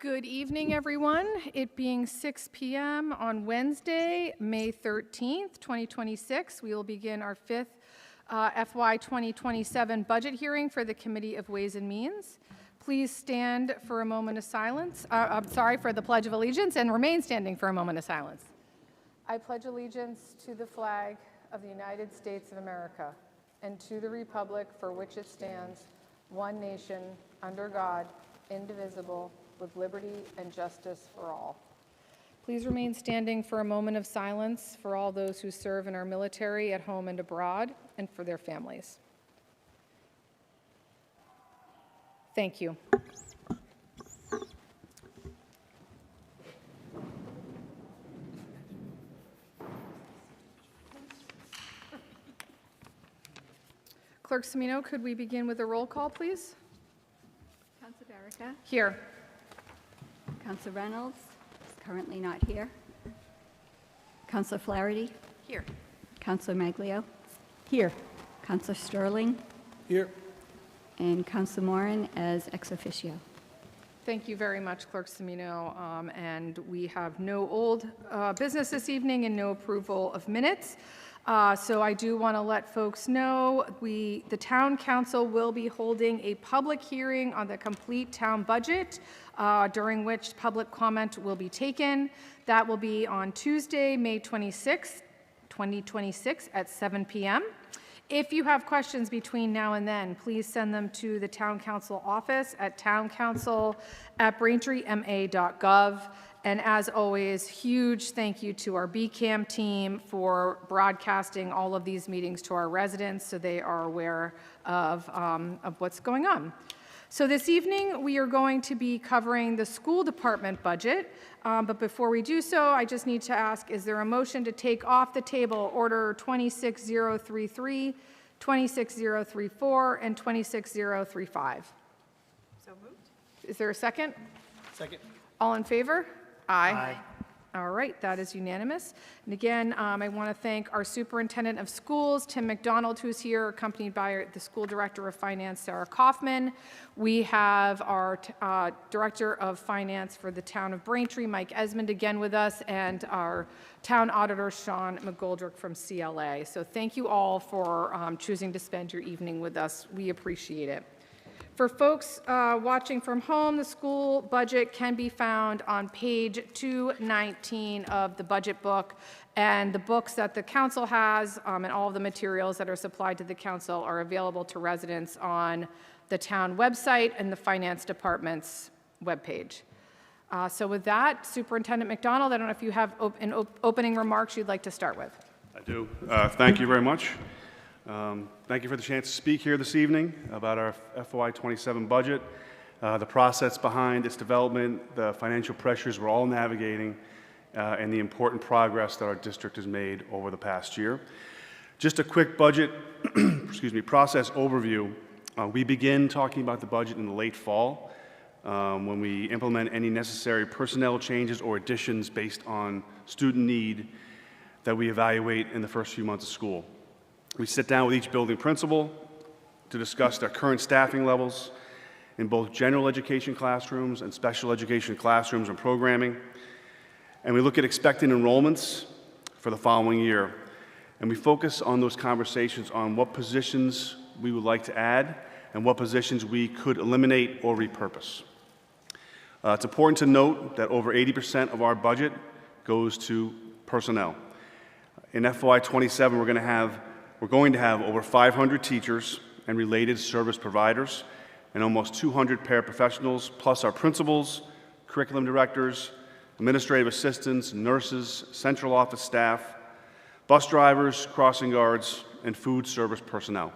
Good evening, everyone. It being 6 p.m. on Wednesday, May 13th, 2026, we will begin our fifth FY 2027 budget hearing for the Committee of Ways and Means. Please stand for a moment of silence. For the Pledge of Allegiance, and remain standing for a moment of silence. I pledge allegiance to the flag of the United States of America and to the republic for which it stands, one nation, under God, indivisible, with liberty and justice for all. Please remain standing for a moment of silence for all those who serve in our military at home and abroad, and for their families. Thank you. Clerk Semino, could we begin with a roll call, please? Councilor Barrica? Here. Councilor Reynolds is currently not here. Councilor Flaherty? Here. Councilor Maglio? Here. Councilor Sterling? Here. And Councilor Moran as ex officio. Thank you very much, Clerk Semino. And we have no old business this evening and no approval of minutes. So I do want to let folks know the Town Council will be holding a public hearing on the complete town budget, during which public comment will be taken. That will be on Tuesday, May 26, 2026 at 7 p.m. If you have questions between now and then, please send them to the Town Council office at towncouncil@braintreema.gov. And as always, huge thank you to our BCAM team for broadcasting all of these meetings to our residents so they are aware of what's going on. So this evening, we are going to be covering the school department budget. But before we do so, I just need to ask, is there a motion to take off the table Order 26033, 26034, and 26035? So moved. Is there a second? Second. All in favor? Aye. All right, that is unanimous. And again, I want to thank our Superintendent of Schools, Tim McDonald, who's here, accompanied by the School Director of Finance, Sarah Kaufman. We have our Director of Finance for the Town of Braintree, Mike Esmond, again with us, and our Town Auditor, Sean McGoldrick from CLA. So thank you all for choosing to spend your evening with us. We appreciate it. For folks watching from home, the school budget can be found on page 219 of the budget book, and the books that the council has and all of the materials that are supplied to the council are available to residents on the town website and the finance department's webpage. So with that, Superintendent McDonald, I don't know if you have opening remarks you'd like to start with. I do. Thank you very much. Thank you for the chance to speak here this evening about our FY27 budget, the process behind its development, the financial pressures we're all navigating, and the important progress that our district has made over the past year. Just a quick budget process overview. We begin talking about the budget in the late fall when we implement any necessary personnel changes or additions based on student need that we evaluate in the first few months of school. We sit down with each building principal to discuss their current staffing levels in both general education classrooms and special education classrooms and programming. And we look at expected enrollments for the following year. And we focus on those conversations on what positions we would like to add and what positions we could eliminate or repurpose. It's important to note that over 80% of our budget goes to personnel. In FY27, we're going to have over 500 teachers and related service providers and almost 200 paraprofessionals, plus our principals, curriculum directors, administrative assistants, nurses, central office staff, bus drivers, crossing guards, and food service personnel.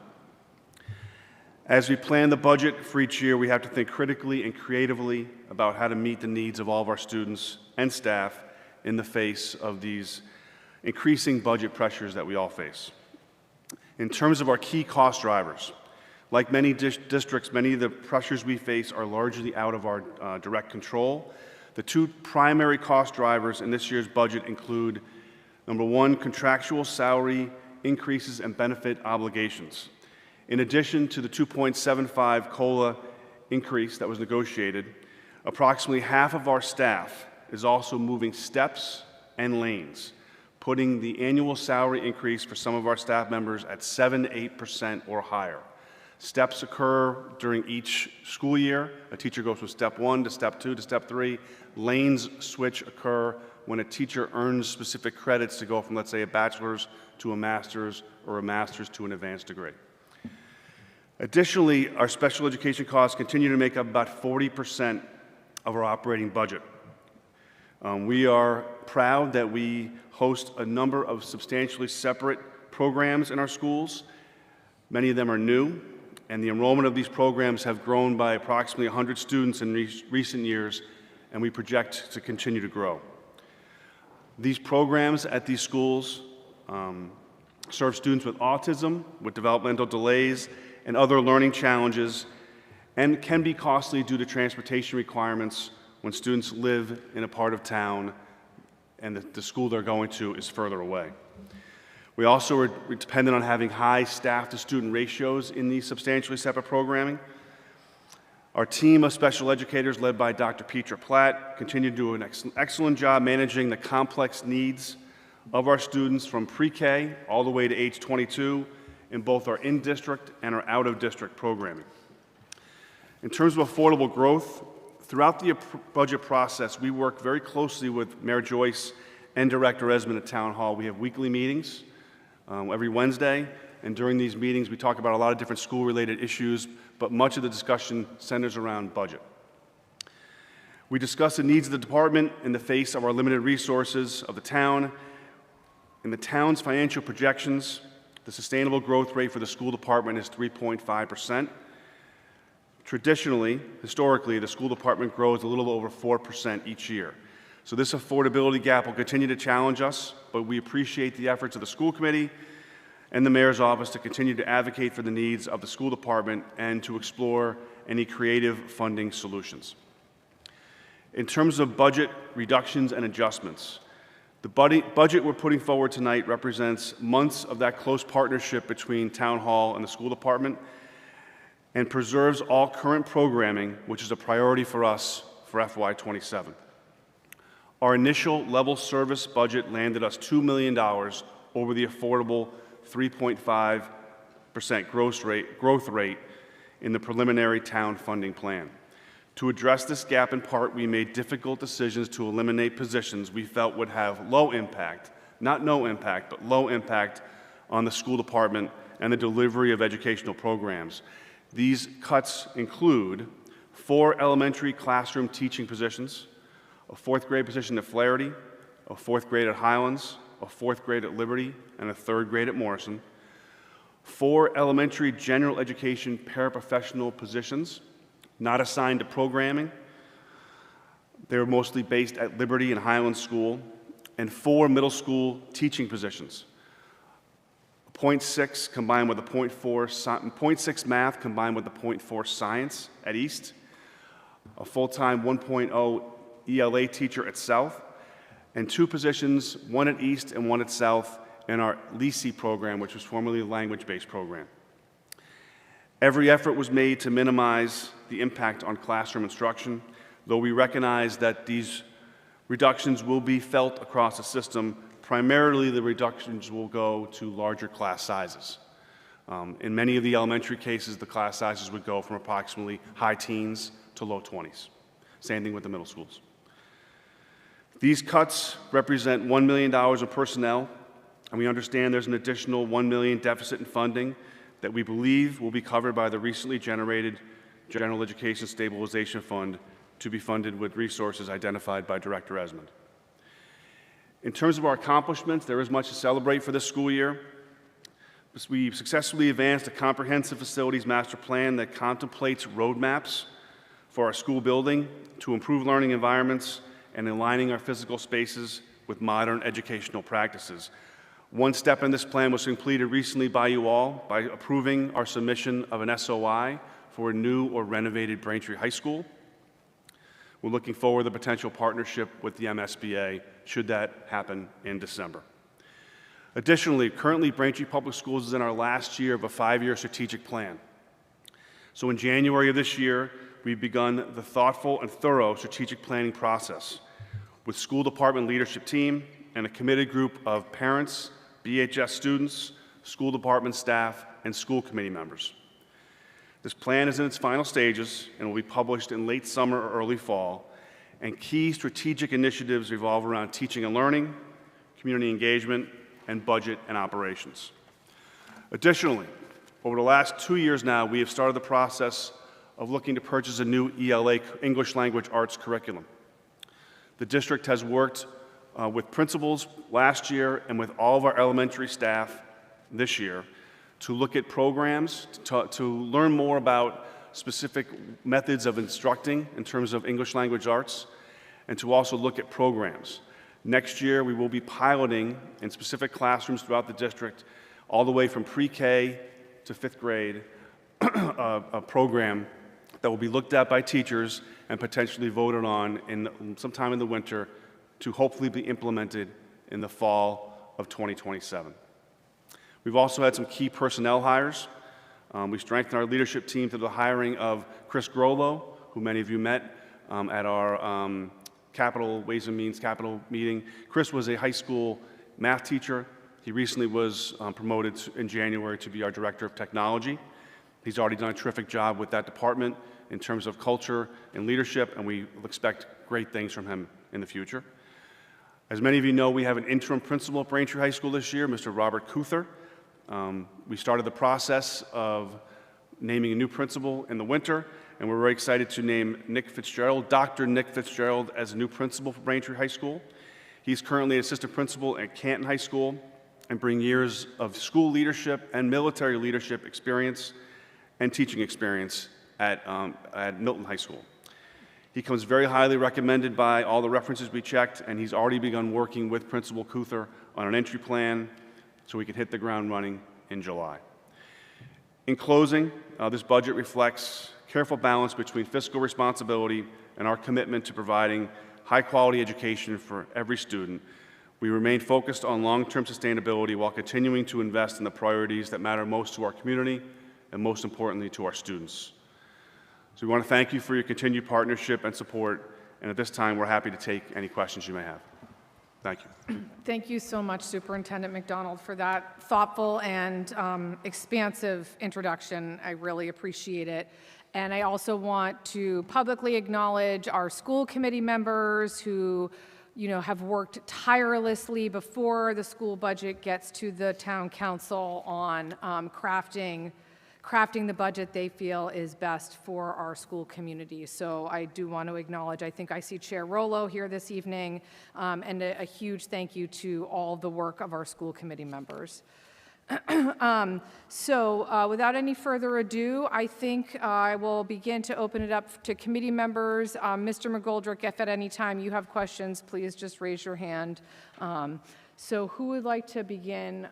As we plan the budget for each year, we have to think critically and creatively about how to meet the needs of all of our students and staff in the face of these increasing budget pressures that we all face. In terms of our key cost drivers, like many districts, many of the pressures we face are largely out of our direct control. The two primary cost drivers in this year's budget include, number one, contractual salary increases and benefit obligations. In addition to the 2.75 COLA increase that was negotiated, Approximately half of our staff is also moving steps and lanes, putting the annual salary increase for some of our staff members at 7 to 8% or higher. Steps occur during each school year. A teacher goes from step 1 to step 2 to step 3. Lanes switch occur when a teacher earns specific credits to go from, let's say, a bachelor's to a master's or a master's to an advanced degree. Additionally, our special education costs continue to make up about 40% of our operating budget. We are proud that we host a number of substantially separate programs in our schools. Many of them are new, and the enrollment of these programs have grown by approximately 100 students in recent years, and we project to continue to grow. These programs at these schools serve students with autism, with developmental delays, and other learning challenges, and can be costly due to transportation requirements when students live in a part of town and the school they're going to is further away. We also are dependent on having high staff-to-student ratios in these substantially separate programming. Our team of special educators, led by Dr. Petra Platt, continue to do an excellent job managing the complex needs of our students from pre-K all the way to age 22 in both our in-district and our out-of-district programming. In terms of affordable growth, throughout the budget process, we work very closely with Mayor Joyce and Director Esmond at Town Hall. We have weekly meetings every Wednesday, and during these meetings we talk about a lot of different school-related issues, but much of the discussion centers around budget. We discuss the needs of the department in the face of our limited resources of the town. In the town's financial projections, the sustainable growth rate for the school department is 3.5%. Traditionally, historically, the school department grows a little over 4% each year. So this affordability gap will continue to challenge us, but we appreciate the efforts of the school committee and the mayor's office to continue to advocate for the needs of the school department and to explore any creative funding solutions. In terms of budget reductions and adjustments, the budget we're putting forward tonight represents months of that close partnership between Town Hall and the school department and preserves all current programming, which is a priority for us for FY27. Our initial level service budget landed us $2 million over the affordable 3.5% growth rate in the preliminary town funding plan. To address this gap in part, we made difficult decisions to eliminate positions we felt would have low impact, not no impact, but low impact on the school department and the delivery of educational programs. These cuts include 4 elementary classroom teaching positions, a 4th grade position at Flaherty, a 4th grade at Highlands, a 4th grade at Liberty, and a 3rd grade at Morrison, 4 elementary general education paraprofessional positions, not assigned to programming. They were mostly based at Liberty and Highlands School, and 4 middle school teaching positions. 0.6 combined with a 0.6 math combined with the 0.4 science at East, a full-time 1.0 ELA teacher at South, and 2 positions, one at East and one at South, in our LECE program, which was formerly a language-based program. Every effort was made to minimize the impact on classroom instruction, though we recognize that these reductions will be felt across the system. Primarily, the reductions will go to larger class sizes. In many of the elementary cases, the class sizes would go from approximately high teens to low 20s. Same thing with the middle schools. These cuts represent $1 million in personnel, and we understand there's an additional $1 million deficit in funding that we believe will be covered by the recently generated General Education Stabilization Fund to be funded with resources identified by Director Esmond. In terms of our accomplishments, there is much to celebrate for this school year. We successfully advanced a comprehensive facilities master plan that contemplates roadmaps for our school building to improve learning environments and aligning our physical spaces with modern educational practices. One step in this plan was completed recently by you all by approving our submission of an SOI for a new or renovated Braintree High School. We're looking forward to the potential partnership with the MSBA should that happen in December. Additionally, currently Braintree Public Schools is in our last year of a 5-year strategic plan. So in January of this year, we've begun the thoughtful and thorough strategic planning process with school department leadership team and a committed group of parents, BHS students, school department staff, and school committee members. This plan is in its final stages and will be published in late summer or early fall, and key strategic initiatives revolve around teaching and learning, community engagement, and budget and operations. Additionally, over the last 2 years now, we have started the process of looking to purchase a new ELA, English Language Arts curriculum. The district has worked with principals last year and with all of our elementary staff this year to look at programs, to learn more about specific methods of instructing in terms of English Language Arts, and to also look at programs. Next year, we will be piloting in specific classrooms throughout the district, all the way from pre-K to 5th grade, a program that will be looked at by teachers and potentially voted on sometime in the winter to hopefully be implemented in the fall of 2027. We've also had some key personnel hires. We strengthened our leadership team through the hiring of Chris Grollo, who many of you met at our Ways and Means Capital meeting. Chris was a high school math teacher. He recently was promoted in January to be our Director of Technology. He's already done a terrific job with that department in terms of culture and leadership, and we expect great things from him in the future. As many of you know, we have an interim principal at Braintree High School this year, Mr. Robert Kuther. We started the process of naming a new principal in the winter, and we're very excited to name Nick Fitzgerald, Dr. Nick Fitzgerald, as a new principal for Braintree High School. He's currently an assistant principal at Canton High School and brings years of school leadership and military leadership experience and teaching experience at Milton High School. He comes very highly recommended by all the references we checked, and he's already begun working with Principal Kuther on an entry plan so we can hit the ground running in July. In closing, this budget reflects careful balance between fiscal responsibility and our commitment to providing high-quality education for every student. We remain focused on long-term sustainability while continuing to invest in the priorities that matter most to our community and most importantly to our students. So we want to thank you for your continued partnership and support, and at this time we're happy to take any questions you may have. Thank you. Thank you so much, Superintendent McDonald, for that thoughtful and expansive introduction. I really appreciate it. And I also want to publicly acknowledge our school committee members who have worked tirelessly before the school budget gets to the town council on crafting the budget they feel is best for our school community. So I do want to acknowledge, I think I see Chair Rollo here this evening, and a huge thank you to all the work of our school committee members. Without any further ado, I think I will begin to open it up to committee members. Mr. McGoldrick, if at any time you have questions, please just raise your hand. So who would like to begin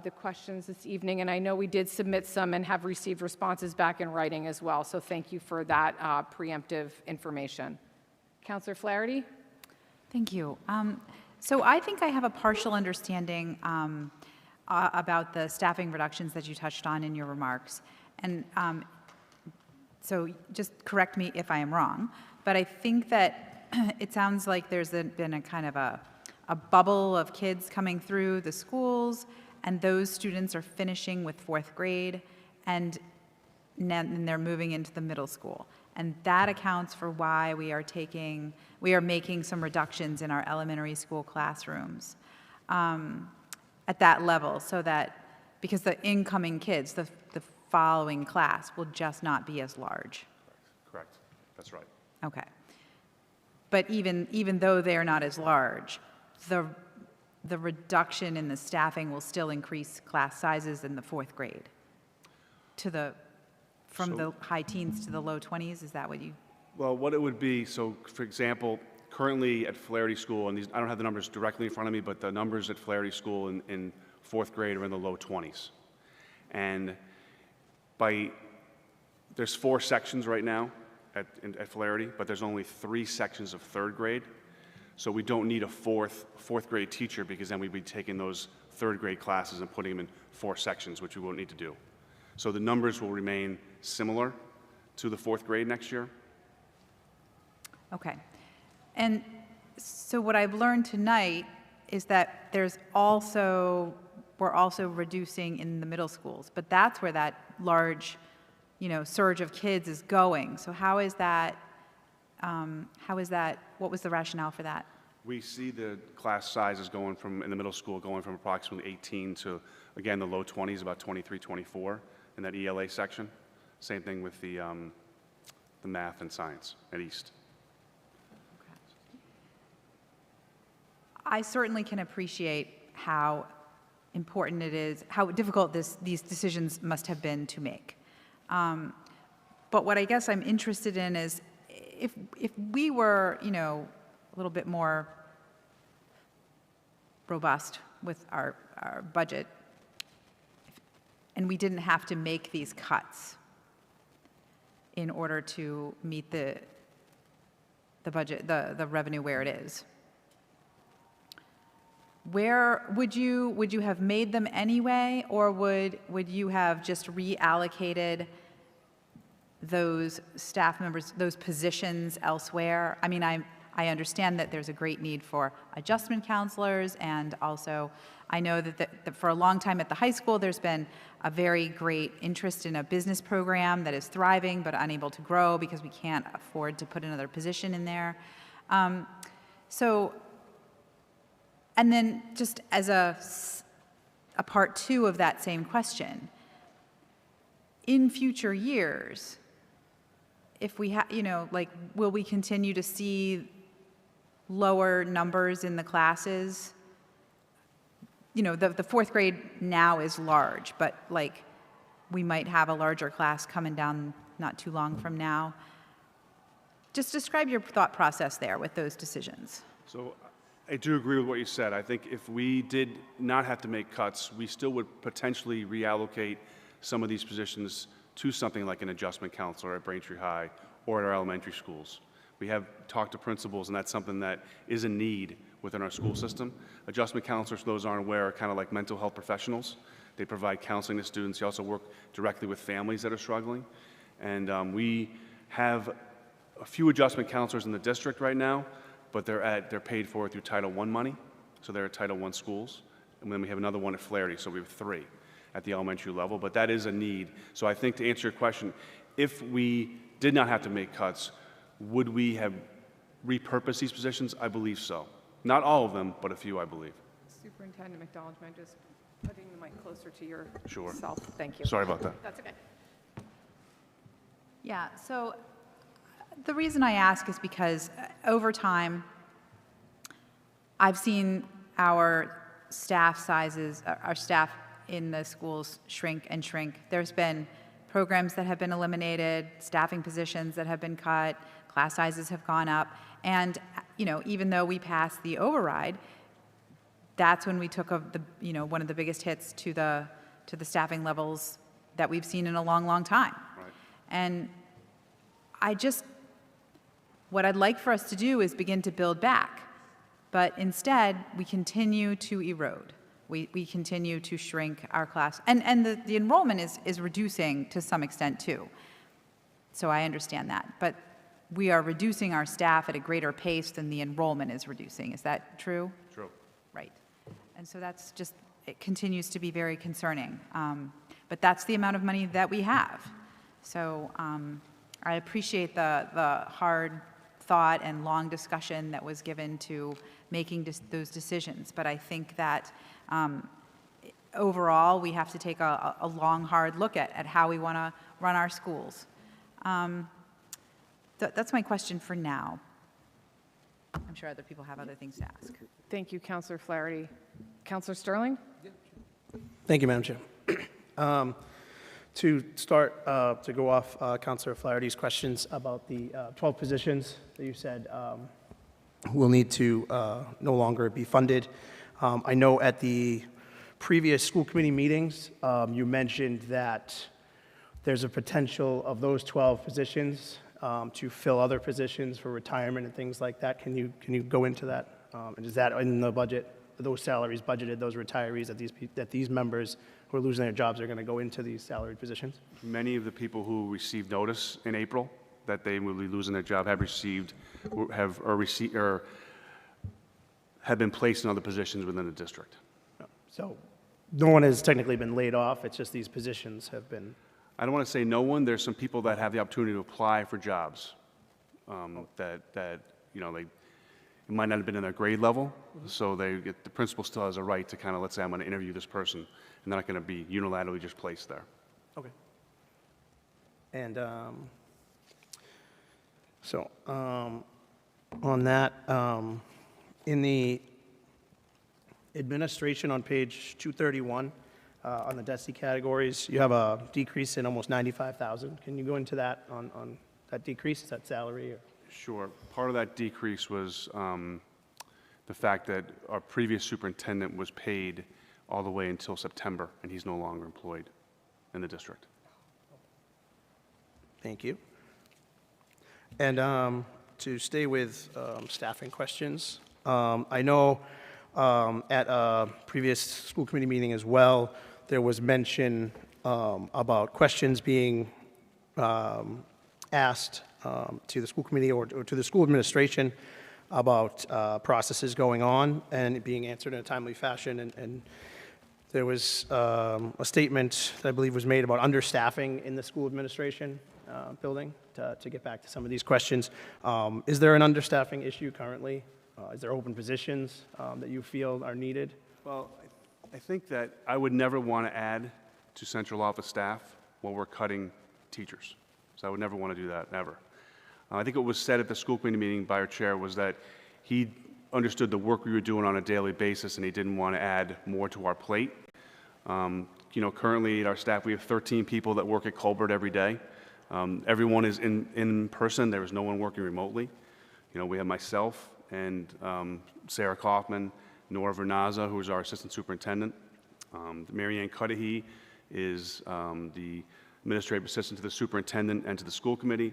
the questions this evening? And I know we did submit some and have received responses back in writing as well, so thank you for that preemptive information. Councillor Flaherty? Thank you. So I think I have a partial understanding about the staffing reductions that you touched on in your remarks. And so just correct me if I am wrong, but I think that it sounds like there's been a kind of a bubble of kids coming through the schools, and those students are finishing with 4th grade, and then they're moving into the middle school. And that accounts for why we are making some reductions in our elementary school classrooms at that level, so that, because the incoming kids, the following class will just not be as large. Correct. That's right. Okay. But even though they are not as large, the reduction in the staffing will still increase class sizes in the 4th grade from the high teens to the low 20s. Is that what you? Well, what it would be, so for example, currently at Flaherty School, and I don't have the numbers directly in front of me, but the numbers at Flaherty School in 4th grade are in the low 20s. And there's 4 sections right now at Flaherty, but there's only 3 sections of 3rd grade. So we don't need a 4th grade teacher, because then we'd be taking those 3rd grade classes and putting them in 4 sections, which we won't need to do. So the numbers will remain similar to the 4th grade next year, Okay. And so what I've learned tonight is that we're also reducing in the middle schools, but that's where that large, surge of kids is going. So how is that, what was the rationale for that? We see the class sizes going from, in the middle school, going from approximately 18 to, again, the low 20s, about 23, 24 in that ELA section. Same thing with the math and science at East. I certainly can appreciate how important it is, how difficult these decisions must have been to make. But what I guess I'm interested in is if we were, a little bit more robust with our budget, and we didn't have to make these cuts in order to meet the budget, the revenue where it is. Where would you have made them anyway, or would you have just reallocated those staff members, those positions elsewhere? I mean, I understand that there's a great need for adjustment counselors, and also I know that for a long time at the high school there's been a very great interest in a business program that is thriving but unable to grow because we can't afford to put another position in there. And then just as a part two of that same question, in future years, if we will we continue to see lower numbers in the classes? The fourth grade now is large, but we might have a larger class coming down not too long from now. Just describe your thought process there with those decisions. So I do agree with what you said. I think if we did not have to make cuts, we still would potentially reallocate some of these positions to something like an adjustment counselor at Braintree High or at our elementary schools. We have talked to principals, and that's something that is a need within our school system. Adjustment counselors, for those who aren't aware, are kind of like mental health professionals. They provide counseling to students. They also work directly with families that are struggling. And we have a few adjustment counselors in the district right now, but they're paid for through Title I money, so they're at Title I schools. And then we have another one at Flaherty, so we have 3 at the elementary level, but that is a need. So I think to answer your question, if we did not have to make cuts, would we have repurposed these positions? I believe so. Not all of them, but a few, I believe. Superintendent McDonald, do you mind just putting the mic closer to Sure. yourself? Thank you. Sorry about that. That's okay. Yeah, so the reason I ask is because over time, I've seen our staff sizes, our staff in the schools shrink and shrink. There's been programs that have been eliminated, staffing positions that have been cut, class sizes have gone up, and even though we passed the override, that's when we took one of the biggest hits to the staffing levels that we've seen in a long, long time. Right. And what I'd like for us to do is begin to build back, but instead we continue to erode. We continue to shrink our class, and the enrollment is reducing to some extent too. So I understand that, but we are reducing our staff at a greater pace than the enrollment is reducing. Is that true? True. Right. And so it continues to be very concerning. But that's the amount of money that we have. So I appreciate the hard thought and long discussion that was given to making those decisions. But I think that overall, we have to take a long, hard look at how we want to run our schools. That's my question for now. I'm sure other people have other things to ask. Thank you, Councilor Flaherty. Councilor Sterling? Thank you, Madam Chair. To start, to go off Councilor Flaherty's questions about the 12 positions that you said will need to no longer be funded. I know at the previous school committee meetings, you mentioned that there's a potential of those 12 positions to fill other positions for retirement and things like that. Can you go into that? And is that in the budget? Are those salaries budgeted, those retirees that these members who are losing their jobs are going to go into these salaried positions? Many of the people who received notice in April that they will be losing their job have received, or have been placed in other positions within the district. So no one has technically been laid off, it's just these positions have been, I don't want to say no one. There's some people that have the opportunity to apply for jobs that you know, it might not have been in their grade level, so the principal still has a right to kind of, let's say I'm going to interview this person, and they're not going to be unilaterally just placed there. okay. And on that, in the administration on page 231, on the DESI categories, you have a decrease in almost 95,000. Can you go into that on that decrease? Is that salary or? Sure. Part of that decrease was the fact that our previous superintendent was paid all the way until September, and he's no longer employed in the district. Thank you. And to stay with staffing questions, I know at a previous school committee meeting as well, there was mention about questions being asked to the school committee or to the school administration about processes going on and it being answered in a timely fashion. And there was a statement that I believe was made about understaffing in the school administration building to get back to some of these questions. Is there an understaffing issue currently? Is there open positions that you feel are needed? Well, I think that I would never want to add to central office staff while we're cutting teachers. So I would never want to do that, ever. I think what was said at the school committee meeting by our chair was that he understood the work we were doing on a daily basis and he didn't want to add more to our plate. You know, currently at our staff, we have 13 people that work at Colbert every day. Everyone is in person. There is no one working remotely. You know, we have myself and Sarah Kaufman, Nora Vernaza, who is our assistant superintendent. Mary Ann Cudahy is the administrative assistant to the superintendent and to the school committee.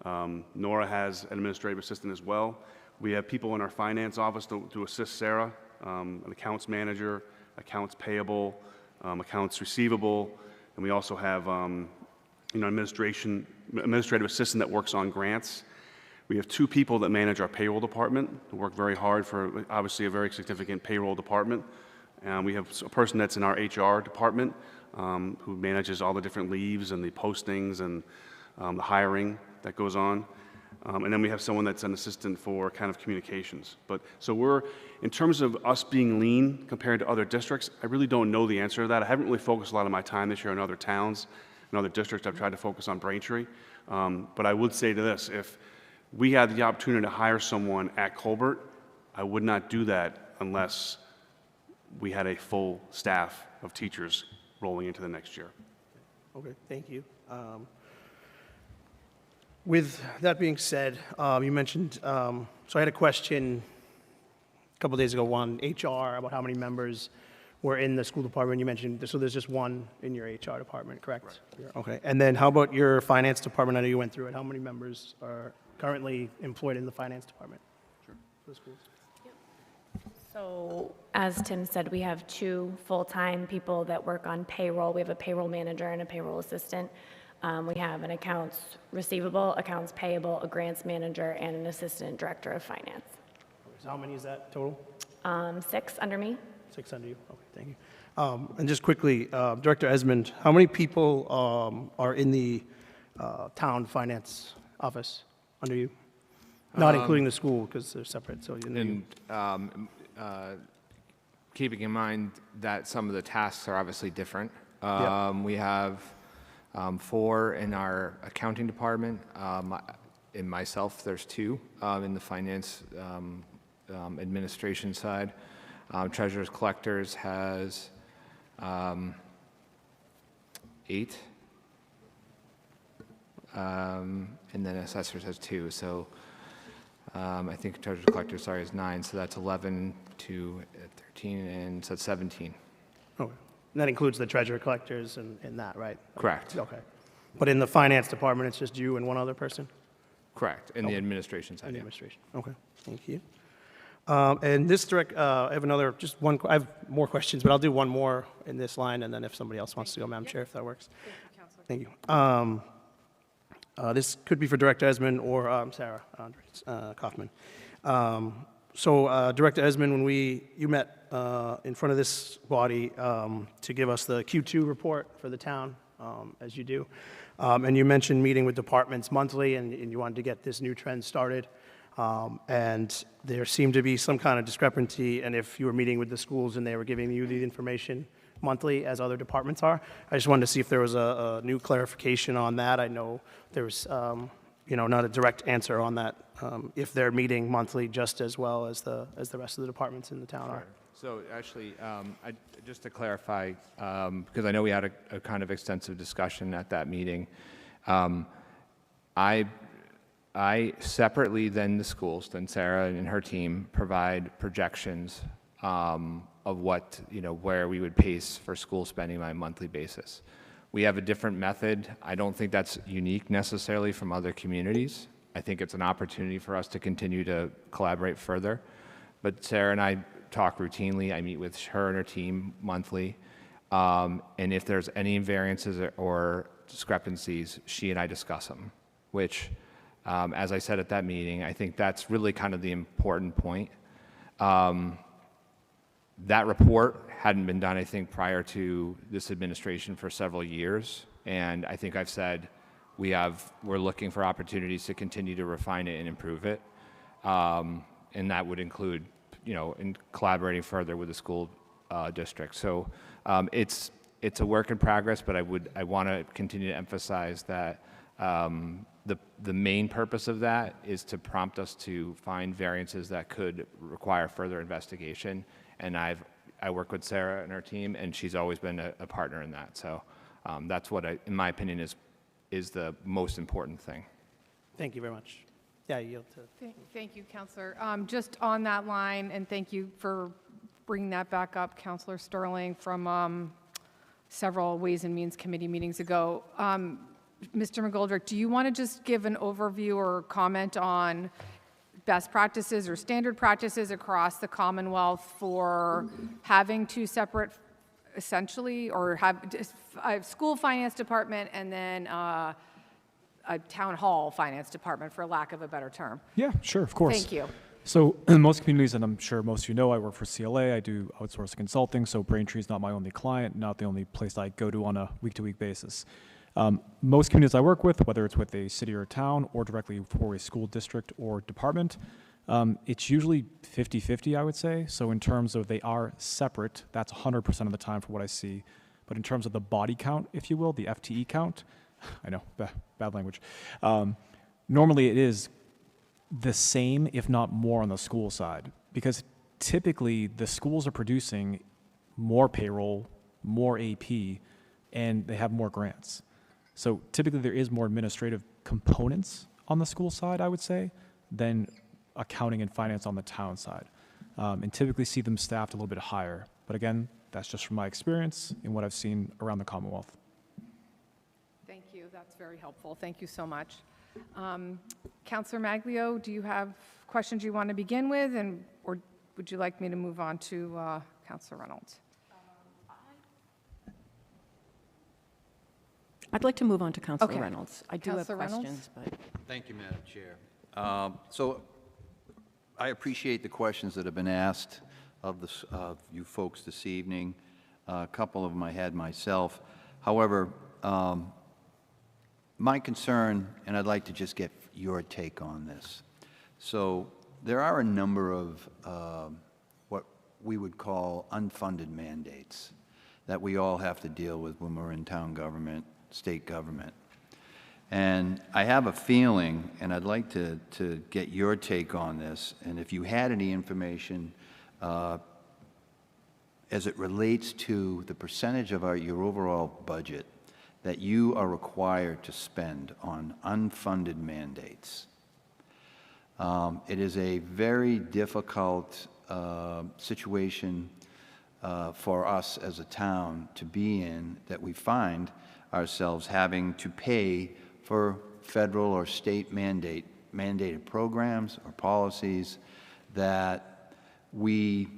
Nora has an administrative assistant as well. We have people in our finance office to assist Sarah, an accounts manager, accounts payable, accounts receivable, and we also have you know, administrative assistant that works on grants. We have 2 people that manage our payroll department, who work very hard for obviously a very significant payroll department. We have a person that's in our HR department who manages all the different leaves and the postings and the hiring that goes on. And then we have someone that's an assistant for kind of communications. But so we're, in terms of us being lean compared to other districts, I really don't know the answer to that. I haven't really focused a lot of my time this year on other towns and other districts. I've tried to focus on Braintree. But I would say to this, if we had the opportunity to hire someone at Colbert, I would not do that unless we had a full staff of teachers rolling into the next year. Okay, thank you. With that being said, you mentioned, so I had a question a couple days ago on HR, about how many members were in the school department. You mentioned, so there's just one in your HR department, correct? Right. Okay, and then how about your finance department? I know you went through it. How many members are currently employed in the finance department? Sure. For the schools? So, as Tim said, we have 2 full-time people that work on payroll. We have a payroll manager and a payroll assistant. We have an accounts receivable, accounts payable, a grants manager, and an assistant director of finance. So how many is that total? 6 under me. 6 under you? Okay, thank you. And just quickly, Director Esmond, how many people are in the town finance office under you? Not including the school, because they're separate, so you And keeping in mind that some of the tasks are obviously different. Yeah. We have 4 in our accounting department. In myself, there's 2 in the finance administration side. Treasurers collectors has 8. And then assessors has 2. So I think treasurer's collector, sorry, is 9. So that's 11 to 13, and so that's 17. Okay. And that includes the treasurer collectors and that, right? Correct. Okay. But in the finance department, it's just you and one other person? Correct. In the administration In side. the Yeah. administration. Okay, thank you. And this I have another, just one, I have more questions, but I'll do one more in this line, and then if somebody else wants to go, Madam Chair, if that works. Thank you. This could be for Director Esmond or Sarah Kaufman. So Director Esmond, when you met in front of this body to give us the Q2 report for the town, as you do, and you mentioned meeting with departments monthly, and you wanted to get this new trend started. And there seemed to be some kind of discrepancy, and if you were meeting with the schools and they were giving you the information monthly as other departments are. I just wanted to see if there was a new clarification on that. I know there was, not a direct answer on that, if they're meeting monthly just as well as the rest of the departments in the town are. So actually, just to clarify, because I know we had a kind of extensive discussion at that meeting, I separately than the schools, than Sarah and her team, provide projections of what, where we would pace for school spending on a monthly basis. We have a different method. I don't think that's unique necessarily from other communities. I think it's an opportunity for us to continue to collaborate further. But Sarah and I talk routinely. I meet with her and her team monthly. And if there's any variances or discrepancies, she and I discuss them, which, as I said at that meeting, I think that's really kind of the important point. That report hadn't been done, I think, prior to this administration for several years. And I think I've said we're looking for opportunities to continue to refine it and improve it. And that would include, in collaborating further with the school district. So it's a work in progress, but I want to continue to emphasize that the main purpose of that is to prompt us to find variances that could require further investigation. And I work with Sarah and her team, and she's always been a partner in that. So that's what, in my opinion, is the most important thing. Thank you very much. Yeah, I yield to. Thank you, Counselor. Just on that line, and thank you for bringing that back up, Counselor Sterling, from several Ways and Means Committee meetings ago. Mr. McGoldrick, do you want to just give an overview or comment on best practices or standard practices across the Commonwealth for having two separate, essentially, or have a school finance department and then a town hall finance department, for lack of a better term? Yeah, sure, of course. Thank you. So in most communities, and I'm sure most of you know, I work for CLA. I do outsourced consulting, so Braintree is not my only client, not the only place I go to on a week-to-week basis. Most communities I work with, whether it's with a city or a town or directly for a school district or department, it's usually 50-50, I would say. So in terms of they are separate, that's 100% of the time for what I see. But in terms of the body count, if you will, the FTE count, I know, bad language, normally it is the same, if not more, on the school side. Because typically the schools are producing more payroll, more AP, and they have more grants. So typically there is more administrative components on the school side, I would say, than accounting and finance on the town side. And typically see them staffed a little bit higher. But again, that's just from my experience and what I've seen around the Commonwealth. Thank you. That's very helpful. Thank you so much. Counselor Maglio, do you have questions you want to begin with, or would you like me to move on to Counselor Reynolds? I'd like to move on to Councilor Okay. Reynolds. I do Councilor have Reynolds? questions, but Thank you, Madam Chair. So I appreciate the questions that have been asked of you folks this evening. A couple of them I had myself. However, my concern, and I'd like to just get your take on this. So there are a number of what we would call unfunded mandates that we all have to deal with when we're in town government, state government. And I have a feeling, and I'd like to get your take on this, and if you had any information as it relates to the percentage of your overall budget that you are required to spend on unfunded mandates. It is a very difficult situation for us as a town to be in, that we find ourselves having to pay for federal or state mandated programs or policies that we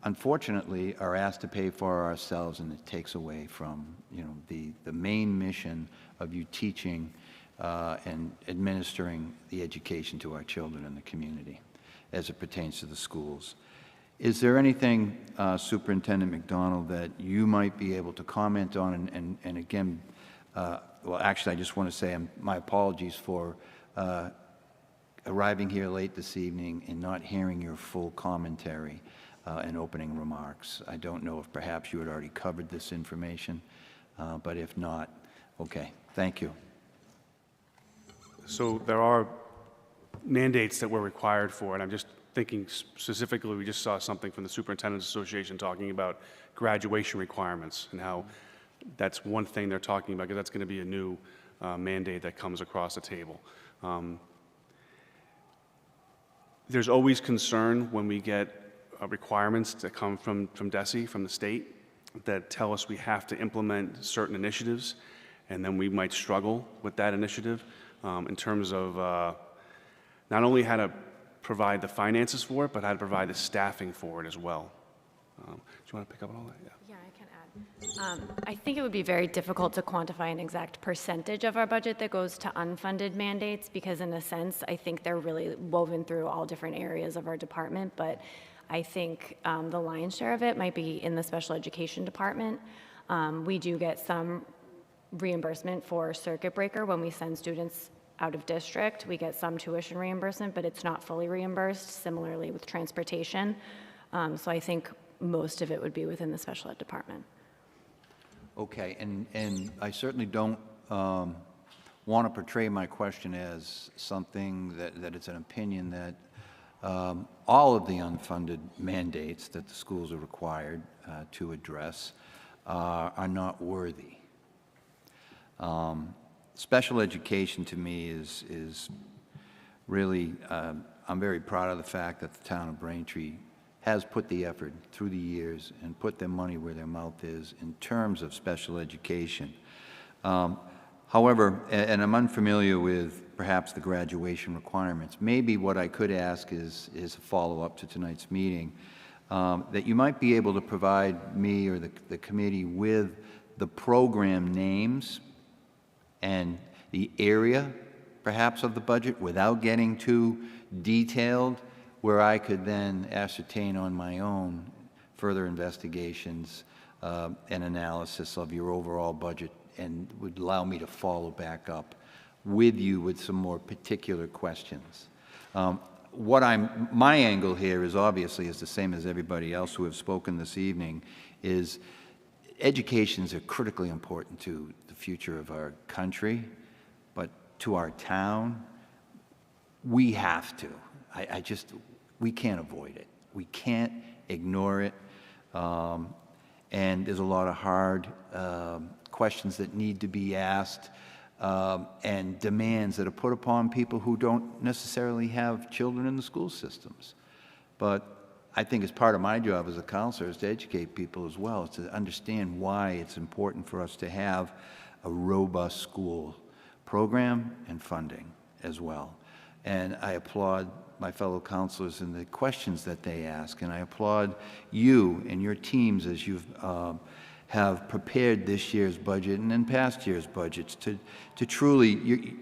unfortunately are asked to pay for ourselves, and it takes away from the main mission of you teaching and administering the education to our children in the community as it pertains to the schools. Is there anything, Superintendent McDonald, that you might be able to comment on? And again, well, actually, I just want to say my apologies for arriving here late this evening and not hearing your full commentary and opening remarks. I don't know if perhaps you had already covered this information, but if not, okay, thank you. So there are mandates that we're required for, and I'm just thinking specifically, we just saw something from the Superintendent's Association talking about graduation requirements and how that's one thing they're talking about, because that's going to be a new mandate that comes across the table. There's always concern when we get requirements that come from DESE, from the state, that tell us we have to implement certain initiatives, and then we might struggle with that initiative in terms of not only how to provide the finances for it, but how to provide the staffing for it as well. Do you want to pick up on all that? Yeah. Yeah, I can add. I think it would be very difficult to quantify an exact percentage of our budget that goes to unfunded mandates, because in a sense, I think they're really woven through all different areas of our department, but I think the lion's share of it might be in the special education department. We do get some reimbursement for circuit breaker when we send students out of district. We get some tuition reimbursement, but it's not fully reimbursed, similarly with transportation. So I think most of it would be within the special ed department. Okay, and I certainly don't want to portray my question as something that it's an opinion that all of the unfunded mandates that the schools are required to address are not worthy. Special education to me is really, I'm very proud of the fact that the town of Braintree has put the effort through the years and put their money where their mouth is in terms of special education. However, and I'm unfamiliar with perhaps the graduation requirements, maybe what I could ask is a follow-up to tonight's meeting, that you might be able to provide me or the committee with the program names and the area, perhaps, of the budget without getting too detailed, where I could then ascertain on my own further investigations and analysis of your overall budget, and would allow me to follow back up with you with some more particular questions. My angle here is obviously is the same as everybody else who have spoken this evening, is educations are critically important to the future of our country, but to our town, we have to. We can't avoid it. We can't ignore it. And there's a lot of hard questions that need to be asked and demands that are put upon people who don't necessarily have children in the school systems. But I think as part of my job as a counselor is to educate people as well, to understand why it's important for us to have a robust school program and funding as well. And I applaud my fellow counselors and the questions that they ask, and I applaud you and your teams as you have prepared this year's budget and in past year's budgets to truly,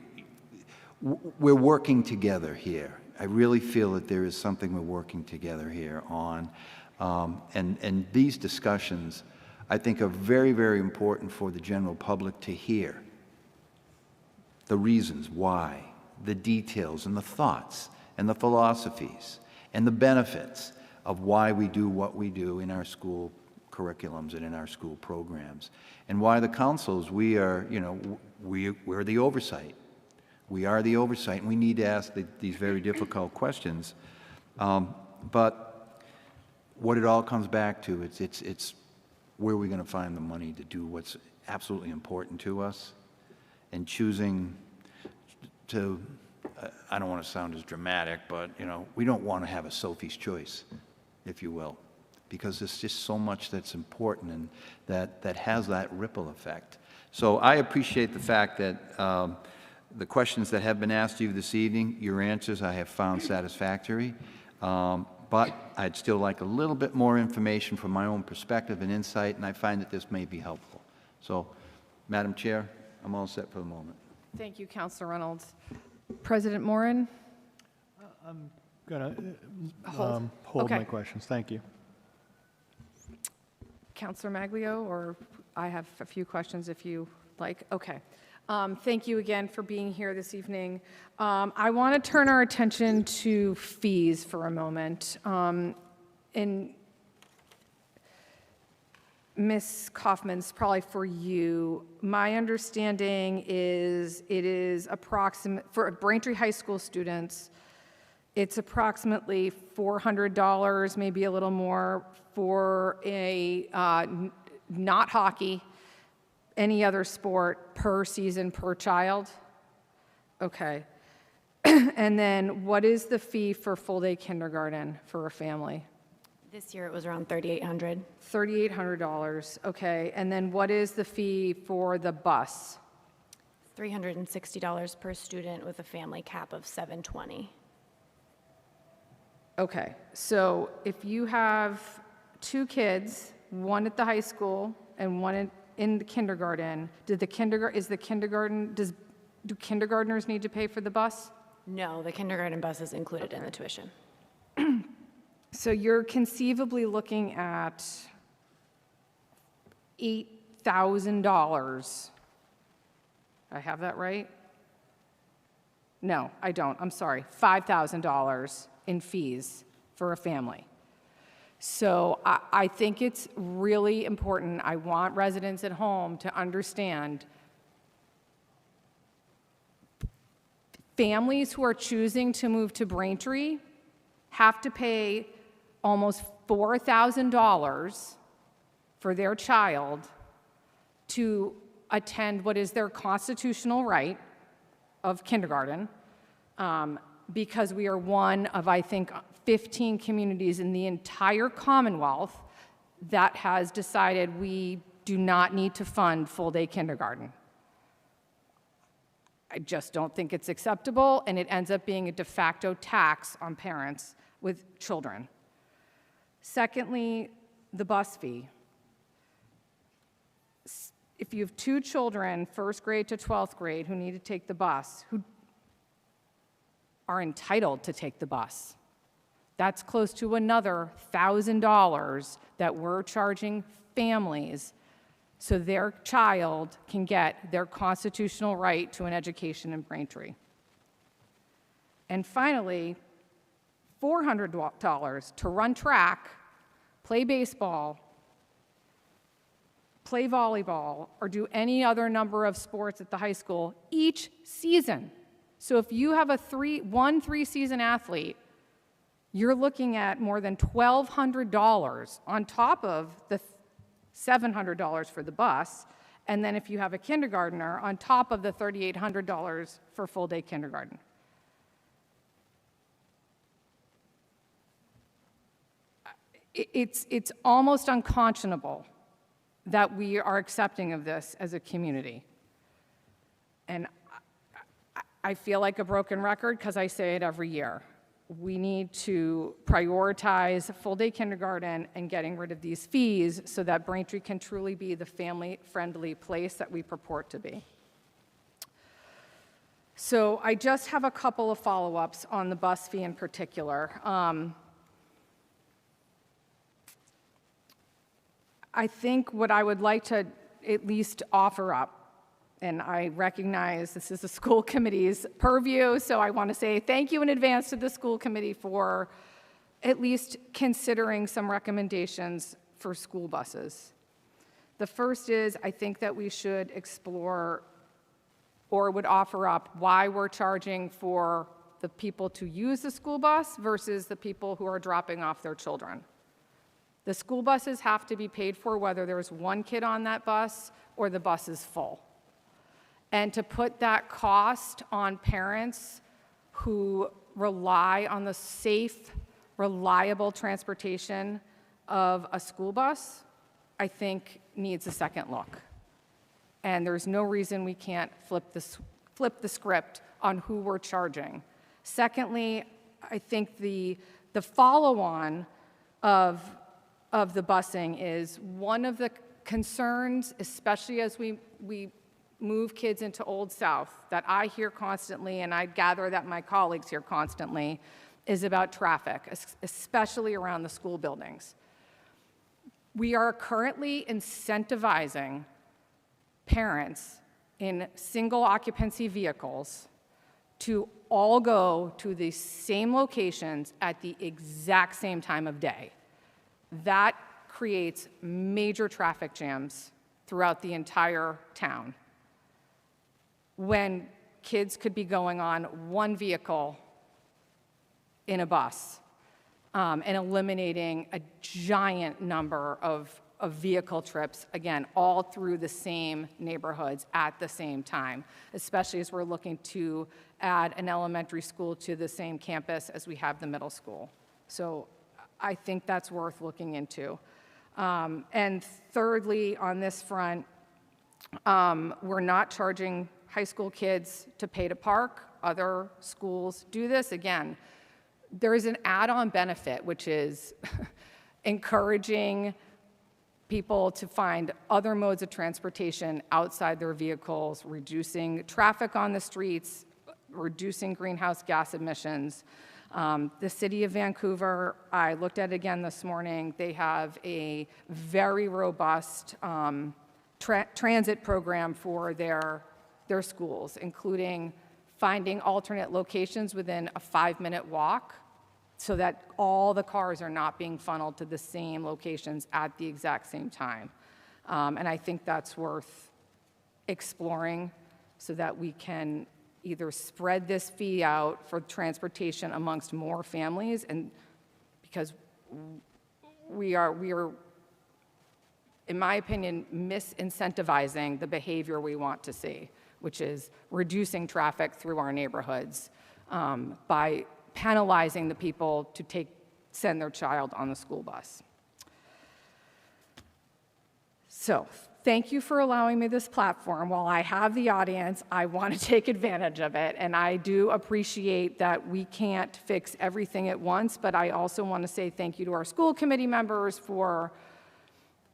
we're working together here. I really feel that there is something we're working together here on, and these discussions, I think, are very, very important for the general public to hear. The reasons why, the details and the thoughts and the philosophies and the benefits of why we do what we do in our school curriculums and in our school programs, and why the councils, we're the oversight. We are the oversight, and we need to ask these very difficult questions. But what it all comes back to, it's where are we going to find the money to do what's absolutely important to us, and choosing to, I don't want to sound as dramatic, but we don't want to have a Sophie's choice, if you will, because there's just so much that's important and that has that ripple effect. So I appreciate the fact that the questions that have been asked of you this evening, your answers I have found satisfactory, but I'd still like a little bit more information from my own perspective and insight, and I find that this may be helpful. So, Madam Chair, I'm all set for the moment. Thank you, Counselor Reynolds. President Moran? Gonna Hold. hold Okay. my questions. Thank you. Counselor Maglio, or I have a few questions if you like. Okay. Thank you again for being here this evening. I want to turn our attention to fees for a moment. And Ms. Kaufman's probably for you. My understanding is it is approximate, for Braintree High School students, it's approximately $400, maybe a little more, for a, not hockey, any other sport per season per child? Okay. And then what is the fee for full-day kindergarten for a family? This year it was around $3,800. $3,800, okay. And then what is the fee for the bus? $360 per student with a family cap of $720. Okay, so if you have two kids, one at the high school and one in the kindergarten, do kindergartners need to pay for the bus? No, the kindergarten bus is included in the tuition. So you're conceivably looking at $8,000. I have that right? No, I don't. I'm sorry. $5,000 in fees for a family. So I think it's really important. I want residents at home to understand families who are choosing to move to Braintree have to pay almost $4,000 for their child to attend what is their constitutional right of kindergarten, because we are one of, I think, 15 communities in the entire Commonwealth that has decided we do not need to fund full-day kindergarten. I just don't think it's acceptable, and it ends up being a de facto tax on parents with children. Secondly, the bus fee. If you have two children, first grade to 12th grade, who need to take the bus, who are entitled to take the bus, that's close to another $1,000 that we're charging families so their child can get their constitutional right to an education in Braintree. And finally, $400 to run track, play baseball, play volleyball, or do any other number of sports at the high school each season. So if you have one three-season athlete, you're looking at more than $1,200 on top of the $700 for the bus, and then if you have a kindergartner, on top of the $3,800 for full-day kindergarten. It's almost unconscionable that we are accepting of this as a community. And I feel like a broken record because I say it every year. We need to prioritize full-day kindergarten and getting rid of these fees so that Braintree can truly be the family-friendly place that we purport to be. So I just have a couple of follow-ups on the bus fee in particular. I think what I would like to at least offer up, and I recognize this is the school committee's purview, so I want to say thank you in advance to the school committee for at least considering some recommendations for school buses. The first is, I think that we should explore or would offer up why we're charging for the people to use the school bus versus the people who are dropping off their children. The school buses have to be paid for whether there's one kid on that bus or the bus is full. And to put that cost on parents who rely on the safe, reliable transportation of a school bus, I think needs a second look. And there's no reason we can't flip the script on who we're charging. Secondly, I think the follow-on of the busing is one of the concerns, especially as we move kids into Old South that I hear constantly, and I gather that my colleagues hear constantly, is about traffic, especially around the school buildings. We are currently incentivizing parents in single occupancy vehicles to all go to the same locations at the exact same time of day. That creates major traffic jams throughout the entire town, when kids could be going on one vehicle in a bus, and eliminating a giant number of vehicle trips, again, all through the same neighborhoods at the same time, especially as we're looking to add an elementary school to the same campus as we have the middle school. So I think that's worth looking into. And thirdly, on this front, we're not charging high school kids to pay to park. Other schools do this. Again, there is an add-on benefit, which is encouraging people to find other modes of transportation outside their vehicles, reducing traffic on the streets, reducing greenhouse gas emissions. The city of Vancouver, I looked at it again this morning, they have a very robust transit program for their schools, including finding alternate locations within a 5-minute walk so that all the cars are not being funneled to the same locations at the exact same time. And I think that's worth exploring so that we can either spread this fee out for transportation amongst more families, and because we are, in my opinion, misincentivizing the behavior we want to see, which is reducing traffic through our neighborhoods by penalizing the people to send their child on the school bus. So, thank you for allowing me this platform. While I have the audience, I want to take advantage of it, and I do appreciate that we can't fix everything at once, but I also want to say thank you to our school committee members for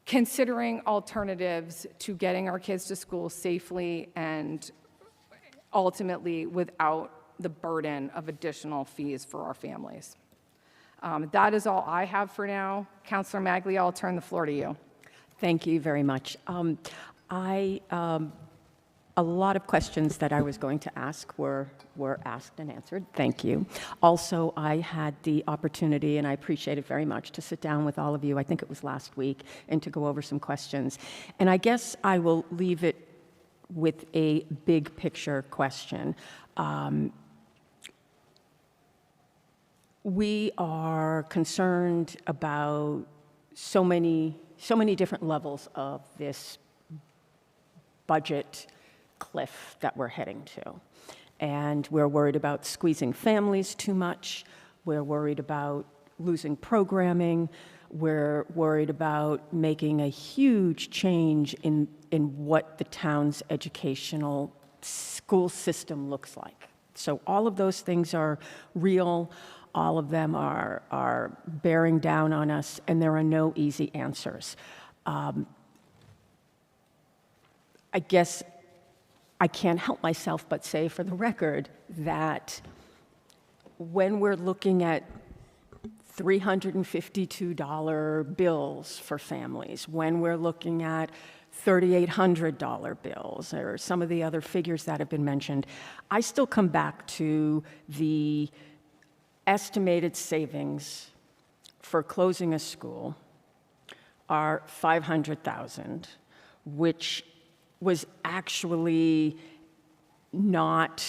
considering alternatives to getting our kids to school safely and ultimately without the burden of additional fees for our families. That is all I have for now. Councillor Maglia, I'll turn the floor to you. Thank you very much. A lot of questions that I was going to ask were asked and answered. Thank you. Also, I had the opportunity, and I appreciate it very much, to sit down with all of you, I think it was last week, and to go over some questions. And I guess I will leave it with a big picture question. We are concerned about so many different levels of this budget cliff that we're heading to. And we're worried about squeezing families too much. We're worried about losing programming. We're worried about making a huge change in what the town's educational school system looks like. So all of those things are real. All of them are bearing down on us, and there are no easy answers. I guess I can't help myself but say for the record that when we're looking at $352 bills for families, when we're looking at $3,800 bills, or some of the other figures that have been mentioned, I still come back to the estimated savings for closing a school are $500,000, which was actually not,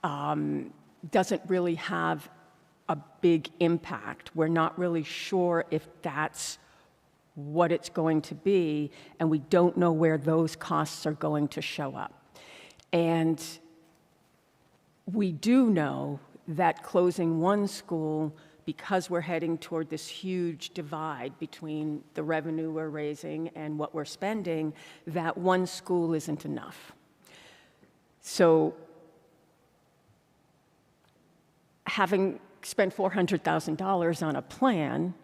doesn't really have a big impact. We're not really sure if that's what it's going to be, and we don't know where those costs are going to show up. And we do know that closing one school, because we're heading toward this huge divide between the revenue we're raising and what we're spending, that one school isn't enough. So having spent $400,000 on a plan,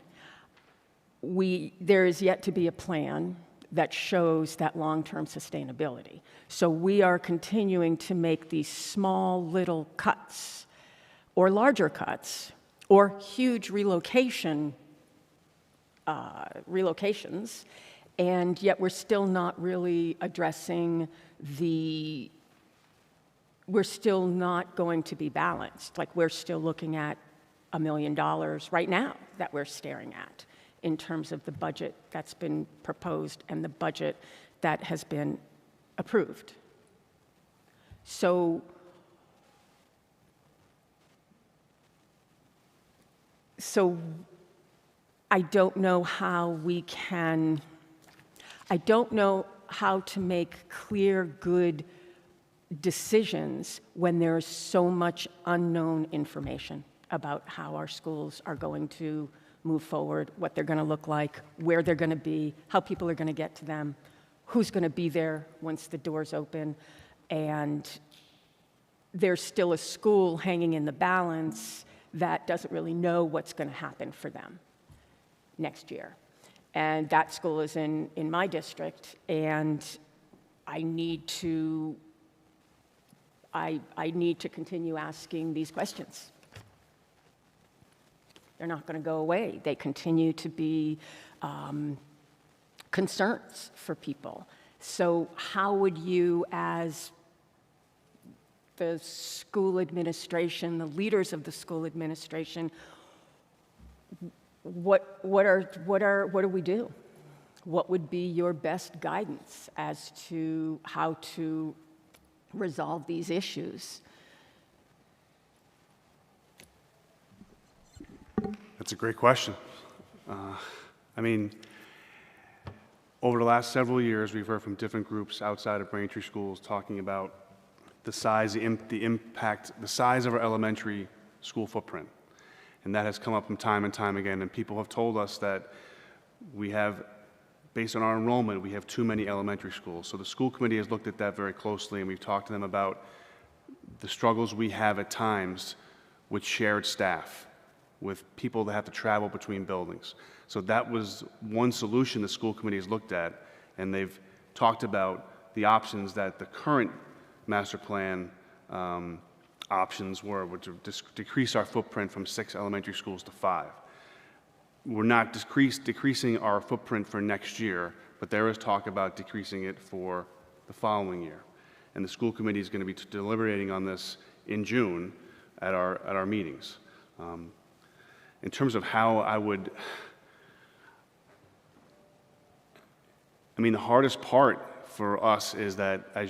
there is yet to be a plan. that shows that long-term sustainability. So we are continuing to make these small little cuts, or larger cuts, or huge relocations, and yet we're still not really addressing we're still not going to be balanced. Like, we're still looking at $1 million right now that we're staring at in terms of the budget that's been proposed and the budget that has been approved. So I don't know how to make clear, good decisions when there's so much unknown information about how our schools are going to move forward, what they're going to look like, where they're going to be, how people are going to get to them, who's going to be there once the doors open. And there's still a school hanging in the balance that doesn't really know what's going to happen for them next year. And that school is in my district, and I need to continue asking these questions. They're not going to go away. They continue to be concerns for people. So how would you, as the school administration, the leaders of the school administration, what do we do? What would be your best guidance as to how to resolve these issues? That's a great question. I mean, over the last several years, we've heard from different groups outside of Braintree schools talking about the size, the impact, the size of our elementary school footprint. And that has come up from time and time again, and people have told us that we have, based on our enrollment, we have too many elementary schools. So the school committee has looked at that very closely, and we've talked to them about the struggles we have at times with shared staff, with people that have to travel between buildings. So that was one solution the school committee has looked at, and they've talked about the options that the current master plan options were to decrease our footprint from 6 elementary schools to 5. We're not decreasing our footprint for next year, but there is talk about decreasing it for the following year. And the school committee is going to be deliberating on this in June at our meetings. In terms of how the hardest part for us is that, as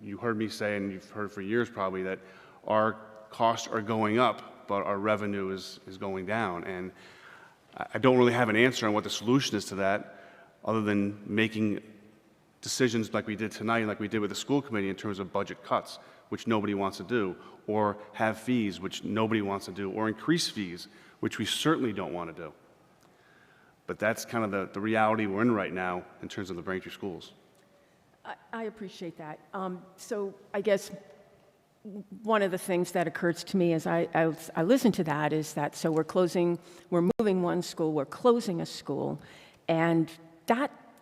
you heard me say, and you've heard for years probably, that our costs are going up, but our revenue is going down. And I don't really have an answer on what the solution is to that, other than making decisions like we did tonight, like we did with the school committee in terms of budget cuts, which nobody wants to do, or have fees, which nobody wants to do, or increase fees, which we certainly don't want to do. But that's kind of the reality we're in right now in terms of the Braintree schools. I appreciate that. So I guess one of the things that occurs to me as I listen to that is that, so we're moving one school, we're closing a school, and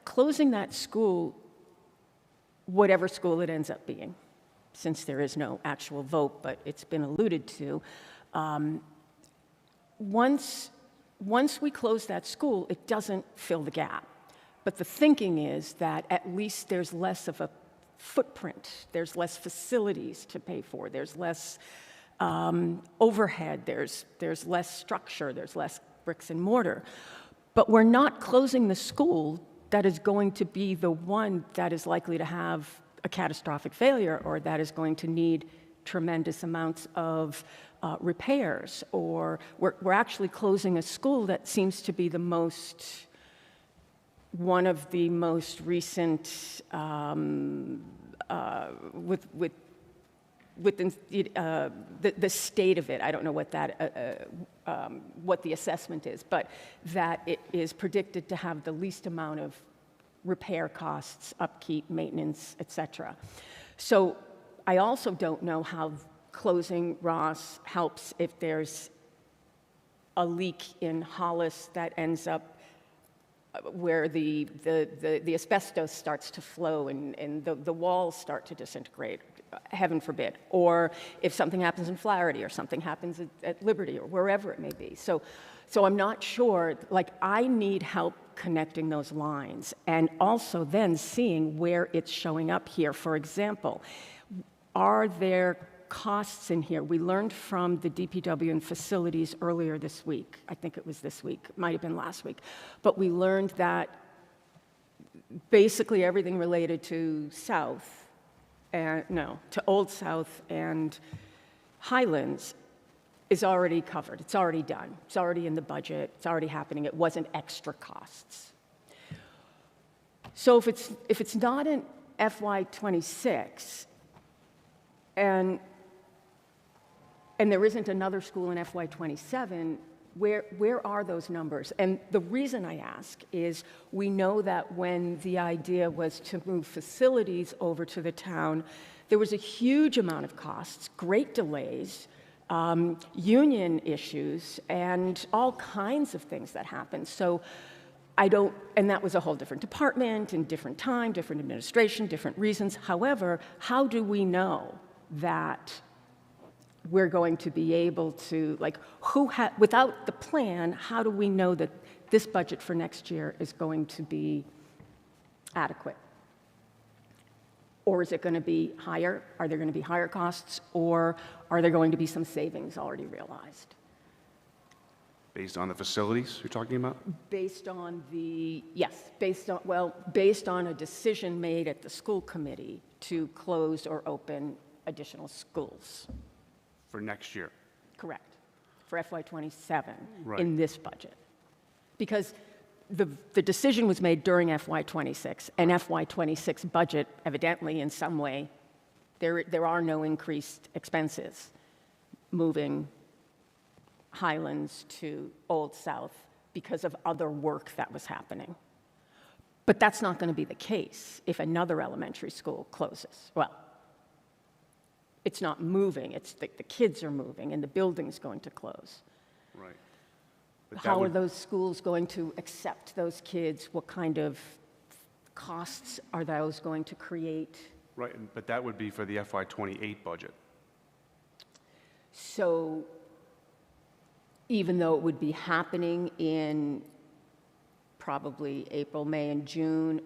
closing that school, whatever school it ends up being, since there is no actual vote, but it's been alluded to, once we close that school, it doesn't fill the gap. But the thinking is that at least there's less of a footprint, there's less facilities to pay for, there's less overhead, there's less structure, there's less bricks and mortar. But we're not closing the school that is going to be the one that is likely to have a catastrophic failure, or that is going to need tremendous amounts of repairs, or we're actually closing a school that seems to be one of the most recent the state of it. I don't know what what the assessment is, but that it is predicted to have the least amount of repair costs, upkeep, maintenance, et cetera. So I also don't know how closing Ross helps if there's a leak in Hollis that ends up where the asbestos starts to flow and the walls start to disintegrate, heaven forbid, or if something happens in Flaherty or something happens at Liberty or wherever it may be. So I'm not sure, like, I need help connecting those lines and also then seeing where it's showing up here. For example, are there costs in here? We learned from the DPW and facilities earlier this week. I think it was this week, it might have been last week, but we learned that basically everything related to to Old South and Highlands is already covered. It's already done. It's already in the budget. It's already happening. It wasn't extra costs. So if it's not in FY26 and there isn't another school in FY27, where are those numbers? And the reason I ask is we know that when the idea was to move facilities over to the town, there was a huge amount of costs, great delays, union issues, and all kinds of things that happened. So and that was a whole different department and different time, different administration, different reasons. However, how do we know that we're going to be able to, like, without the plan, how do we know that this budget for next year is going to be adequate? Or is it going to be higher? Are there going to be higher costs? Or are there going to be some savings already realized? Based on the facilities you're talking about? Based on a decision made at the school committee to close or open additional schools. For next year? Correct. For FY27 Right. in this budget. Because the decision was made during FY26, and FY26 budget, evidently, in some way, there are no increased expenses moving Highlands to Old South because of other work that was happening. But that's not going to be the case if another elementary school closes. Well, it's not moving, it's the kids are moving and the building's going to close. Right. But that How are would- those schools going to accept those kids? What kind of costs are those going to create? Right, but that would be for the FY28 budget. So even though it would be happening in probably April, May, and June,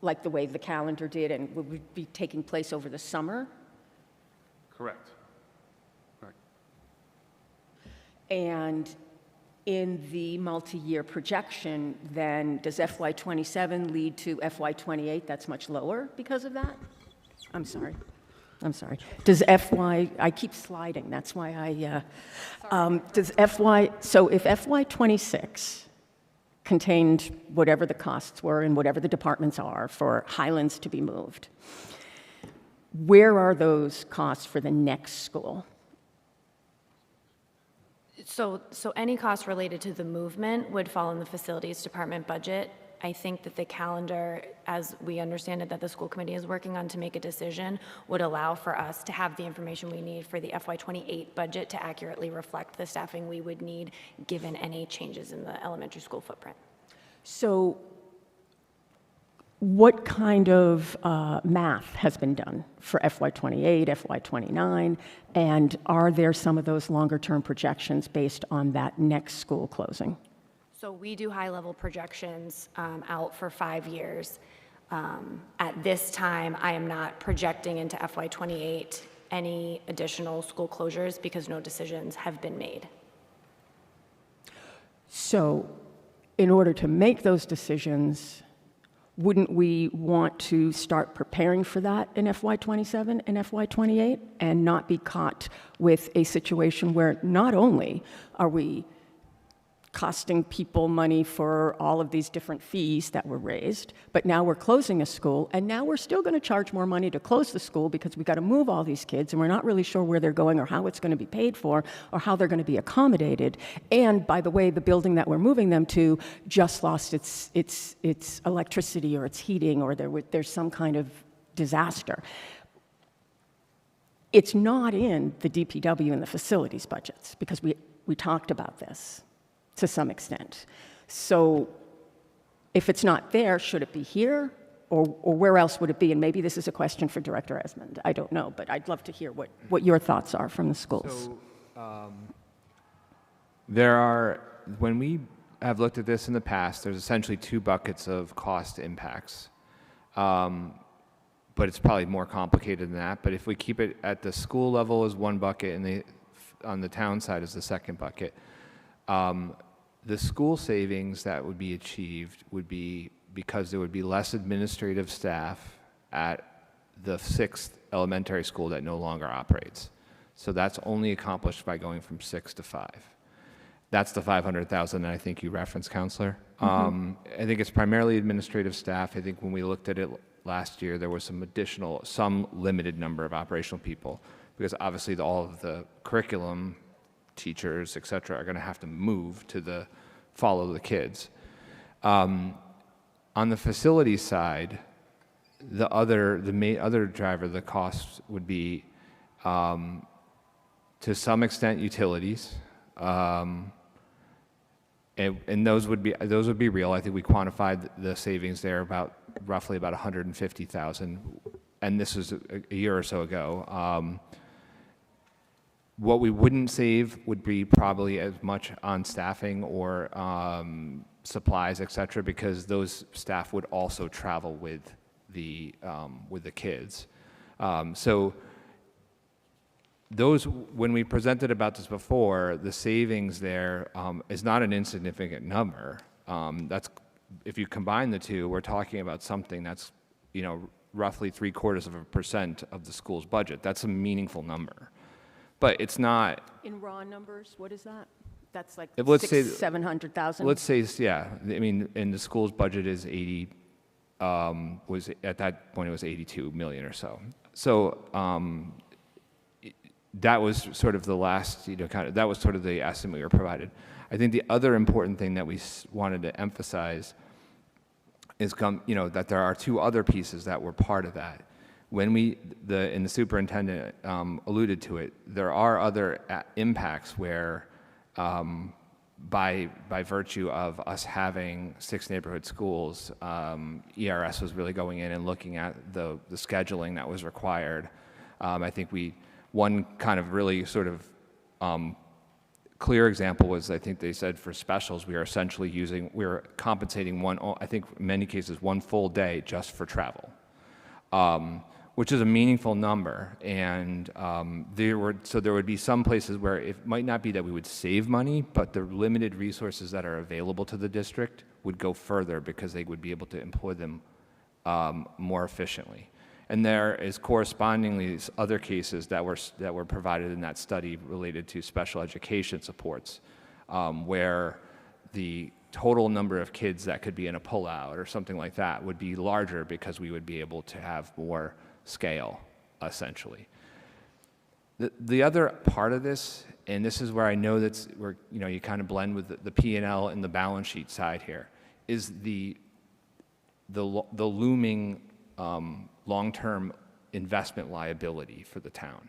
like the way the calendar did, and would be taking place over the summer? Correct. Correct. And in the multi-year projection, then does FY27 lead to FY28 that's much lower because of that? I'm sorry. Does I keep sliding, that's why so if FY26 contained whatever the costs were and whatever the departments are for Highlands to be moved, where are those costs for the next school? So any costs related to the movement would fall in the facilities department budget. I think that the calendar, as we understand it, that the school committee is working on to make a decision, would allow for us to have the information we need for the FY28 budget to accurately reflect the staffing we would need given any changes in the elementary school footprint. So what kind of math has been done for FY28, FY29, and are there some of those longer-term projections based on that next school closing? So we do high-level projections out for 5 years. At this time, I am not projecting into FY28 any additional school closures because no decisions have been made. So in order to make those decisions, wouldn't we want to start preparing for that in FY27 and FY28 and not be caught with a situation where not only are we costing people money for all of these different fees that were raised, but now we're closing a school, and now we're still going to charge more money to close the school because we've got to move all these kids, and we're not really sure where they're going or how it's going to be paid for or how they're going to be accommodated. And by the way, the building that we're moving them to just lost its electricity or its heating, or there's some kind of disaster. It's not in the DPW and the facilities budgets because we talked about this to some extent. So If it's not there, should it be here? Or where else would it be? And maybe this is a question for Director Esmond. I don't know, but I'd love to hear what your thoughts are from the schools. There are, when we have looked at this in the past, there's essentially two buckets of cost impacts. But it's probably more complicated than that. But if we keep it at the school level as one bucket and on the town side as the second bucket, the school savings that would be achieved would be because there would be less administrative staff at the 6th elementary school that no longer operates. So that's only accomplished by going from 6 to 5. That's the 500,000 that I think you referenced, Counselor. I think it's primarily administrative staff. I think when we looked at it last year, there was some limited number of operational people, because obviously all of the curriculum, teachers, et cetera, are going to have to move to follow the kids. On the facility side, the other driver of the costs would be, to some extent, utilities. And those would be real. I think we quantified the savings there roughly about 150,000, and this was a year or so ago. What we wouldn't save would be probably as much on staffing or supplies, et cetera, because those staff would also travel with the kids. So those, when we presented about this before, the savings there is not an insignificant number. If you combine the two, we're talking about something that's, roughly 0.75% of the school's budget. That's a meaningful number, but it's not. In raw numbers, what is that? That's like let's say 700,000. Let's say, yeah. I mean, and the school's budget is 80. Was at that point it was 82 million or so. So. That was sort of the last, that was sort of the estimate we were provided. I think the other important thing that we wanted to emphasize is, that there are two other pieces that were part of that. When and the superintendent alluded to it, there are other impacts where, by virtue of us having 6 neighborhood schools, ERS was really going in and looking at the scheduling that was required. I think one kind of really sort of clear example was, I think they said for specials, we are compensating I think in many cases, one full day just for travel, which is a meaningful number. And there would be some places where it might not be that we would save money, but the limited resources that are available to the district would go further because they would be able to employ them more efficiently. And there is correspondingly other cases that were provided in that study related to special education supports, where the total number of kids that could be in a pullout or something like that would be larger because we would be able to have more scale, essentially. The other part of this, and this is where I know that's where you kind of blend with the P&L and the balance sheet side here, is the looming long-term investment liability for the town.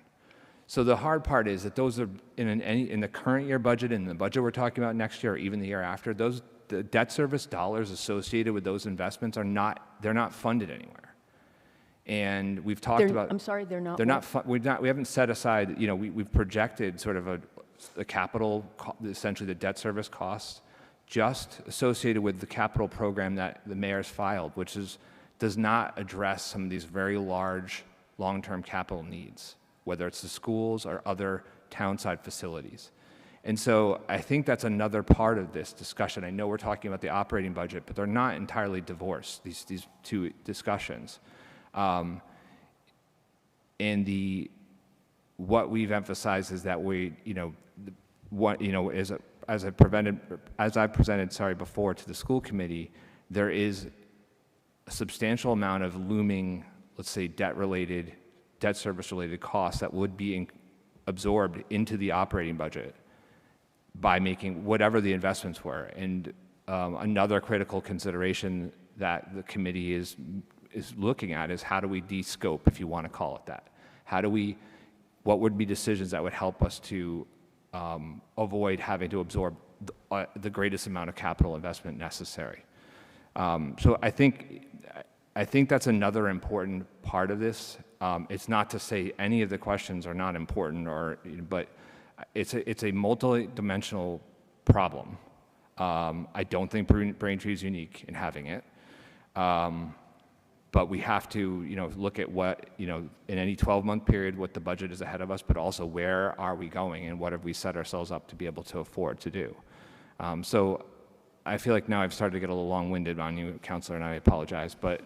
So the hard part is that those are in the current year budget and the budget we're talking about next year or even the year after, the debt service dollars associated with those investments they're not funded anywhere. And we've talked about. I'm sorry, they're not. They're not. We haven't set aside. We've projected sort of the capital, essentially the debt service costs, just associated with the capital program that the mayor's filed, which does not address some of these very large long-term capital needs, whether it's the schools or other townside facilities. And so I think that's another part of this discussion. I know we're talking about the operating budget, but they're not entirely divorced, these two discussions. And what we've emphasized is that as I presented before to the school committee, there is a substantial amount of looming, let's say, debt service related costs that would be absorbed into the operating budget by making whatever the investments were. And another critical consideration that the committee is looking at is how do we de-scope, if you want to call it that? What would be decisions that would help us to avoid having to absorb the greatest amount of capital investment necessary? So I think that's another important part of this. It's not to say any of the questions are not important, but it's a multi-dimensional problem. I don't think Braintree is unique in having it. But we have to, look at what, in any 12-month period, what the budget is ahead of us, but also where are we going and what have we set ourselves up to be able to afford to do. So I feel like now I've started to get a little long-winded on you, Counselor, and I apologize, but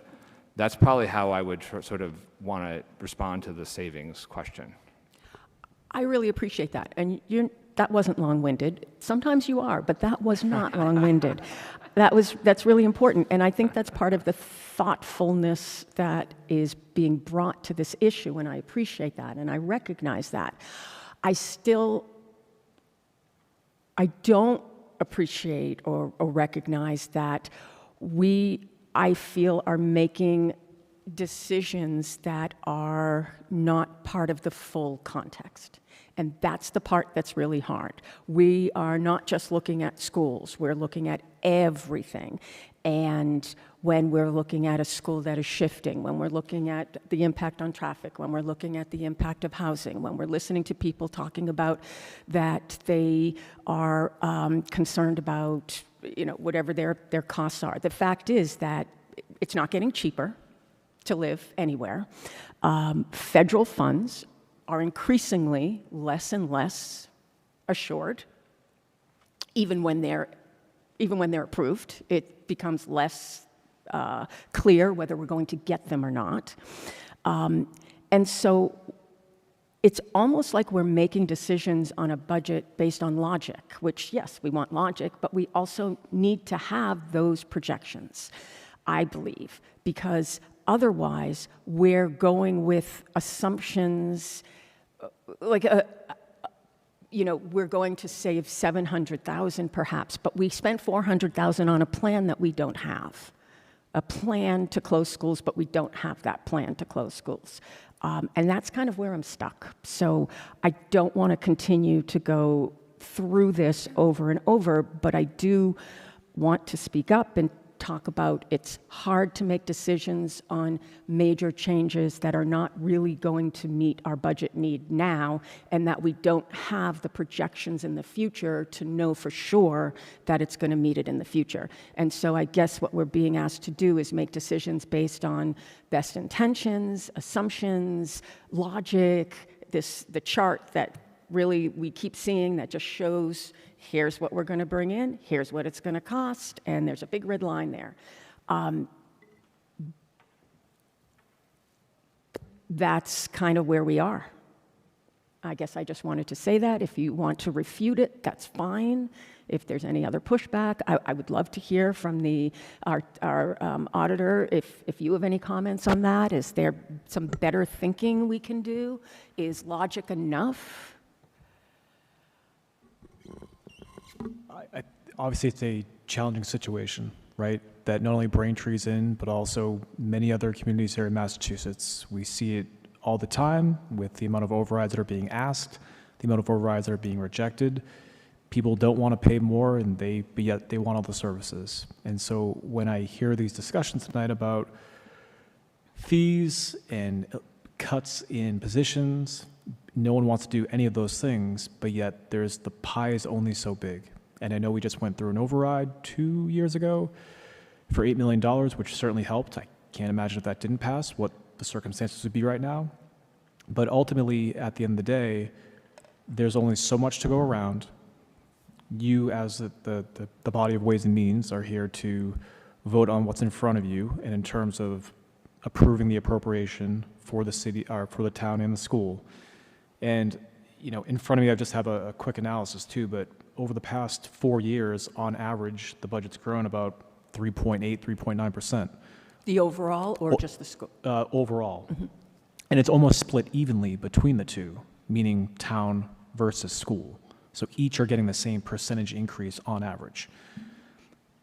that's probably how I would sort of want to respond to the savings question. I really appreciate that. And that wasn't long-winded. Sometimes you are, but that was not long-winded. That's really important. And I think that's part of the thoughtfulness that is being brought to this issue, and I appreciate that, and I recognize that. I don't appreciate or recognize that I feel, are making decisions that are not part of the full context. And that's the part that's really hard. We are not just looking at schools, we're looking at everything. And when we're looking at a school that is shifting, when we're looking at the impact on traffic, when we're looking at the impact of housing, when we're listening to people talking about that they are concerned about, whatever their costs are. The fact is that it's not getting cheaper to live anywhere. Federal funds are increasingly less and less assured. Even when they're approved, it becomes less clear whether we're going to get them or not. And so it's almost like we're making decisions on a budget based on logic, which, yes, we want logic, but we also need to have those projections, I believe, because otherwise we're going with assumptions like we're going to save $700,000 perhaps, but we spent $400,000 on a plan that we don't have. A plan to close schools, but we don't have that plan to close schools. And that's kind of where I'm stuck. So I don't want to continue to go through this over and over, but I do want to speak up and talk about it's hard to make decisions on major changes that are not really going to meet our budget need now, and that we don't have the projections in the future to know for sure that it's going to meet it in the future. And so I guess what we're being asked to do is make decisions based on best intentions, assumptions, logic, the chart that really we keep seeing that just shows here's what we're going to bring in, here's what it's going to cost, and there's a big red line there. That's kind of where we are. I guess I just wanted to say that. If you want to refute it, that's fine. If there's any other pushback, I would love to hear from our auditor. If you have any comments on that, is there some better thinking we can do? Is logic enough? Obviously, it's a challenging situation, right? That not only Braintree's in, but also many other communities here in Massachusetts. We see it all the time with the amount of overrides that are being asked, the amount of overrides that are being rejected. People don't want to pay more, but yet they want all the services. And so when I hear these discussions tonight about fees and cuts in positions, no one wants to do any of those things, but yet the pie is only so big. And I know we just went through an override 2 years ago for $8 million, which certainly helped. I can't imagine if that didn't pass, what the circumstances would be right now. But ultimately, at the end of the day, there's only so much to go around. You, as the body of Ways and Means, are here to vote on what's in front of you, and in terms of approving the appropriation for the city, or for the town and the school. And in front of me, I just have a quick analysis too, but over the past 4 years, on average, the budget's grown about 3.8, 3.9%. The overall or just the school? Overall. Mm-hmm. And it's almost split evenly between the two, meaning town versus school. So each are getting the same percentage increase on average.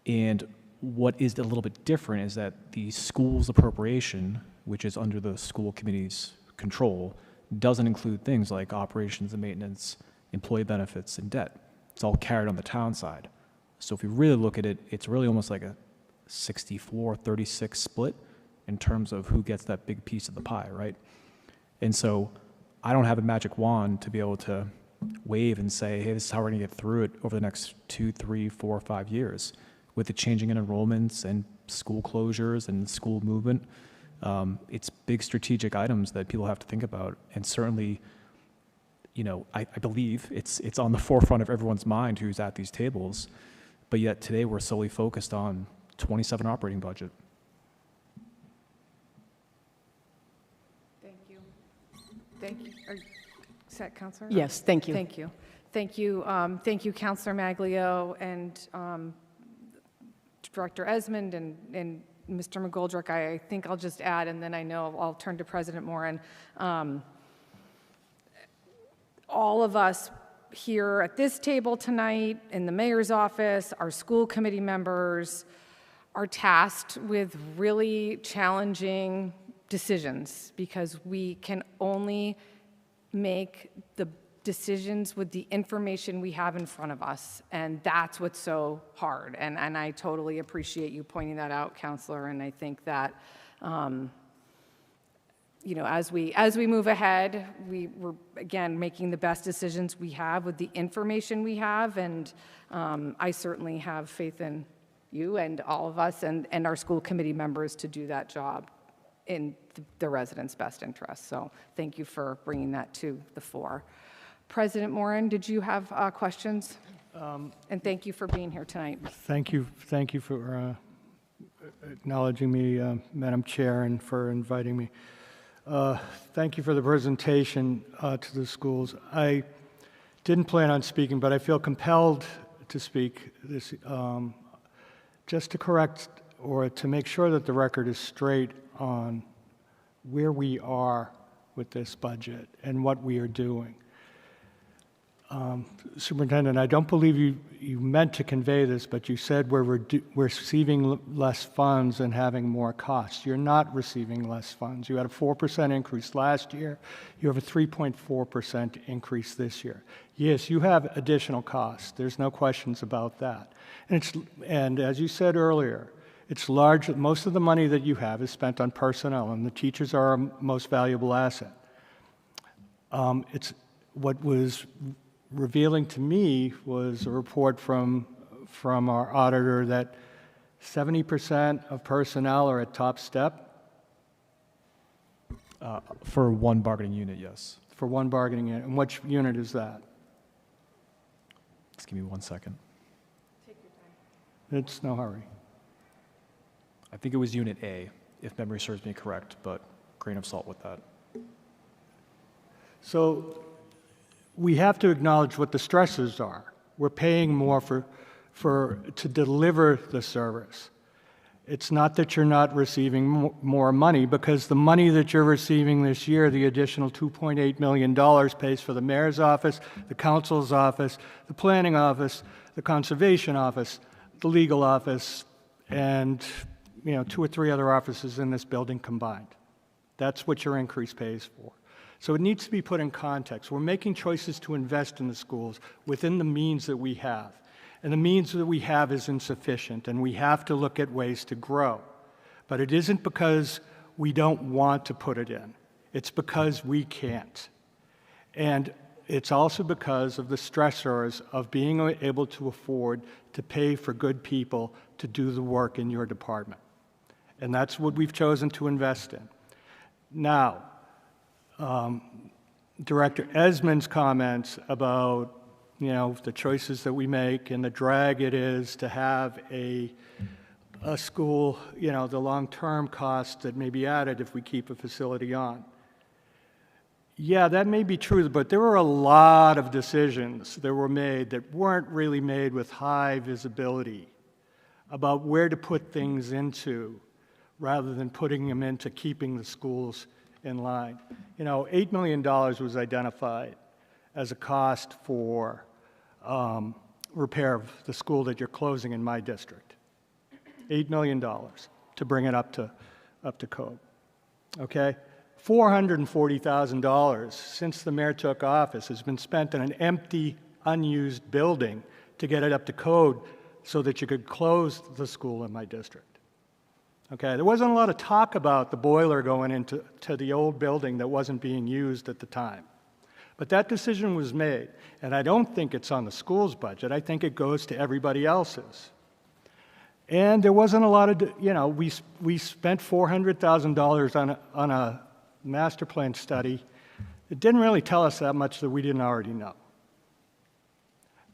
And what is a little bit different is that the school's appropriation, which is under the school committee's control, doesn't include things like operations and maintenance, employee benefits, and debt. It's all carried on the town side. So if you really look at it, it's really almost like a 64-36 split in terms of who gets that big piece of the pie, right? And so I don't have a magic wand to be able to wave and say, hey, this is how we're going to get through it over the next 2, 3, 4, 5 years. With the changing in enrollments and school closures and school movement, it's big strategic items that people have to think about. And certainly, you know, I believe it's on the forefront of everyone's mind who's at these tables. But yet today we're solely focused on 27 operating budget. Thank you. Thank you. Is that Counselor? Yes, thank you. Thank you. Thank you. Thank you, Counselor Maglio and Director Esmond and Mr. McGoldrick. I think I'll just add, and then I know I'll turn to President Moran. All of us here at this table tonight, in the mayor's office, our school committee members, are tasked with really challenging decisions because we can only make the decisions with the information we have in front of us, and that's what's so hard. And I totally appreciate you pointing that out, Counselor, and I think that, you know, as we move ahead, we're, again, making the best decisions we have with the information we have, and I certainly have faith in you and all of us and our school committee members to do that job in the residents' best interest. So thank you for bringing that to the fore. President Moran, did you have questions? And thank you for being here tonight. Thank you for acknowledging me, Madam Chair, and for inviting me. Thank you for the presentation to the schools. I didn't plan on speaking, but I feel compelled to speak this, just to correct or to make sure that the record is straight on where we are with this budget and what we are doing. Superintendent, I don't believe you meant to convey this, but you said we're receiving less funds and having more costs. You're not receiving less funds. You had a 4% increase last year. You have a 3.4% increase this year. Yes, you have additional costs. There's no questions about that. And as you said earlier, it's large. Most of the money that you have is spent on personnel, and the teachers are our most valuable asset. It's what was revealing to me was a report from our auditor that 70% of personnel are at top step. For one bargaining unit, yes. For one bargaining unit. And which unit is that? Just give me 1 second. Take your time. It's no hurry. I think it was Unit A, if memory serves me correct, but grain of salt with that. So we have to acknowledge what the stresses are. We're paying more to deliver the service. It's not that you're not receiving more money, because the money that you're receiving this year, the additional $2.8 million, pays for the mayor's office, the council's office, the planning office, the conservation office, the legal office, and 2 or 3 other offices in this building combined. That's what your increase pays for. So it needs to be put in context. We're making choices to invest in the schools within the means that we have. And the means that we have is insufficient, and we have to look at ways to grow. But it isn't because we don't want to put it in. It's because we can't. And it's also because of the stressors of being able to afford to pay for good people to do the work in your department. And that's what we've chosen to invest in. Now, Director Esmond's comments about, the choices that we make and the drag it is to have a school, the long-term costs that may be added if we keep a facility on. Yeah, that may be true, but there were a lot of decisions that were made that weren't really made with high visibility about where to put things into rather than putting them into keeping the schools in line. $8 million was identified as a cost for repair of the school that you're closing in my district. $8 million to bring it up to code. Okay? $440,000 since the mayor took office has been spent in an empty, unused building to get it up to code so that you could close the school in my district. Okay, there wasn't a lot of talk about the boiler going into the old building that wasn't being used at the time. But that decision was made, and I don't think it's on the school's budget. I think it goes to everybody else's. And there wasn't a lot of, we spent $400,000 on a master plan study. It didn't really tell us that much that we didn't already know.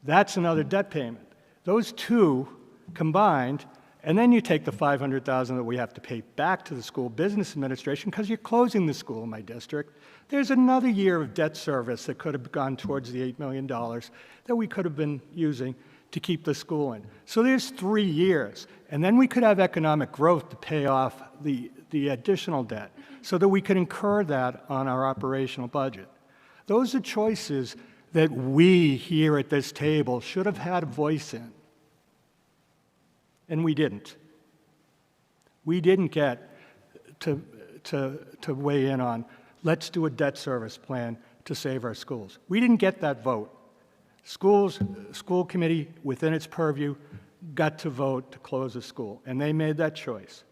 That's another debt payment. Those two combined, and then you take the $500,000 that we have to pay back to the school business administration because you're closing the school in my district. There's another year of debt service that could have gone towards the $8 million that we could have been using to keep the school in. So there's 3 years. And then we could have economic growth to pay off the additional debt so that we could incur that on our operational budget. Those are choices that we here at this table should have had a voice in. And we didn't. We didn't get to weigh in on, let's do a debt service plan to save our schools. We didn't get that vote. School committee, within its purview, got to vote to close the school, and they made that choice.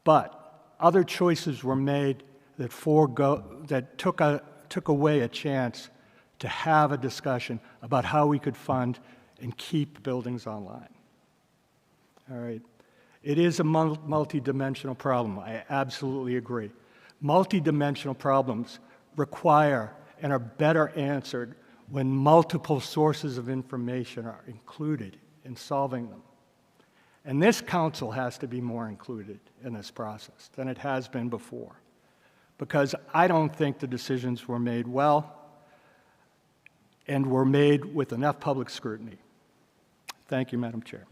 But other choices were made that took away a chance to have a discussion about how we could fund and keep buildings online. All right. It is a multidimensional problem. I absolutely agree. Multidimensional problems require and are better answered when multiple sources of information are included in solving them. And this council has to be more included in this process than it has been before, because I don't think the decisions were made well and were made with enough public scrutiny. Thank you, Madam Chair.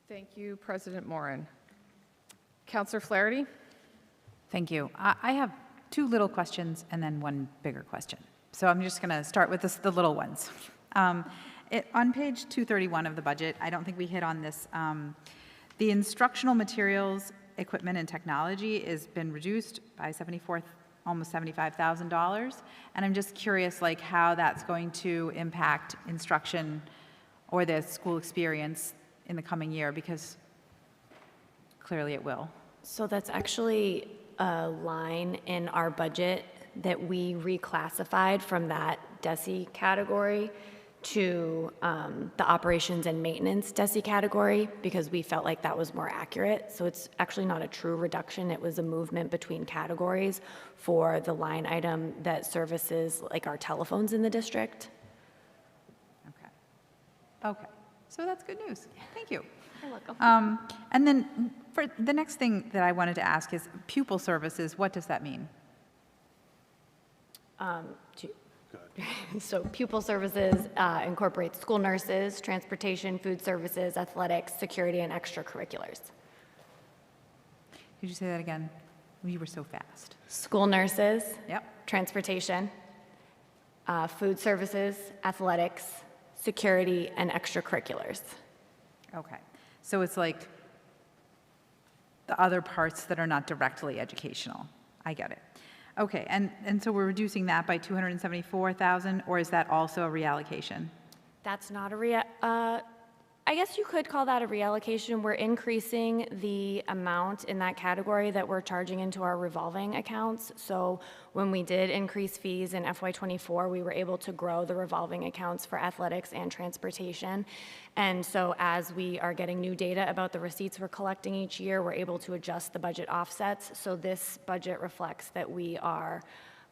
Thank you, President Moran. Councillor Flaherty? Thank you. I have two little questions and then one bigger question. So I'm just going to start with the little ones. On page 231 of the budget, I don't think we hit on this. The instructional materials, equipment, and technology has been reduced by almost $75,000. And I'm just curious, how that's going to impact instruction or the school experience in the coming year, because clearly it will. So that's actually a line in our budget that we reclassified from that DESI category to the operations and maintenance DESI category because we felt like that was more accurate. So it's actually not a true reduction. It was a movement between categories for the line item that services our telephones in the district. Okay. So that's good news. Thank you. You're welcome. And then for the next thing that I wanted to ask is pupil services. What does that mean? So pupil services incorporates school nurses, transportation, food services, athletics, security, and extracurriculars. Could you say that again? You were so fast. School nurses, Yep. transportation, food services, athletics, security, and extracurriculars. Okay. So it's like the other parts that are not directly educational. I get it. Okay, and so we're reducing that by $274,000, or is that also a reallocation? That's not a I guess you could call that a reallocation. We're increasing the amount in that category that we're charging into our revolving accounts. So when we did increase fees in FY24, we were able to grow the revolving accounts for athletics and transportation. And so as we are getting new data about the receipts we're collecting each year, we're able to adjust the budget offsets. So this budget reflects that we are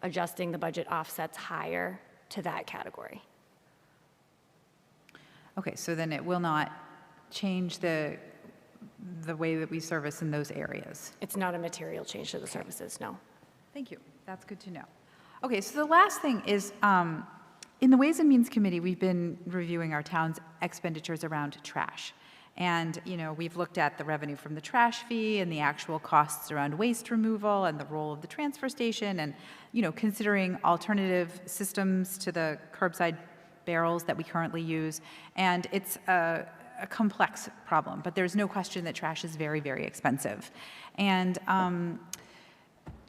adjusting the budget offsets higher to that category. Okay, so then it will not change the way that we service in those areas. It's not a material change to the services, no. Thank you. That's good to know. Okay, so the last thing is, in the Ways and Means Committee, we've been reviewing our town's expenditures around trash. And, we've looked at the revenue from the trash fee and the actual costs around waste removal and the role of the transfer station and, considering alternative systems to the curbside barrels that we currently use. And it's a complex problem, but there's no question that trash is very, very expensive. And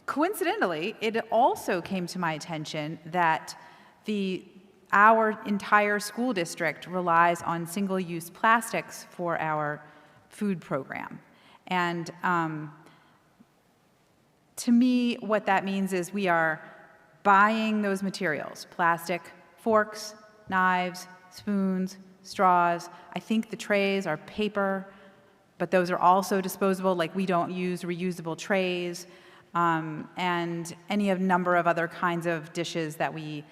coincidentally, it also came to my attention that our entire school district relies on single-use plastics for our food program. And to me, what that means is we are buying those materials, plastic, forks, knives, spoons, straws. I think the trays are paper, but those are also disposable, like we don't use reusable trays, and any number of other kinds of dishes that we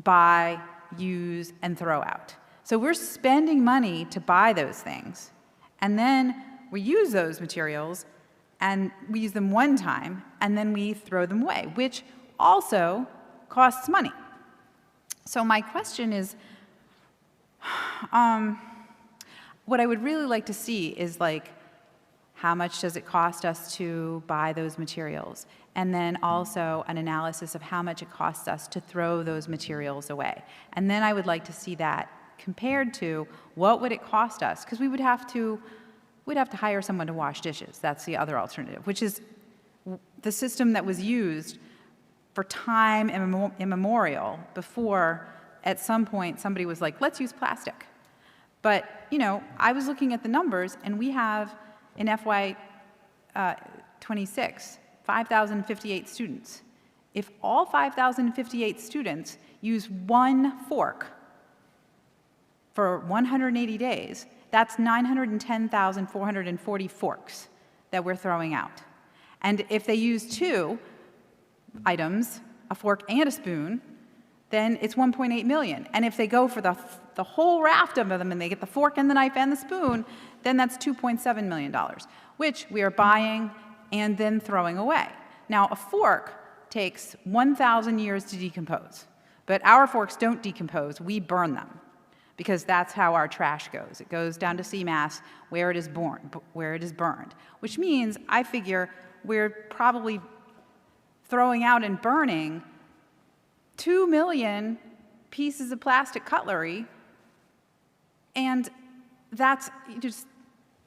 buy, use, and throw out. So we're spending money to buy those things, and then we use those materials, and we use them one time, and then we throw them away, which also costs money. So my question is, what I would really like to see is like, how much does it cost us to buy those materials? And then also an analysis of how much it costs us to throw those materials away. And then I would like to see that compared to what would it cost us? Because we'd have to hire someone to wash dishes. That's the other alternative, which is the system that was used for time immemorial before at some point somebody was like, let's use plastic. But, I was looking at the numbers, and we have in FY 26, 5,058 students. If all 5,058 students use one fork for 180 days, that's 910,440 forks that we're throwing out. And if they use two items, a fork and a spoon, then it's 1.8 million. And if they go for the whole raft of them and they get the fork and the knife and the spoon, then that's $2.7 million, which we are buying and then throwing away. Now, a fork takes 1,000 years to decompose, but our forks don't decompose, we burn them, because that's how our trash goes. It goes down to CMAS where it is burned, which means I figure we're probably throwing out and burning 2 million pieces of plastic cutlery, and that's just,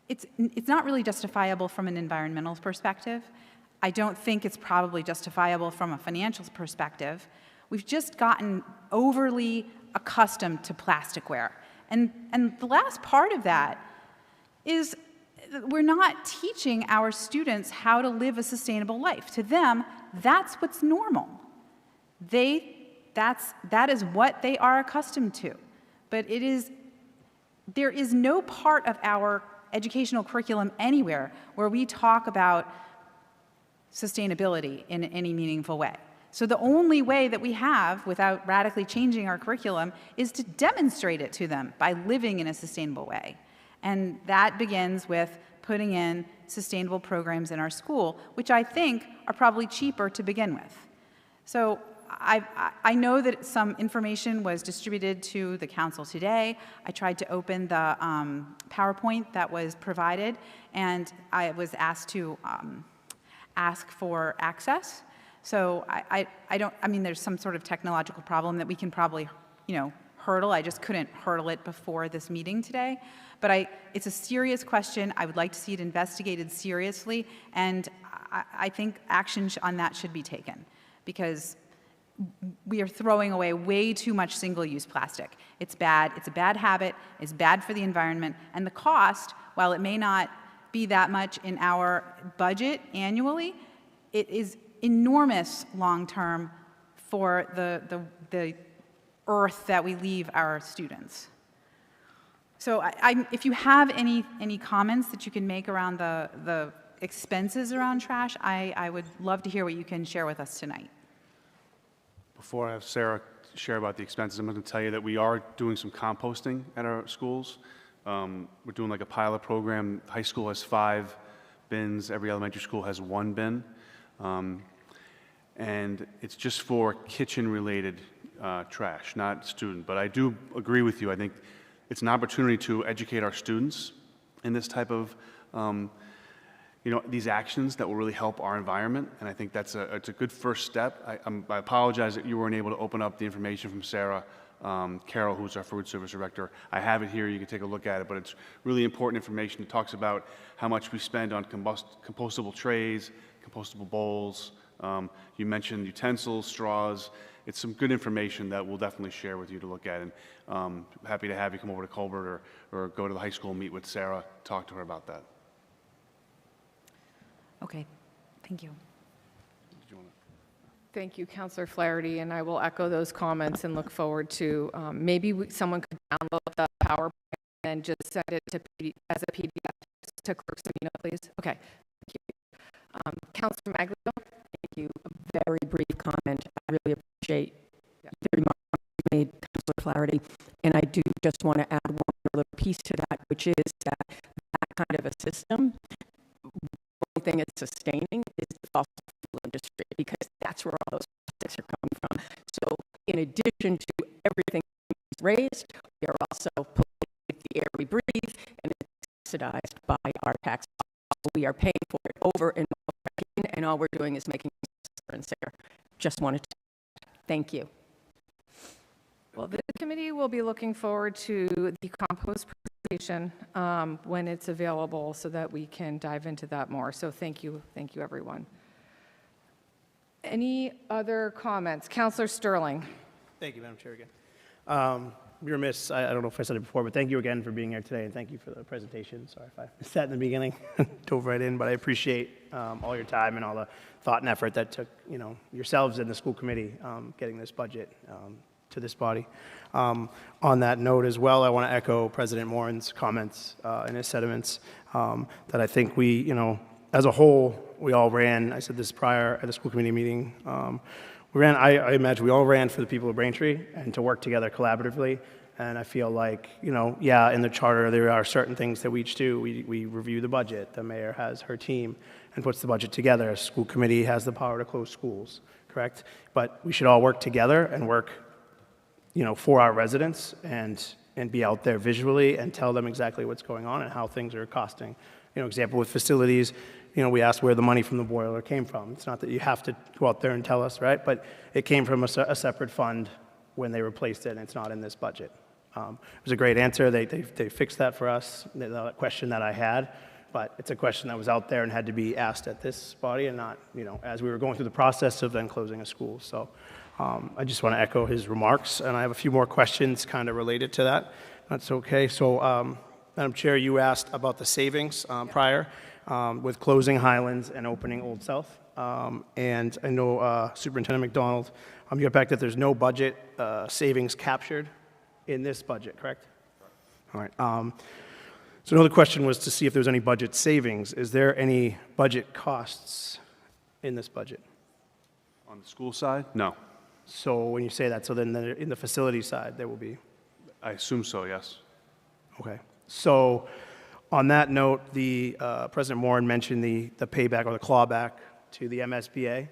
it's not really justifiable from an environmental perspective. I don't think it's probably justifiable from a financial perspective. We've just gotten overly accustomed to plasticware. And the last part of that is we're not teaching our students how to live a sustainable life. To them, that's what's normal. That is what they are accustomed to. But there is no part of our educational curriculum anywhere where we talk about sustainability in any meaningful way. So the only way that we have, without radically changing our curriculum, is to demonstrate it to them by living in a sustainable way. And that begins with putting in sustainable programs in our school, which I think are probably cheaper to begin with. So I know that some information was distributed to the council today. I tried to open the PowerPoint that was provided, and I was asked to ask for access. So I mean, there's some sort of technological problem that we can probably, hurdle. I just couldn't hurdle it before this meeting today. But it's a serious question. I would like to see it investigated seriously, and I think action on that should be taken, because we are throwing away way too much single-use plastic. It's bad. It's a bad habit. It's bad for the environment. And the cost, while it may not be that much in our budget annually, it is enormous long-term for the earth that we leave our students. So if you have any comments that you can make around the expenses around trash, I would love to hear what you can share with us tonight. Before I have Sarah share about the expenses, I'm going to tell you that we are doing some composting at our schools. We're doing like a pilot program. High school has 5 bins. Every elementary school has 1 bin. And it's just for kitchen-related trash, not student. But I do agree with you. I think it's an opportunity to educate our students in this type of these actions that will really help our environment, and I think it's a good first step. I apologize that you weren't able to open up the information from Sarah Carroll, who's our food service director. I have it here, you can take a look at it, but it's really important information. It talks about how much we spend on compostable trays, compostable bowls, You mentioned utensils, straws. It's some good information that we'll definitely share with you to look at. And happy to have you come over to Colbert or go to the high school and meet with Sarah, talk to her about that. Okay, thank you. Did you wanna- Thank you, Counselor Flaherty, and I will echo those comments and look forward to, maybe someone could download the PowerPoint and just send it to as a PDF to Clerk Sabino, please. Okay, thank you. Counselor Maglio? Thank you. A very brief comment. I really appreciate the remarks you made, Councilor Flaherty. And I do just want to add one little piece to that, which is that kind of a system, the only thing it's sustaining is the fossil fuel industry, because that's where all those plastics are coming from. So in addition to everything raised, we are also polluting the air we breathe, and it's subsidized by our tax. We are paying for it over and over again, and all we're doing is making it safer and safer. Just wanted to thank you. Well, the committee will be looking forward to the compost presentation when it's available so that we can dive into that more. So thank you, everyone. Any other comments? Councillor Sterling. Thank you, Madam Chair, again. You're remiss, I don't know if I said it before, but thank you again for being here today, and thank you for the presentation. Sorry if I missed that in the beginning, dove right in, but I appreciate all your time and all the thought and effort that took, yourselves and the school committee getting this budget to this body. On that note as well, I want to echo President Moran's comments and his sentiments that I think we, as a whole, we all ran, I said this prior at the school committee meeting, I imagine we all ran for the people of Braintree and to work together collaboratively. And I feel like, in the charter, there are certain things that we each do. We review the budget. The mayor has her team and puts the budget together. A school committee has the power to close schools, correct? But we should all work together and work, for our residents and be out there visually and tell them exactly what's going on and how things are costing. Example with facilities, we asked where the money from the boiler came from. It's not that you have to go out there and tell us, right? But it came from a separate fund when they replaced it, and it's not in this budget. It was a great answer. They fixed that for us, the question that I had. But it's a question that was out there and had to be asked at this body and not, as we were going through the process of then closing a school. So I just want to echo his remarks. And I have a few more questions kind of related to that. That's okay. So, Madam Chair, you asked about the savings prior. With closing Highlands and opening Old South. And I know Superintendent McDonald, you got back that there's no budget savings captured in this budget, correct? All right. So another question was to see if there's any budget savings. Is there any budget costs in this budget? On the school side? No. So when you say that, so then in the facility side, there will be? I assume so, yes. Okay. So on that note, President Moran mentioned the payback or the clawback to the MSBA.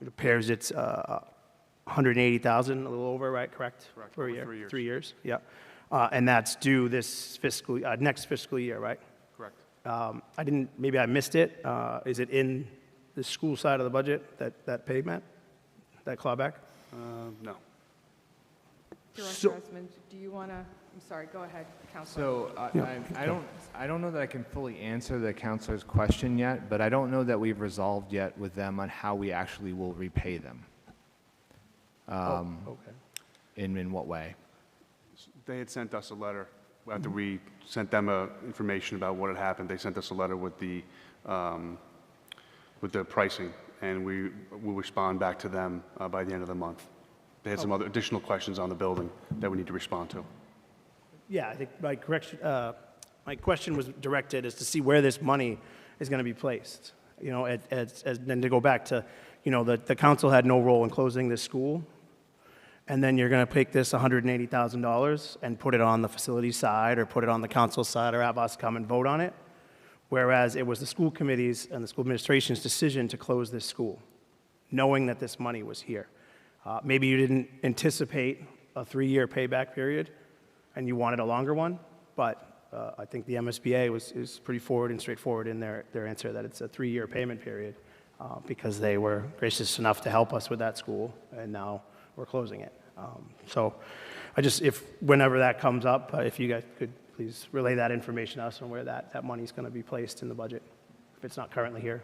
It appears it's $180,000, a little over, right? Correct? Correct. For a year. 3 years. 3 years. Yeah. And that's due this next fiscal year, right? Correct. Maybe I missed it. Is it in the school side of the budget, that payment, that clawback? No. Director Esmond, do you want to, I'm sorry, go ahead, Counselor. So I don't know that I can fully answer the counselor's question yet, but I don't know that we've resolved yet with them on how we actually will repay them. Okay. In what way? They had sent us a letter after we sent them information about what had happened. They sent us a letter with the pricing, and we will respond back to them by the end of the month. They had some other additional questions on the building that we need to respond to. Yeah, I think my question was directed as to see where this money is going to be placed. Then to go back to, the council had no role in closing this school, and then you're going to take this $180,000 and put it on the facility side or put it on the council side or have us come and vote on it, whereas it was the school committee's and the school administration's decision to close this school, knowing that this money was here. Maybe you didn't anticipate a 3-year payback period, and you wanted a longer one, but I think the MSBA is pretty forward and straightforward in their answer that it's a 3-year payment period because they were gracious enough to help us with that school, and now we're closing it. So whenever that comes up, if you guys could please relay that information to us on where that money is going to be placed in the budget, if it's not currently here.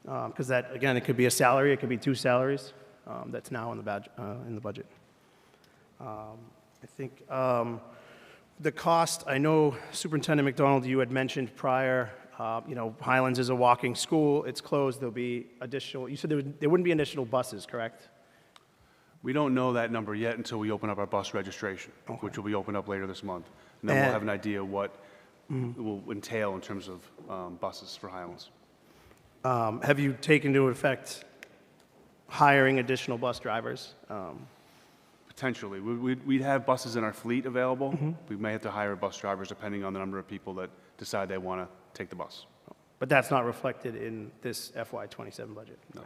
Because that, again, it could be a salary, it could be two salaries. That's now in the budget. I think the cost, I know Superintendent McDonald, you had mentioned prior, Highlands is a walking school, it's closed, there'll be additional, you said there wouldn't be additional buses, correct? We don't know that number yet until we open up our bus registration, which will be opened up later this month. And then we'll have an idea what it will entail in terms of buses for Highlands. Have you taken into effect hiring additional bus drivers? Potentially. We'd have buses in our fleet available. We may have to hire bus drivers depending on the number of people that decide they want to take the bus. But that's not reflected in this FY27 budget? No.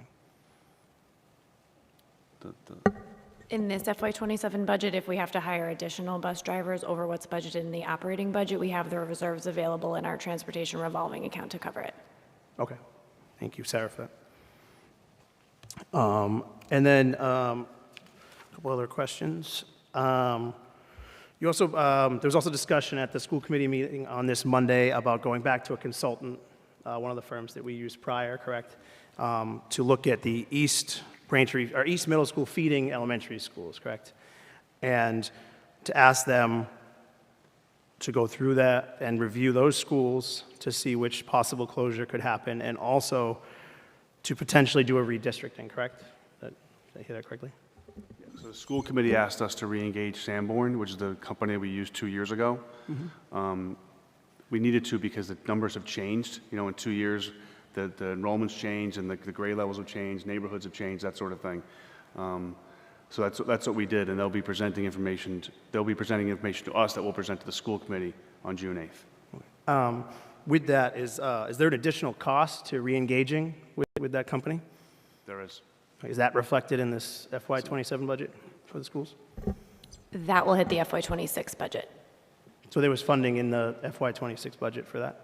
In this FY27 budget, if we have to hire additional bus drivers over what's budgeted in the operating budget, we have the reserves available in our transportation revolving account to cover it. Okay. Thank you, Sarah, for that. And then a couple other questions. You also, there was also discussion at the school committee meeting on this Monday about going back to a consultant, one of the firms that we used prior, correct, to look at the East Braintree, or East Middle School feeding elementary schools, correct? And to ask them to go through that and review those schools to see which possible closure could happen, and also to potentially do a redistricting, correct? Did I hear that correctly? So the school committee asked us to re-engage Sanborn, which is the company we used 2 years ago. We needed to because the numbers have changed. In 2 years, the enrollments changed and the grade levels have changed, neighborhoods have changed, that sort of thing. So that's what we did, and they'll be presenting information. They'll be presenting information to us that we'll present to the school committee on June 8th. With that, is there an additional cost to re-engaging with that company? There is. Is that reflected in this FY27 budget for the schools? That will hit the FY26 budget. So there was funding in the FY26 budget for that?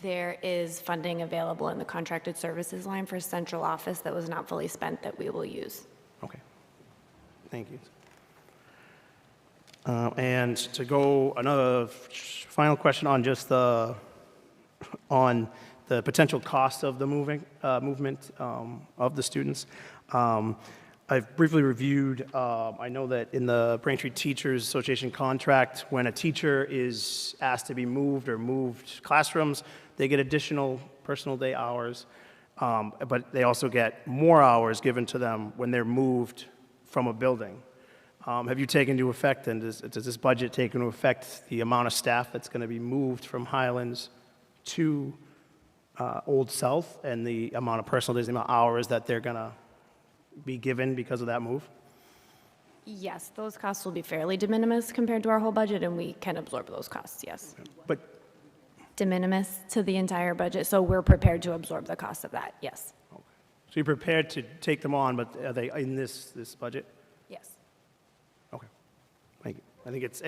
There is funding available in the contracted services line for central office that was not fully spent that we will use. Okay. Thank you. And to go another final question on just the potential cost of the movement of the students. I've briefly reviewed, I know that in the Braintree Teachers Association contract, when a teacher is asked to be moved or moved classrooms, they get additional personal day hours, but they also get more hours given to them when they're moved from a building. Have you taken into effect, and does this budget take into effect the amount of staff that's going to be moved from Highlands to Old South, and the amount of personal days, the amount of hours that they're going to be given because of that move? Yes, those costs will be fairly de minimis compared to our whole budget, and we can absorb those costs, yes. But De minimis to the entire budget, so we're prepared to absorb the cost of that, yes. so you're prepared to take them on, but are they in this budget? Yes. Okay, thank you. I think it's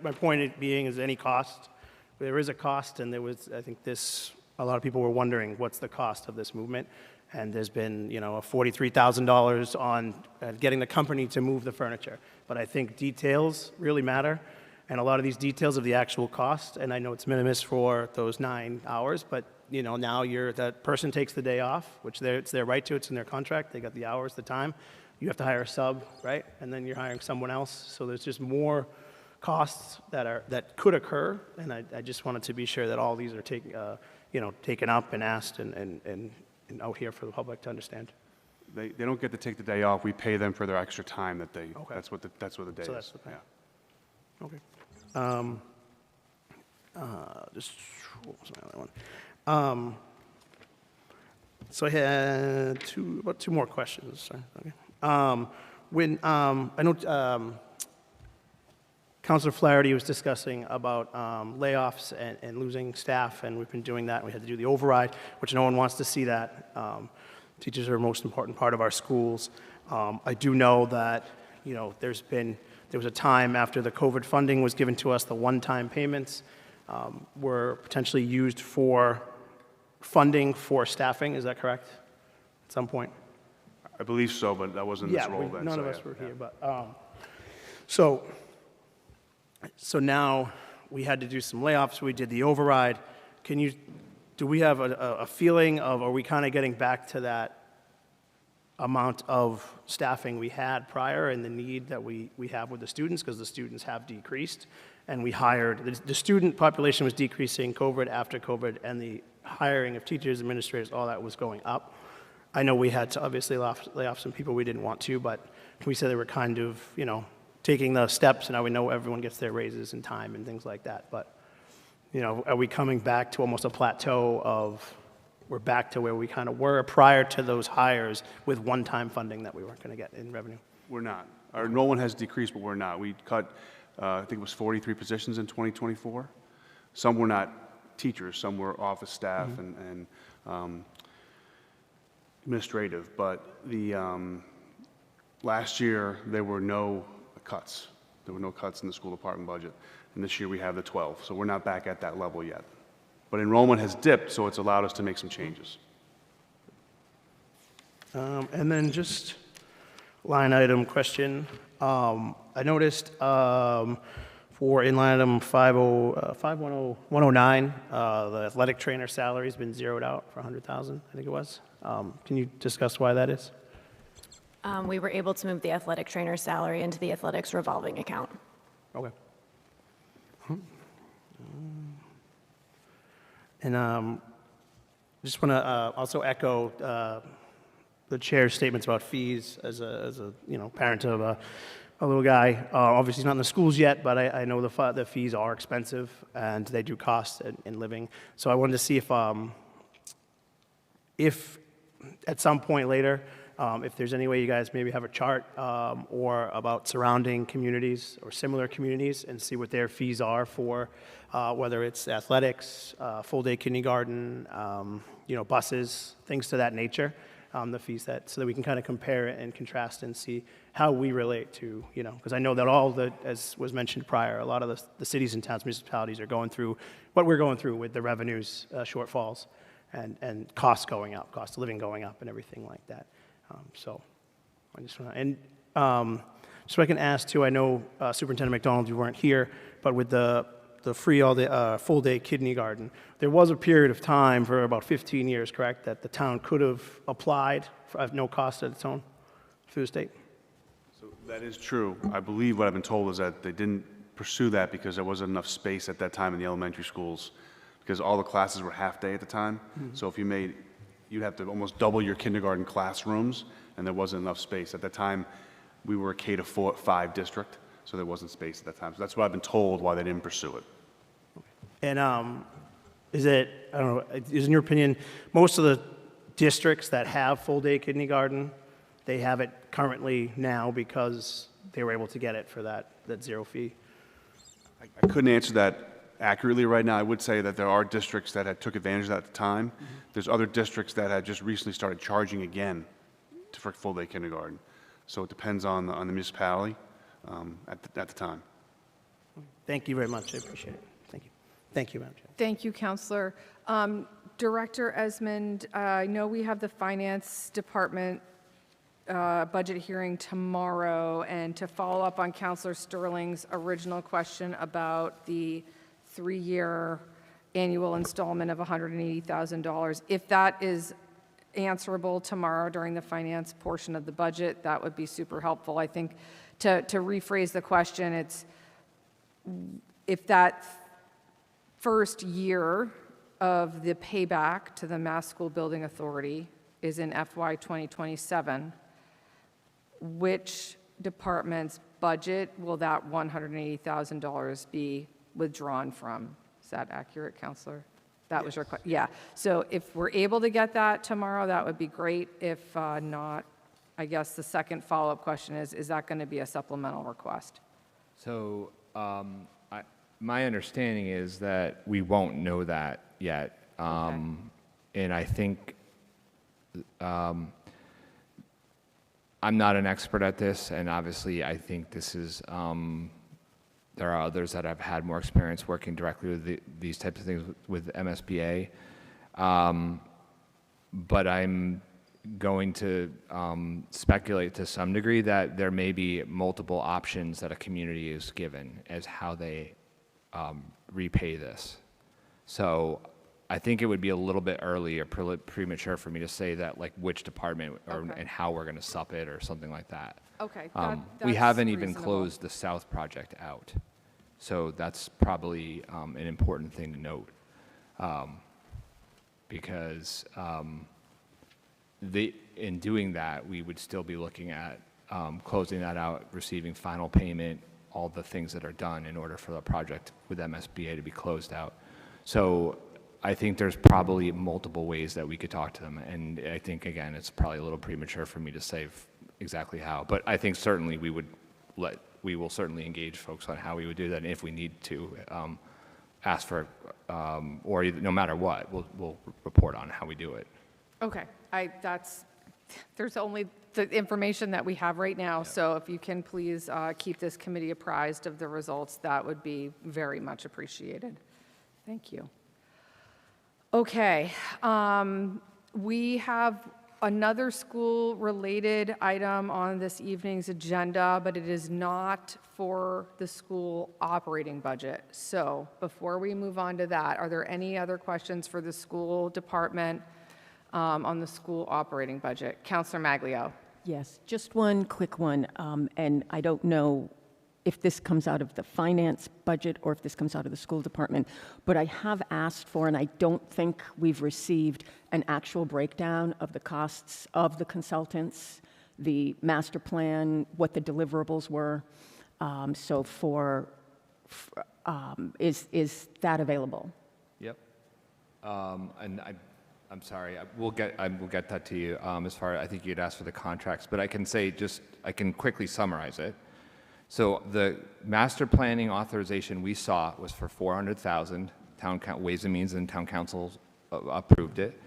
my point being is any cost. There is a cost, and there was, I think a lot of people were wondering what's the cost of this movement, and there's been, a $43,000 on getting the company to move the furniture. But I think details really matter, and a lot of these details of the actual cost, and I know it's minimus for those 9 hours, but, now that person takes the day off, which it's their right to, it's in their contract, they got the hours, the time. You have to hire a sub, right? And then you're hiring someone else, so there's just more costs that could occur, and I just wanted to be sure that all these are taken up and asked and out here for the public to understand. They don't get to take the day off. We pay them for their extra time that they. Okay. That's what the day So is. that's the pay. Yeah. Okay. What was my other one? So I had about two more questions. Sorry. Okay. When I know Councilor Flaherty was discussing about layoffs and losing staff, and we've been doing that. We had to do the override, which no one wants to see that. Teachers are the most important part of our schools. I do know that there was a time after the COVID funding was given to us, the one-time payments were potentially used for funding for staffing. Is that correct? At some point. I believe so, but that wasn't this role then. None so of us yeah, were yeah. here, but so now we had to do some layoffs. We did the override. do we have a feeling of, are we kind of getting back to that amount of staffing we had prior and the need that we have with the students, because the students have decreased, and we hired, the student population was decreasing COVID after COVID, and the hiring of teachers, administrators, all that was going up. I know we had to obviously lay off some people we didn't want to, but we said they were kind of, taking the steps, and now we know everyone gets their raises in time and things like that. But, are we coming back to almost a plateau of, we're back to where we kind of were prior to those hires with one-time funding that we weren't going to get in revenue? We're not. Our enrollment has decreased, but we're not. We cut, I think it was 43 positions in 2024. Some were not teachers, some were office staff and administrative. But the last year, there were no cuts. There were no cuts in the school department budget. And this year, we have the 12. So we're not back at that level yet. But enrollment has dipped, so it's allowed us to make some changes. And then just line item question. I noticed for in line item 109, the athletic trainer salary has been zeroed out for $100,000, I think it was. Can you discuss why that is? We were able to move the athletic trainer salary into the athletics revolving account. Okay. And just want to also echo the chair's statements about fees as a parent of a little guy. Obviously, he's not in the schools yet, but I know the fees are expensive and they do cost in living. So I wanted to see if at some point later, if there's any way you guys maybe have a chart or about surrounding communities or similar communities and see what their fees are for whether it's athletics, full-day kindergarten, buses, things to that nature, the fees so that we can kind of compare it and contrast and see how we relate to, because I know that as was mentioned prior, a lot of the cities and towns, municipalities are going through what we're going through with the revenues shortfalls and costs going up, cost of living going up and everything like that. So I just want to, and so I can ask too, I know Superintendent McDonald, you weren't here, but with the free full-day kindergarten, there was a period of time for about 15 years, correct, that the town could have applied at no cost at its own through the state? So that is true. I believe what I've been told is that they didn't pursue that because there wasn't enough space at that time in the elementary schools, because all the classes were half-day at the time. So if you'd have to almost double your kindergarten classrooms, and there wasn't enough space. At that time, we were a K-5 district, so there wasn't space at that time. So that's what I've been told why they didn't pursue it. And is it, I don't know, is in your opinion, most of the districts that have full-day kindergarten, they have it currently now because they were able to get it for that zero fee? I couldn't answer that accurately right now. I would say that there are districts that had took advantage of that at the time. There's other districts that had just recently started charging again for full-day kindergarten. So it depends on the municipality at the time. Thank you very much. I appreciate it. Thank you. Thank you, Madam Chair. Thank you, Counselor. Director Esmond, I know we have the Finance Department budget hearing tomorrow, and to follow up on Counselor Sterling's original question about the 3-year annual installment of $180,000, if that is answerable tomorrow during the finance portion of the budget, that would be super helpful. I think to rephrase the question, it's if that first year of the payback to the Mass School Building Authority is in FY 2027, which department's budget will that $180,000 be withdrawn from? Is that accurate, Counselor? That was your question? Yeah. So if we're able to get that tomorrow, that would be great. If not, I guess the second follow-up question is that going to be a supplemental request? So my understanding is that we won't know that yet. And I think I'm not an expert at this, and obviously I think this is, there are others that have had more experience working directly with these types of things with MSBA. But I'm going to speculate to some degree that there may be multiple options that a community is given as how they repay this. So I think it would be a little bit early or premature for me to say that, like, which department Okay. and how we're going to sup it or something like that. Okay, We that's haven't even reasonable. closed the South project out. So that's probably an important thing to note. Because in doing that, we would still be looking at closing that out, receiving final payment, all the things that are done in order for the project with MSBA to be closed out. So I think there's probably multiple ways that we could talk to them. And I think, again, it's probably a little premature for me to say exactly how. But I think certainly we will certainly engage folks on how we would do that. And if we need to ask for, or either, no matter what, we'll report on how we do it. Okay, there's only the information that we have right now, so if you can please keep this committee apprised of the results, that would be very much appreciated. Thank you. Okay, we have another school-related item on this evening's agenda, but it is not for the school operating budget. So before we move on to that, are there any other questions for the school department on the school operating budget? Counselor Maglio. Yes, just one quick one, and I don't know if this comes out of the finance budget or if this comes out of the school department, but I have asked for, and I don't think we've received an actual breakdown of the costs of the consultants, the master plan, what the deliverables were. So is that available? Yep. And I'm sorry, I will get that to you as far, I think you'd asked for the contracts, but I can say I can quickly summarize it. So the master planning authorization we saw was for $400,000. Ways and Means and Town Council approved it.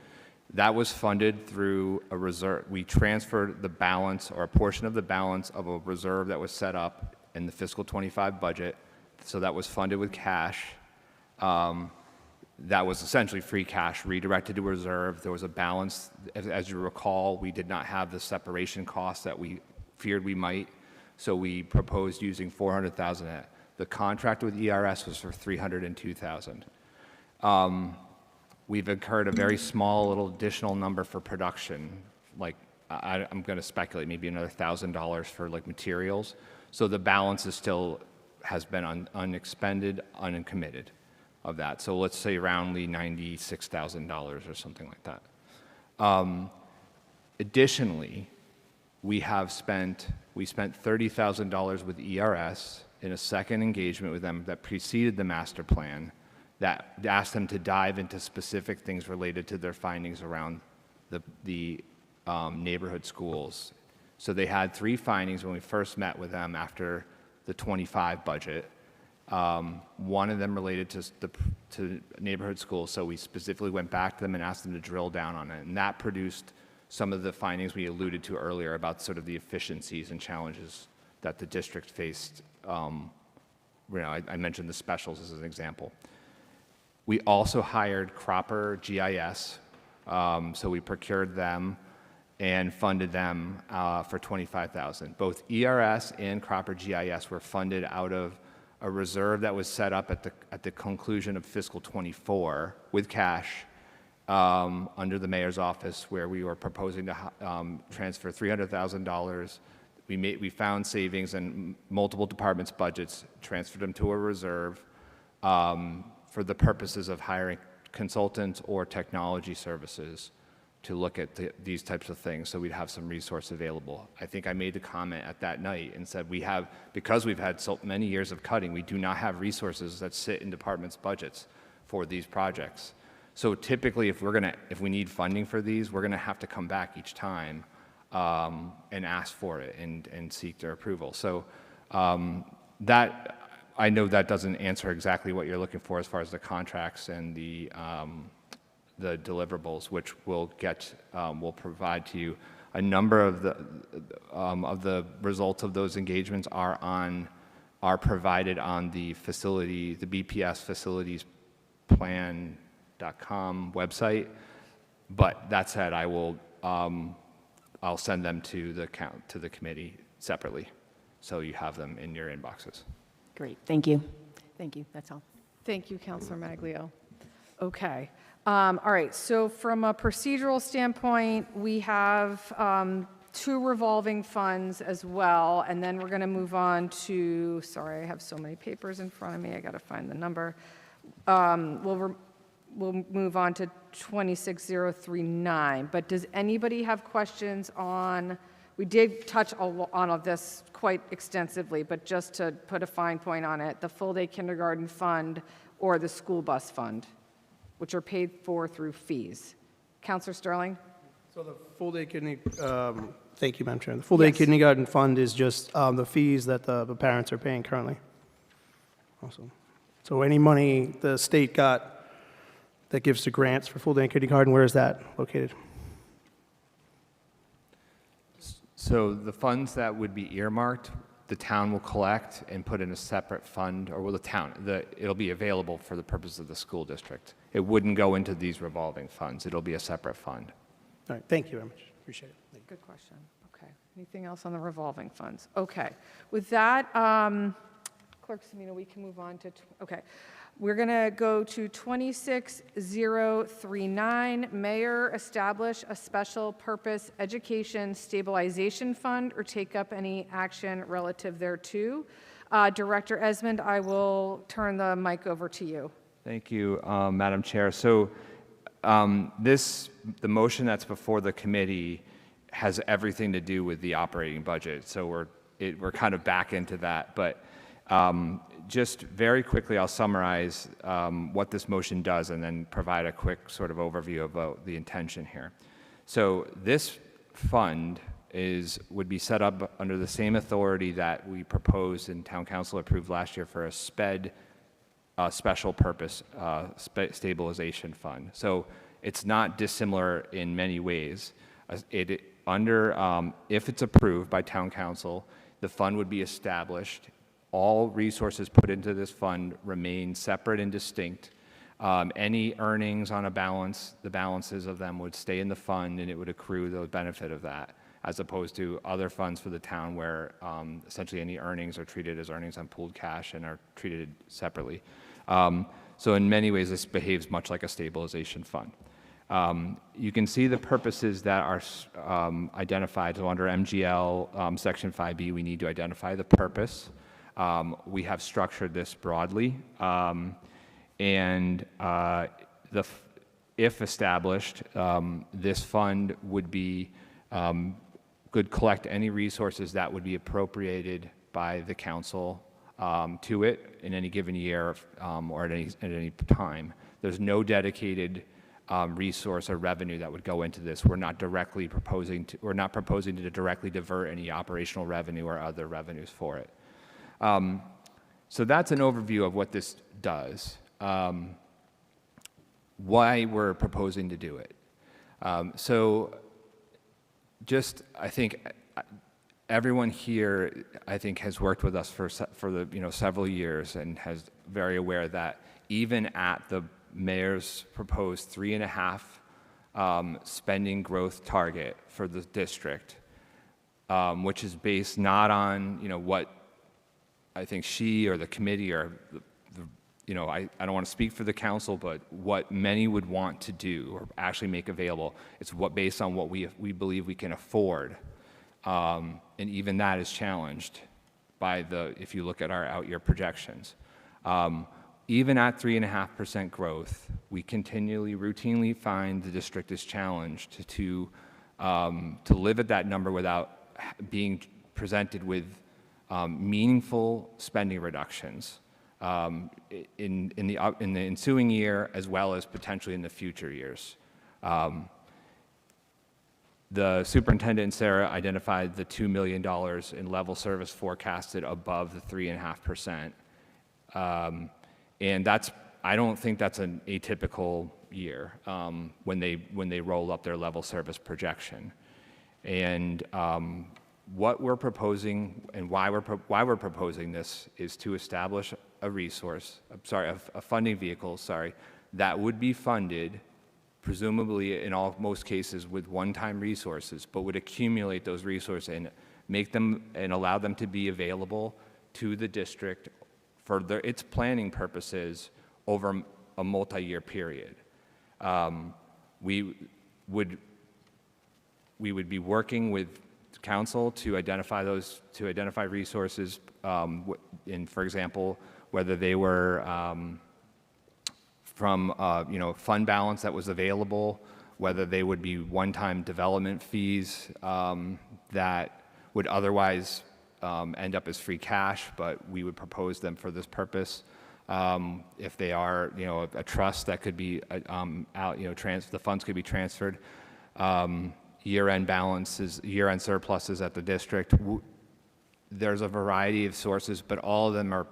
That was funded through a reserve. We transferred the balance or a portion of the balance of a reserve that was set up in the fiscal 25 budget. So that was funded with cash. That was essentially free cash redirected to reserve. There was a balance. As you recall, we did not have the separation costs that we feared we might. So we proposed using $400,000. The contract with ERS was for $302,000. We've incurred a very small little additional number for production, like I'm going to speculate maybe another $1,000 for like materials. So the balance is still has been unexpended, uncommitted of that. So let's say roundly $96,000 or something like that. Additionally, we spent $30,000 with ERS in a second engagement with them that preceded the master plan that asked them to dive into specific things related to their findings around the neighborhood schools. So they had 3 findings when we first met with them after the 25 budget. One of them related to neighborhood schools, so we specifically went back to them and asked them to drill down on it, and that produced some of the findings we alluded to earlier about sort of the efficiencies and challenges that the district faced. I mentioned the specials as an example. We also hired Cropper GIS, so we procured them and funded them for $25,000. Both ERS and Cropper GIS were funded out of a reserve that was set up at the conclusion of fiscal 24 with cash under the mayor's office, where we were proposing to transfer $300,000. We found savings in multiple departments' budgets, transferred them to a reserve for the purposes of hiring consultants or technology services to look at these types of things, so we'd have some resource available. I think I made the comment at that night and said because we've had so many years of cutting, we do not have resources that sit in departments' budgets for these projects. So typically, if we need funding for these, we're gonna have to come back each time and ask for it and seek their approval. So that, I know that doesn't answer exactly what you're looking for as far as the contracts and the deliverables, which we'll provide to you. A number of the results of those engagements are provided on the BPS facilities plan.com website. But that said, I'll send them to the committee separately, so you have them in your inboxes. Great, thank you. Thank you, that's all. Thank you, Counselor Maglio. Okay. All right, so from a procedural standpoint, we have 2 revolving funds as well, and then we're going to move on to, sorry, I have so many papers in front of me, I got to find the number. We'll move on to 26039, but does anybody have questions on, we did touch on all of this quite extensively, but just to put a fine point on it, the full-day kindergarten fund or the school bus fund, which are paid for through fees. Counselor Sterling? So the full-day thank you, Madam Chair. The full-day kindergarten fund is just the fees that the parents are paying currently. Awesome. So any money the state got that gives to grants for full-day kindergarten, where is that located? So the funds that would be earmarked, the town will collect and put in a separate fund, or will the town, it'll be available for the purpose of the school district. It wouldn't go into these revolving funds. It'll be a separate fund. All right, thank you very much. Appreciate it. Thank you. Good question. Okay. Anything else on the revolving funds? Okay. With that, Clerk Semino, we can move on to, okay. We're going to go to 26039. Mayor, establish a special purpose education stabilization fund or take up any action relative thereto. Director Esmond, I will turn the mic over to you. Thank you, Madam Chair. So the motion that's before the committee has everything to do with the operating budget. So we're kind of back into that. But just very quickly, I'll summarize what this motion does and then provide a quick sort of overview about the intention here. So this fund would be set up under the same authority that we proposed and Town Council approved last year for a special purpose stabilization fund. So it's not dissimilar in many ways. If it's approved by Town Council, the fund would be established. All resources put into this fund remain separate and distinct. Any earnings on a balance, the balances of them would stay in the fund and it would accrue the benefit of that, as opposed to other funds for the town where essentially any earnings are treated as earnings on pooled cash and are treated separately. So in many ways, this behaves much like a stabilization fund. You can see the purposes that are identified. So under MGL Section 5B, we need to identify the purpose. We have structured this broadly, and if established, this fund could collect any resources that would be appropriated by the council to it in any given year or at any time. There's no dedicated resource or revenue that would go into this. We're not proposing to directly divert any operational revenue or other revenues for it. So that's an overview of what this does, why we're proposing to do it. I think everyone here, I think, has worked with us for several years and has very aware that even at the mayor's proposed 3.5% spending growth target for the district, which is based not on what I think she or the committee or I don't want to speak for the council, but what many would want to do or actually make available. It's based on what we believe we can afford, and even that is challenged by if you look at our out-year projections. Even at 3.5% growth, we routinely find the district is challenged to live at that number without being presented with meaningful spending reductions in the ensuing year as well as potentially in the future years. The superintendent and Sarah identified the $2 million in level service forecasted above the 3.5%. And I don't think that's an atypical year when they roll up their level service projection. And what we're proposing and why we're proposing this is to establish a funding vehicle, that would be funded, presumably in most cases with one-time resources, but would accumulate those resources and make them and allow them to be available to the district for its planning purposes over a multi-year period. We would be working with council to identify resources, in, for example, whether they were from fund balance that was available, whether they would be one-time development fees that would otherwise end up as free cash, but we would propose them for this purpose. If they are, a trust that could be the funds could be transferred. Year-end balances, year-end surpluses at the district. There's a variety of sources, but all of them are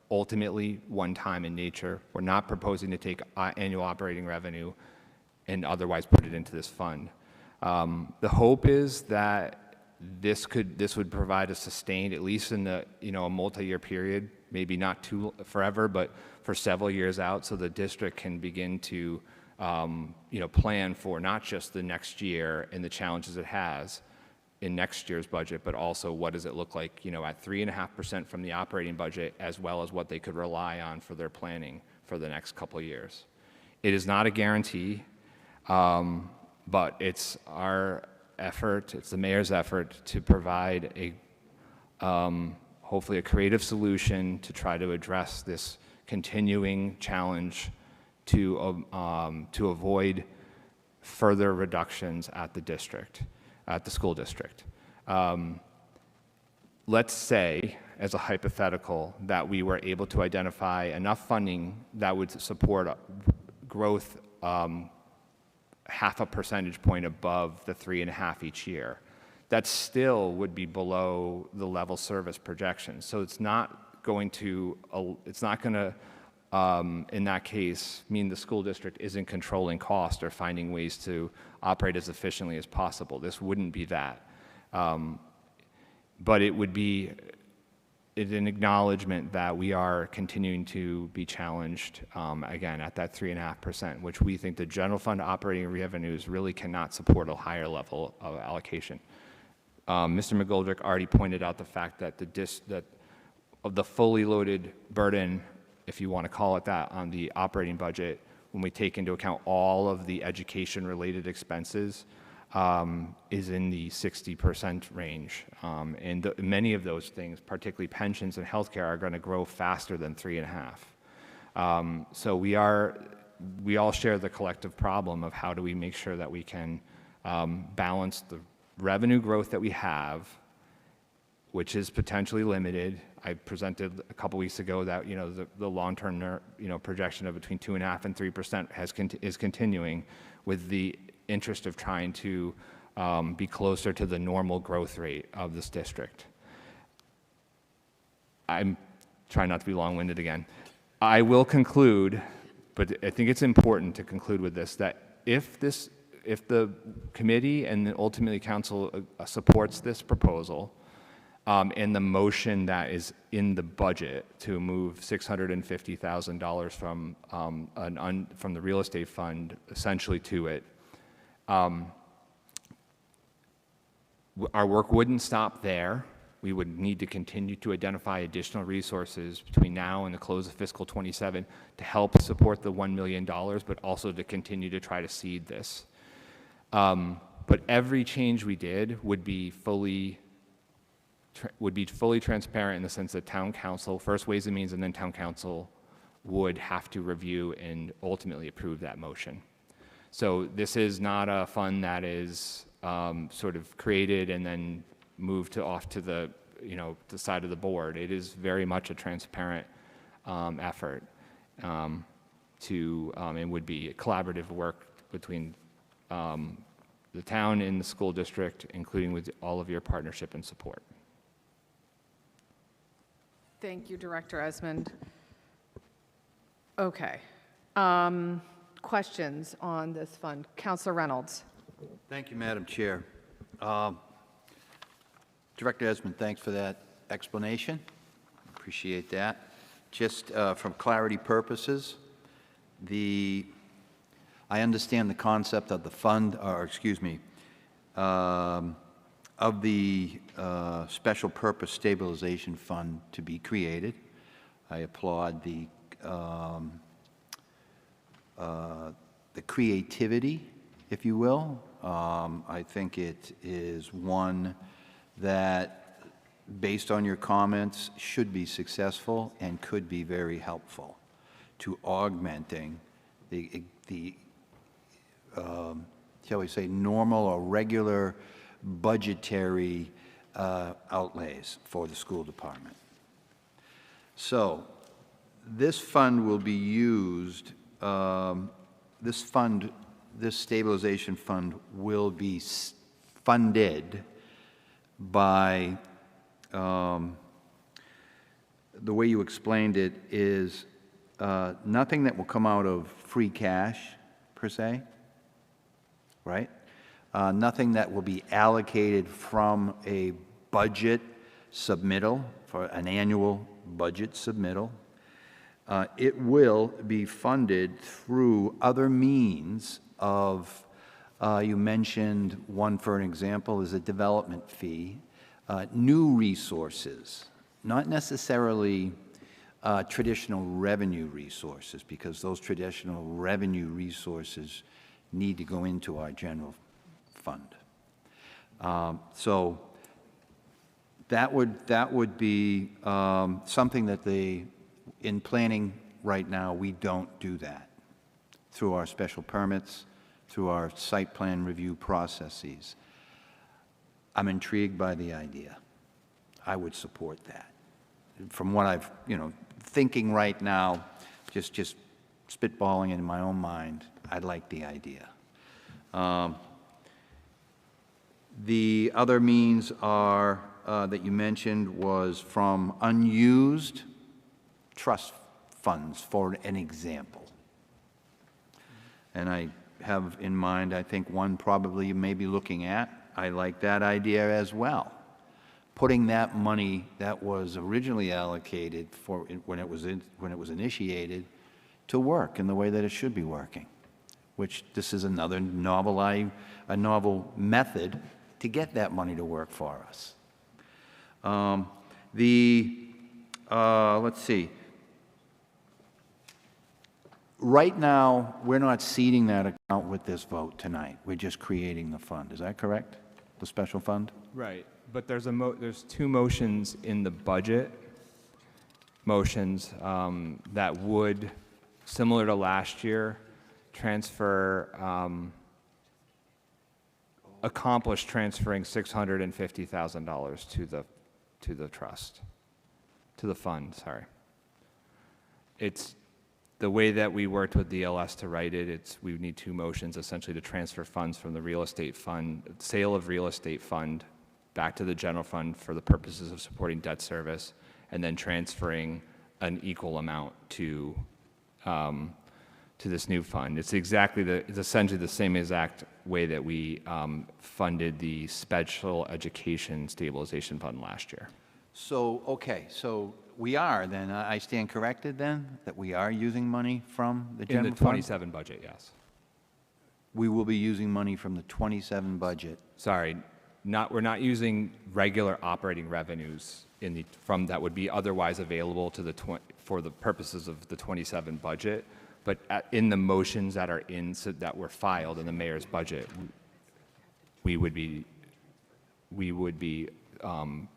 ultimately one-time in nature. We're not proposing to take annual operating revenue and otherwise put it into this fund. The hope is that this would provide a sustained, at least in the a multi-year period, maybe not too forever, but for several years out, so the district can begin to plan for not just the next year and the challenges it has in next year's budget, but also what does it look like, at 3.5% from the operating budget, as well as what they could rely on for their planning for the next couple of years. It is not a guarantee, but it's our effort, it's the mayor's effort to provide hopefully a creative solution to try to address this continuing challenge to avoid further reductions at the district, at the school district. Let's say, as a hypothetical, that we were able to identify enough funding that would support growth half a percentage point above the 3.5 each year. That still would be below the level service projections. So it's not going to, in that case, mean the school district isn't controlling cost or finding ways to operate as efficiently as possible. This wouldn't be that. But it would be an acknowledgement that we are continuing to be challenged, again, at that 3.5%, which we think the general fund operating revenues really cannot support a higher level of allocation. Mr. McGoldrick already pointed out the fact that that of the fully loaded burden, if you want to call it that, on the operating budget, when we take into account all of the education-related expenses, is in the 60% range. And many of those things, particularly pensions and healthcare, are going to grow faster than 3.5. So we all share the collective problem of how do we make sure that we can balance the revenue growth that we have, which is potentially limited. I presented a couple weeks ago that the long-term projection of between 2.5% and 3% is continuing, with the interest of trying to be closer to the normal growth rate of this district. I'm trying not to be long-winded again. I will conclude, but I think it's important to conclude with this, that if the committee and ultimately council supports this proposal, and the motion that is in the budget to move $650,000 from the real estate fund essentially to it, our work wouldn't stop there. We would need to continue to identify additional resources between now and the close of fiscal 27 to help support the $1 million, but also to continue to try to seed this. But every change we did would be fully transparent in the sense that town council, first Ways and Means and then town council, would have to review and ultimately approve that motion. So this is not a fund that is sort of created and then moved off to the side of the board. It is very much a transparent effort and would be a collaborative work between the town and the school district, including with all of your partnership and support. Thank you, Director Esmond. Okay. Questions on this fund? Councilor Reynolds. Thank you, Madam Chair. Director Esmond, thanks for that explanation. Appreciate that. Just from clarity purposes, I understand the concept of the fund, or excuse me, of the Special Purpose Stabilization Fund to be created. I applaud the the creativity, if you will. I think it is one that, based on your comments, should be successful and could be very helpful to augmenting the shall we say, normal or regular budgetary outlays for the school department. So this fund will be used, this stabilization fund will be funded by, the way you explained it is nothing that will come out of free cash, per se, right? Nothing that will be allocated from a budget submittal, for an annual budget submittal. It will be funded through other means of, you mentioned one, for an example, is a development fee, new resources, not necessarily traditional revenue resources, because those traditional revenue resources need to go into our general fund. So that would be something that in planning right now, we don't do that through our special permits, through our site plan review processes. I'm intrigued by the idea. I would support that. From what I've, thinking right now, just spitballing in my own mind, I like the idea. The other means are, that you mentioned, was from unused trust funds, for an example. And I have in mind, I think, one probably you may be looking at. I like that idea as well. Putting that money that was originally allocated for when it was initiated to work in the way that it should be working, which this is another novel method to get that money to work for us. Let's see. Right now, we're not seeding that account with this vote tonight. We're just creating the fund. Is that correct? The special fund? Right, but there's two motions in the budget, motions that would, similar to last year, accomplish transferring $650,000 to the trust, to the fund, sorry. It's the way that we worked with DLS to write it, we need two motions essentially to transfer funds from the real estate fund, sale of real estate fund, back to the general fund for the purposes of supporting debt service, and then transferring an equal amount to this new fund. It's essentially the same exact way that we funded the special education stabilization fund last year. So, okay, so we are then, I stand corrected then, that we are using money from the general In the fund? 27 budget, yes. We will be using money from the 27 budget. Sorry, we're not using regular operating revenues from that would be otherwise available to for the purposes of the 27 budget, but in the motions that are that were filed in the mayor's budget, we would be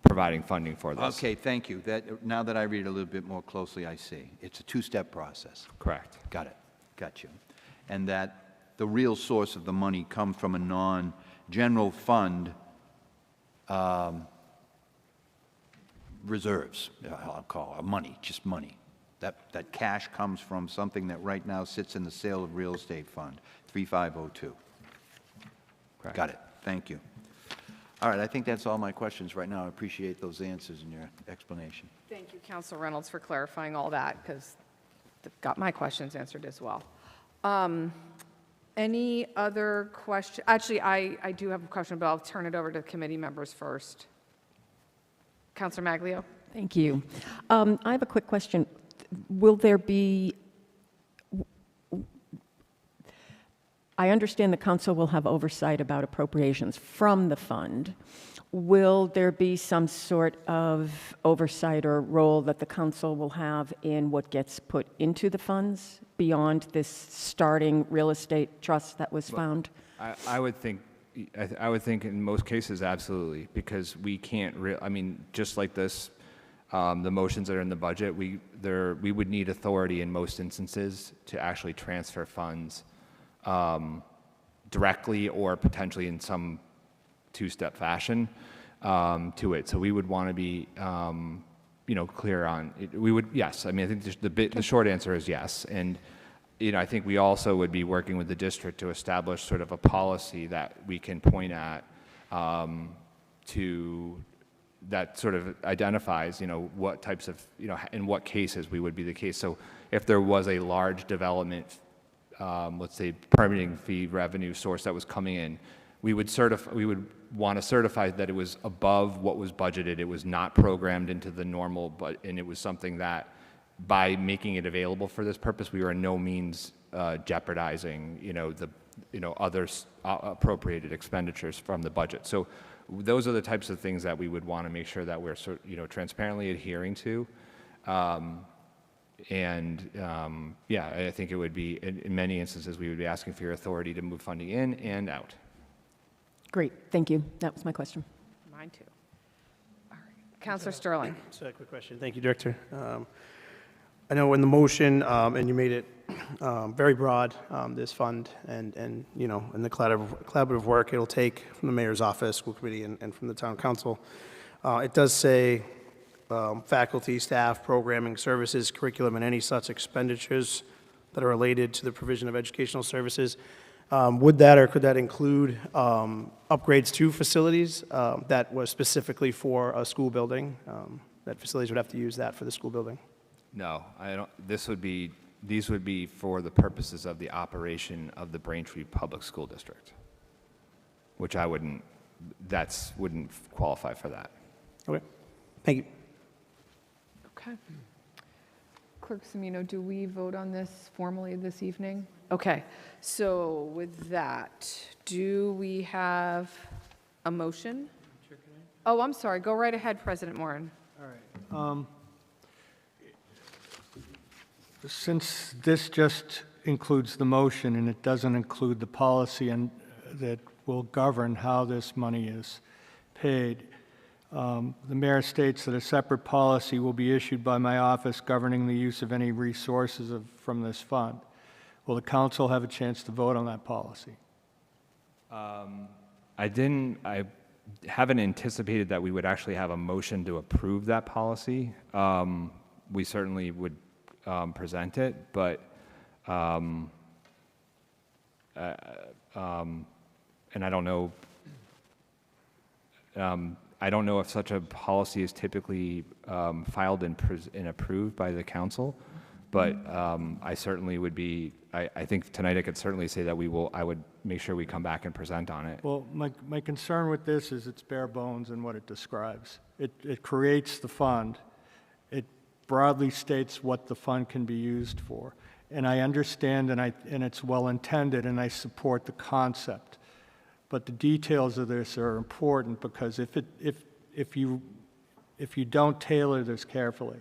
providing funding for this. Okay, thank you. Now that I read it a little bit more closely, I see. It's a two-step process. Correct. Got it. Got you. And that the real source of the money comes from a non-general fund reserves, I'll call it, money, just money. That cash comes from something that right now sits in the sale of real estate fund, 3502. Correct. Got it. Thank you. All right, I think that's all my questions right now. I appreciate those answers and your explanation. Thank you, Council Reynolds, for clarifying all that, because got my questions answered as well. Any other question? Actually, I do have a question, but I'll turn it over to committee members first. Councilor Maglio? Thank you. I have a quick question. Will there be, I understand the council will have oversight about appropriations from the fund. Will there be some sort of oversight or role that the council will have in what gets put into the funds beyond this starting real estate trust that was found? I would think, I would think in most cases, absolutely, because we can't I mean, just like this, the motions that are in the budget, we would need authority in most instances to actually transfer funds directly or potentially in some two-step fashion to it. So we would want to be, clear on it. We would, yes. I mean, I think the short answer is yes. And I think we also would be working with the district to establish sort of a policy that we can point at that sort of identifies, what types of, in what cases we would be the case. So if there was a large development, let's say permitting fee revenue source that was coming in, we would want to certify that it was above what was budgeted. It was not programmed into the normal, and it was something that by making it available for this purpose, we were in no means jeopardizing, other appropriated expenditures from the budget. So those are the types of things that we would want to make sure that we're, transparently adhering to. I think it would be, in many instances, we would be asking for your authority to move funding in and out. Great, thank you. That was my question. Mine too. All right. Councilor Sterling. Just a quick question. Thank you, Director. I know in the motion, and you made it very broad, this fund, and in the collaborative work it'll take from the mayor's office, school committee, and from the town council. It does say faculty, staff, programming, services, curriculum, and any such expenditures that are related to the provision of educational services. Would that or could that include upgrades to facilities that was specifically for a school building? That facilities would have to use that for the school building? No, I don't. These would be for the purposes of the operation of the Braintree Public School District, which wouldn't qualify for that. Okay, thank you. Okay. Clerk Semino, do we vote on this formally this evening? Okay, so with that, do we have a motion? Oh, I'm sorry, go right ahead, President Moran. All right. Since this just includes the motion and it doesn't include the policy that will govern how this money is paid, the mayor states that a separate policy will be issued by my office governing the use of any resources from this fund. Will the council have a chance to vote on that policy? I haven't anticipated that we would actually have a motion to approve that policy. We certainly would present it, but and I don't know. I don't know if such a policy is typically filed and approved by the council, but I certainly would be. I think tonight I could certainly say that I would make sure we come back and present on it. Well, my concern with this is it's bare bones in what it describes. It creates the fund. It broadly states what the fund can be used for. And I understand and it's well intended and I support the concept. But the details of this are important because if you don't tailor this carefully,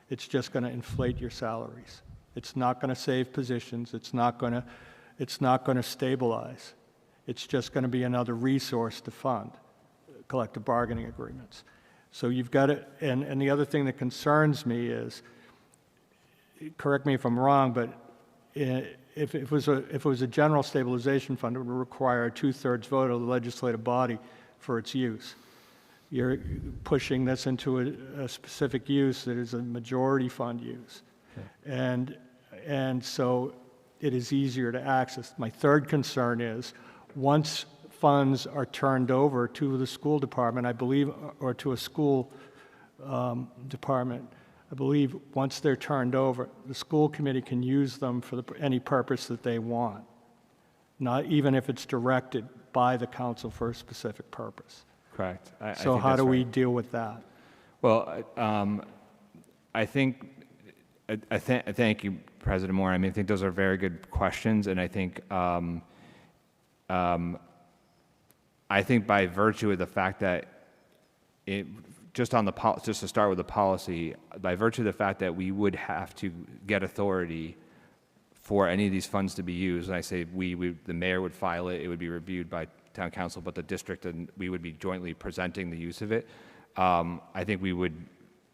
it's just going to inflate your salaries. It's not going to save positions. It's not going to stabilize. It's just going to be another resource to fund collective bargaining agreements. So you've got to, and the other thing that concerns me is, correct me if I'm wrong, but if it was a general stabilization fund, it would require a 2/3 vote of the legislative body for its use. You're pushing this into a specific use that is a majority fund use. Okay. And so it is easier to access. My third concern is once funds are turned over to the school department, I believe, or to a school department, I believe once they're turned over, the school committee can use them for any purpose that they want, not even if it's directed by the council for a specific purpose. Correct. So how do we deal with that? Well, I think, thank you, President Moore. I mean, I think those are very good questions, and I think I think by virtue of the fact that just to start with the policy, by virtue of the fact that we would have to get authority for any of these funds to be used, and I say the mayor would file it, it would be reviewed by town council, but the district and we would be jointly presenting the use of it. I think we would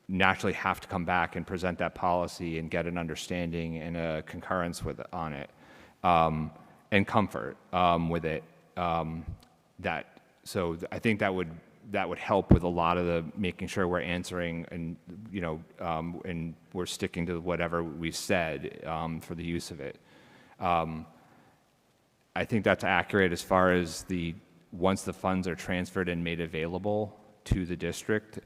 naturally have to come back and present that policy and get an understanding and a concurrence on it, and comfort with it. So I think that would help with a lot of the making sure we're answering and and we're sticking to whatever we've said for the use of it. I think that's accurate as far as once the funds are transferred and made available to the district,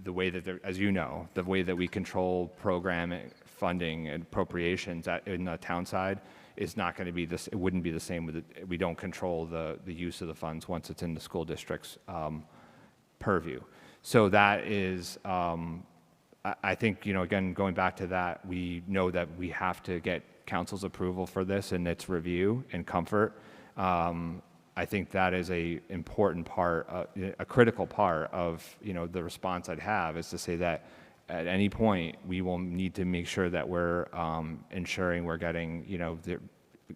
the way that as you know, the way that we control programming, funding, and appropriations in the town side is not going to be this. It wouldn't be the same we don't control the use of the funds once it's in the school district's purview. So that is, I think, again, going back to that, we know that we have to get council's approval for this and its review and comfort. I think that is a important part, a critical part of the response I'd have is to say that at any point we will need to make sure that we're ensuring we're getting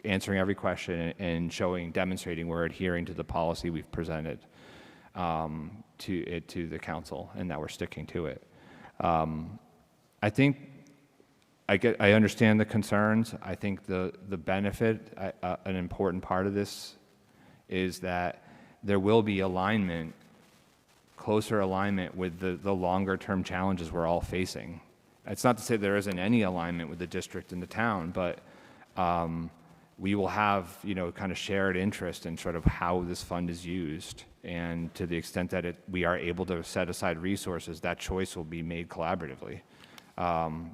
answering every question and demonstrating we're adhering to the policy we've presented to the council and that we're sticking to it. I think I understand the concerns. I think the benefit, an important part of this is that there will be closer alignment with the longer term challenges we're all facing. It's not to say there isn't any alignment with the district and the town, but we will have, kind of shared interest in sort of how this fund is used. And to the extent that we are able to set aside resources, that choice will be made collaboratively.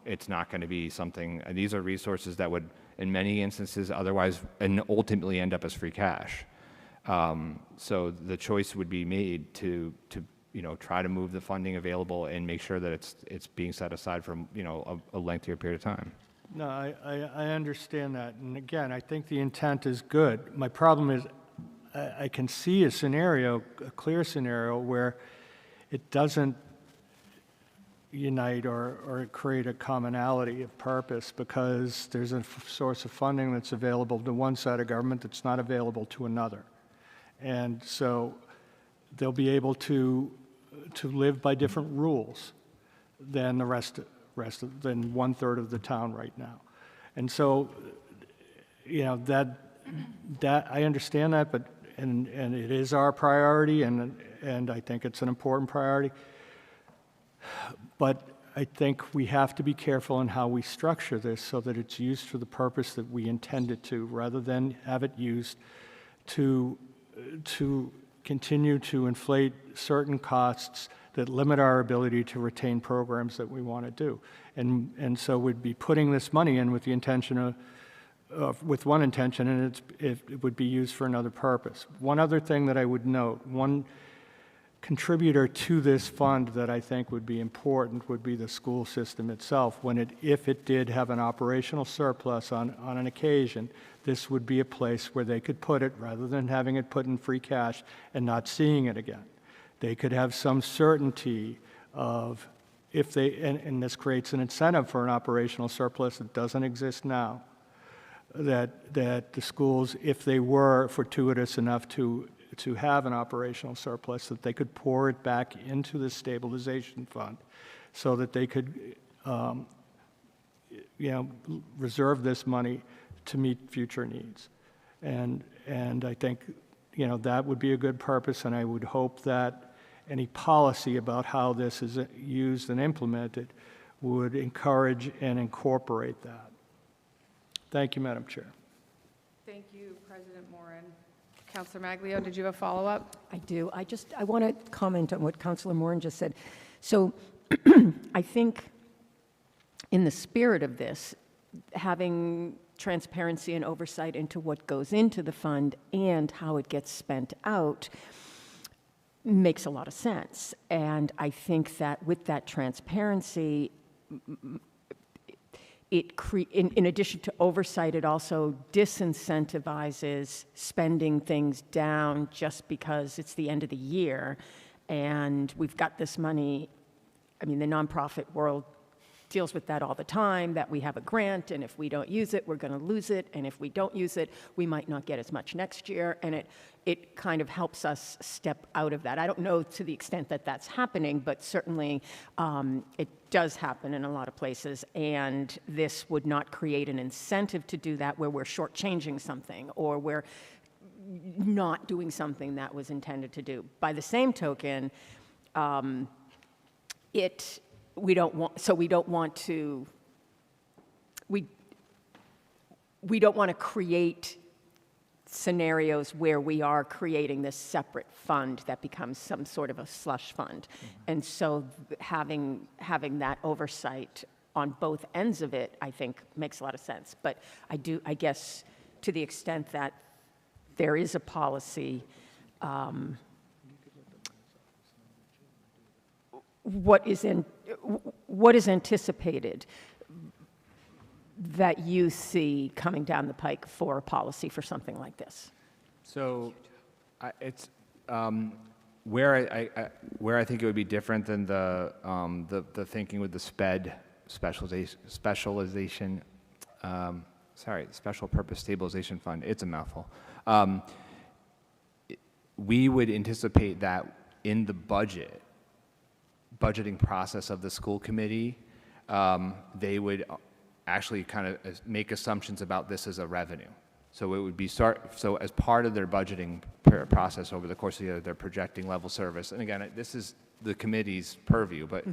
It's not going to be something, these are resources that would, in many instances, otherwise and ultimately end up as free cash. So the choice would be made to try to move the funding available and make sure that it's being set aside for a lengthier period of time. No, I understand that. And again, I think the intent is good. My problem is I can see a clear scenario where it doesn't unite or create a commonality of purpose because there's a source of funding that's available to one side of government that's not available to another. And so they'll be able to live by different rules than the rest than 1/3 of the town right now. And so, that I understand that, but and it is our priority, and I think it's an important priority. But I think we have to be careful in how we structure this so that it's used for the purpose that we intend it to, rather than have it used to continue to inflate certain costs that limit our ability to retain programs that we want to do. And so we'd be putting this money in with the intention with one intention, and it would be used for another purpose. One other thing that I would note, one contributor to this fund that I think would be important would be the school system itself. If it did have an operational surplus on an occasion, this would be a place where they could put it rather than having it put in free cash and not seeing it again. They could have some certainty of and this creates an incentive for an operational surplus that doesn't exist now, that the schools, if they were fortuitous enough to have an operational surplus, that they could pour it back into the stabilization fund so that they could reserve this money to meet future needs. And I think that would be a good purpose, and I would hope that any policy about how this is used and implemented would encourage and incorporate that. Thank you, Madam Chair. Thank you, President Moran. Councilor Maglio, did you have a follow-up? I do. I want to comment on what Councilor Moran just said. So I think in the spirit of this, having transparency and oversight into what goes into the fund and how it gets spent out makes a lot of sense. And I think that with that transparency, in addition to oversight, it also disincentivizes spending things down just because it's the end of the year and we've got this money. I mean, the nonprofit world deals with that all the time, that we have a grant, and if we don't use it, we're going to lose it, and if we don't use it, we might not get as much next year, and it kind of helps us step out of that. I don't know to the extent that that's happening, but certainly it does happen in a lot of places, and this would not create an incentive to do that where we're shortchanging something, or we're not doing something that was intended to do. By the same token, we don't want to create scenarios where we are creating this separate fund that becomes some sort of a slush fund. And so having that oversight on both ends of it, I think, makes a lot of sense. But I guess, to the extent that there is a policy, what is anticipated that you see coming down the pike for a policy for something like this? So it's where I think it would be different than the thinking with the specialization, special purpose stabilization fund. It's a mouthful. We would anticipate that in the budgeting process of the school committee, they would actually kind of make assumptions about this as a revenue. So it would be so as part of their budgeting process over the course of the year, they're projecting level service. And again, this is the committee's purview, but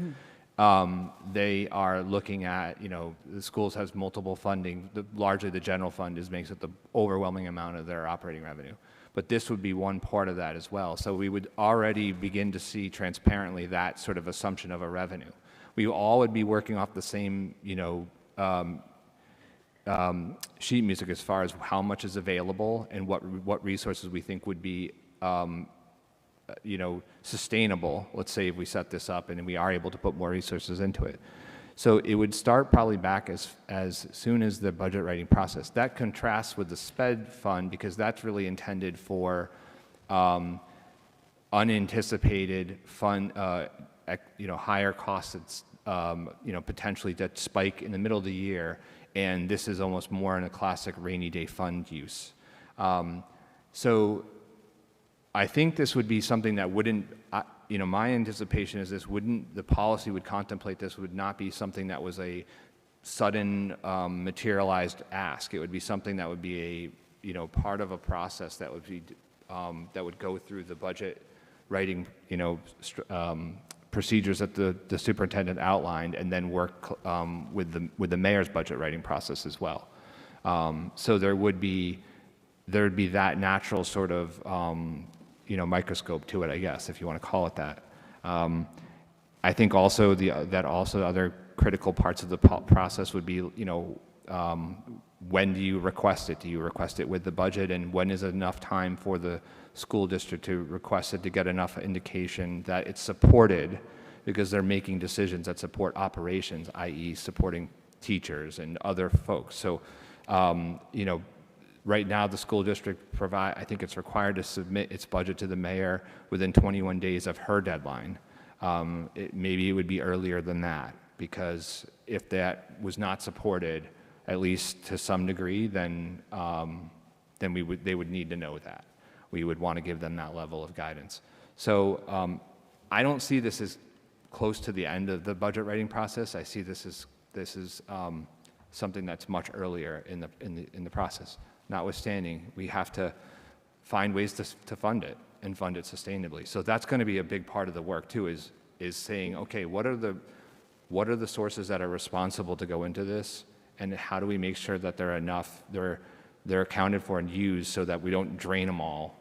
they are looking at, the schools has multiple funding. Largely the general fund makes it the overwhelming amount of their operating revenue. But this would be one part of that as well. So we would already begin to see transparently that sort of assumption of a revenue. We all would be working off the same, sheet music as far as how much is available and what resources we think would be, sustainable. Let's say if we set this up and we are able to put more resources into it. So it would start probably back as soon as the budget writing process. That contrasts with the SPED fund because that's really intended for unanticipated fund, higher costs, potentially that spike in the middle of the year. And this is almost more in a classic rainy day fund use. So I think this would be something that wouldn't, my anticipation is the policy would contemplate this would not be something that was a sudden materialized ask. It would be something that would be a, part of a process that would be, that would go through the budget writing, procedures that the superintendent outlined and then work with the mayor's budget writing process as well. So there would be that natural sort of, microscope to it, I guess, if you want to call it that. I think also that other critical parts of the process would be, when do you request it? Do you request it with the budget? And when is enough time for the school district to request it to get enough indication that it's supported because they're making decisions that support operations, i.e. supporting teachers and other folks. So, right now, the school district I think it's required to submit its budget to the mayor within 21 days of her deadline. Maybe it would be earlier than that, because if that was not supported, at least to some degree, then they would need to know that. We would want to give them that level of guidance. So I don't see this as close to the end of the budget writing process. I see this as something that's much earlier in the process. Notwithstanding, we have to find ways to fund it and fund it sustainably. So that's going to be a big part of the work too, is saying, okay, what are the sources that are responsible to go into this, and how do we make sure that they're accounted for and used so that we don't drain them all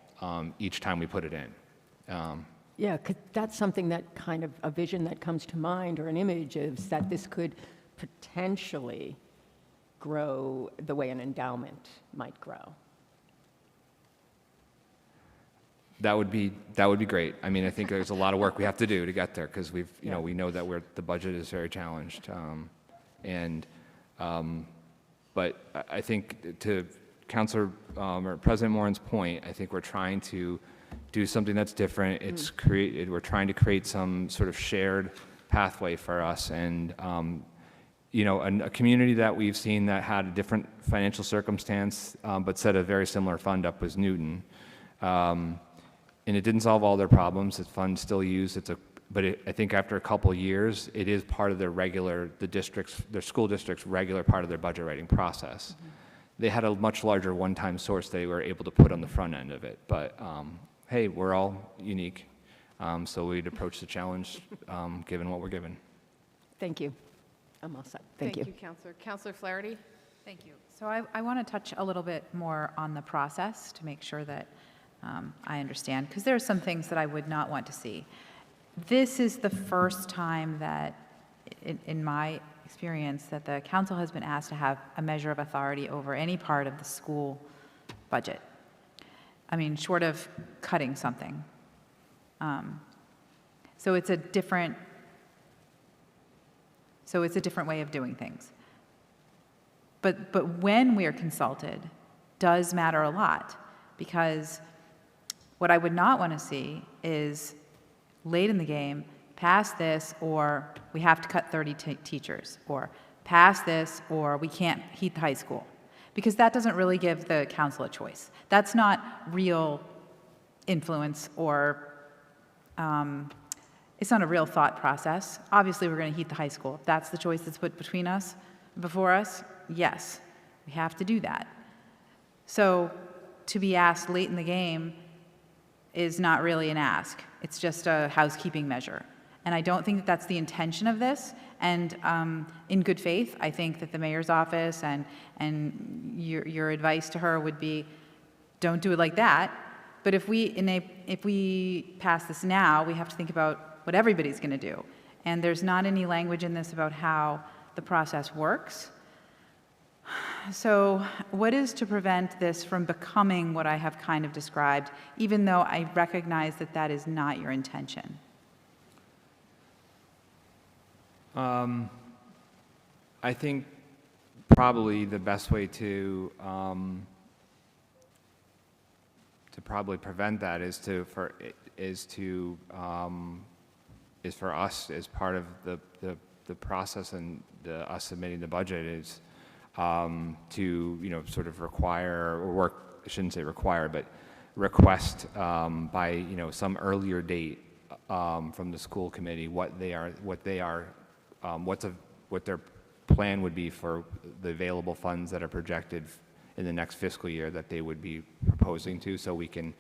each time we put it in. Yeah, 'cause that's something that kind of a vision that comes to mind, or an image, is that this could potentially grow the way an endowment might grow. That would be great. I mean, I think there's a lot of work we have to do to get there, because we know that the budget is very challenged, and But I think to Councilor or President Moran's point, I think we're trying to do something that's different. We're trying to create some sort of shared pathway for us, and a community that we've seen that had a different financial circumstance, but set a very similar fund up was Newton. And it didn't solve all their problems. The fund's still used. I think after a couple of years, it is part of their school district's regular part of their budget writing process. They had a much larger one-time source they were able to put on the front end of it. But hey, we're all unique. So we'd approach the challenge given what we're given. Thank you. I'm all set. Thank you. Thank you, Counselor. Counselor Flaherty? Thank you. So I want to touch a little bit more on the process to make sure that I understand, because there are some things that I would not want to see. This is the first time that, in my experience, that the council has been asked to have a measure of authority over any part of the school budget. I mean, short of cutting something. So it's a different way of doing things. But when we are consulted does matter a lot, because what I would not want to see is late in the game, pass this or we have to cut 30 teachers, or pass this or we can't heat the high school, because that doesn't really give the council a choice. That's not real influence, or it's not a real thought process. Obviously, we're going to heat the high school. If that's the choice that's put before us, yes, we have to do that. So to be asked late in the game is not really an ask. It's just a housekeeping measure. And I don't think that that's the intention of this. And in good faith, I think that the mayor's office and your advice to her would be, don't do it like that. But if we pass this now, we have to think about what everybody's going to do. And there's not any language in this about how the process works. So what is to prevent this from becoming what I have kind of described, even though I recognize that that is not your intention? I think probably the best way to probably prevent that is for us, as part of the process and us submitting the budget, is to sort of require, or work, I shouldn't say require, but request by some earlier date from the school committee what their plan would be for the available funds that are projected in the next fiscal year that they would be proposing to, so we can,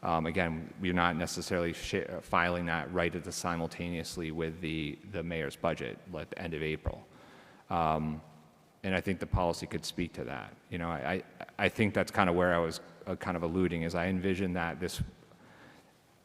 again, we're not necessarily filing that right at the simultaneously with the mayor's budget at the end of April. And I think the policy could speak to that. I think that's kind of where I was kind of alluding, is I envision that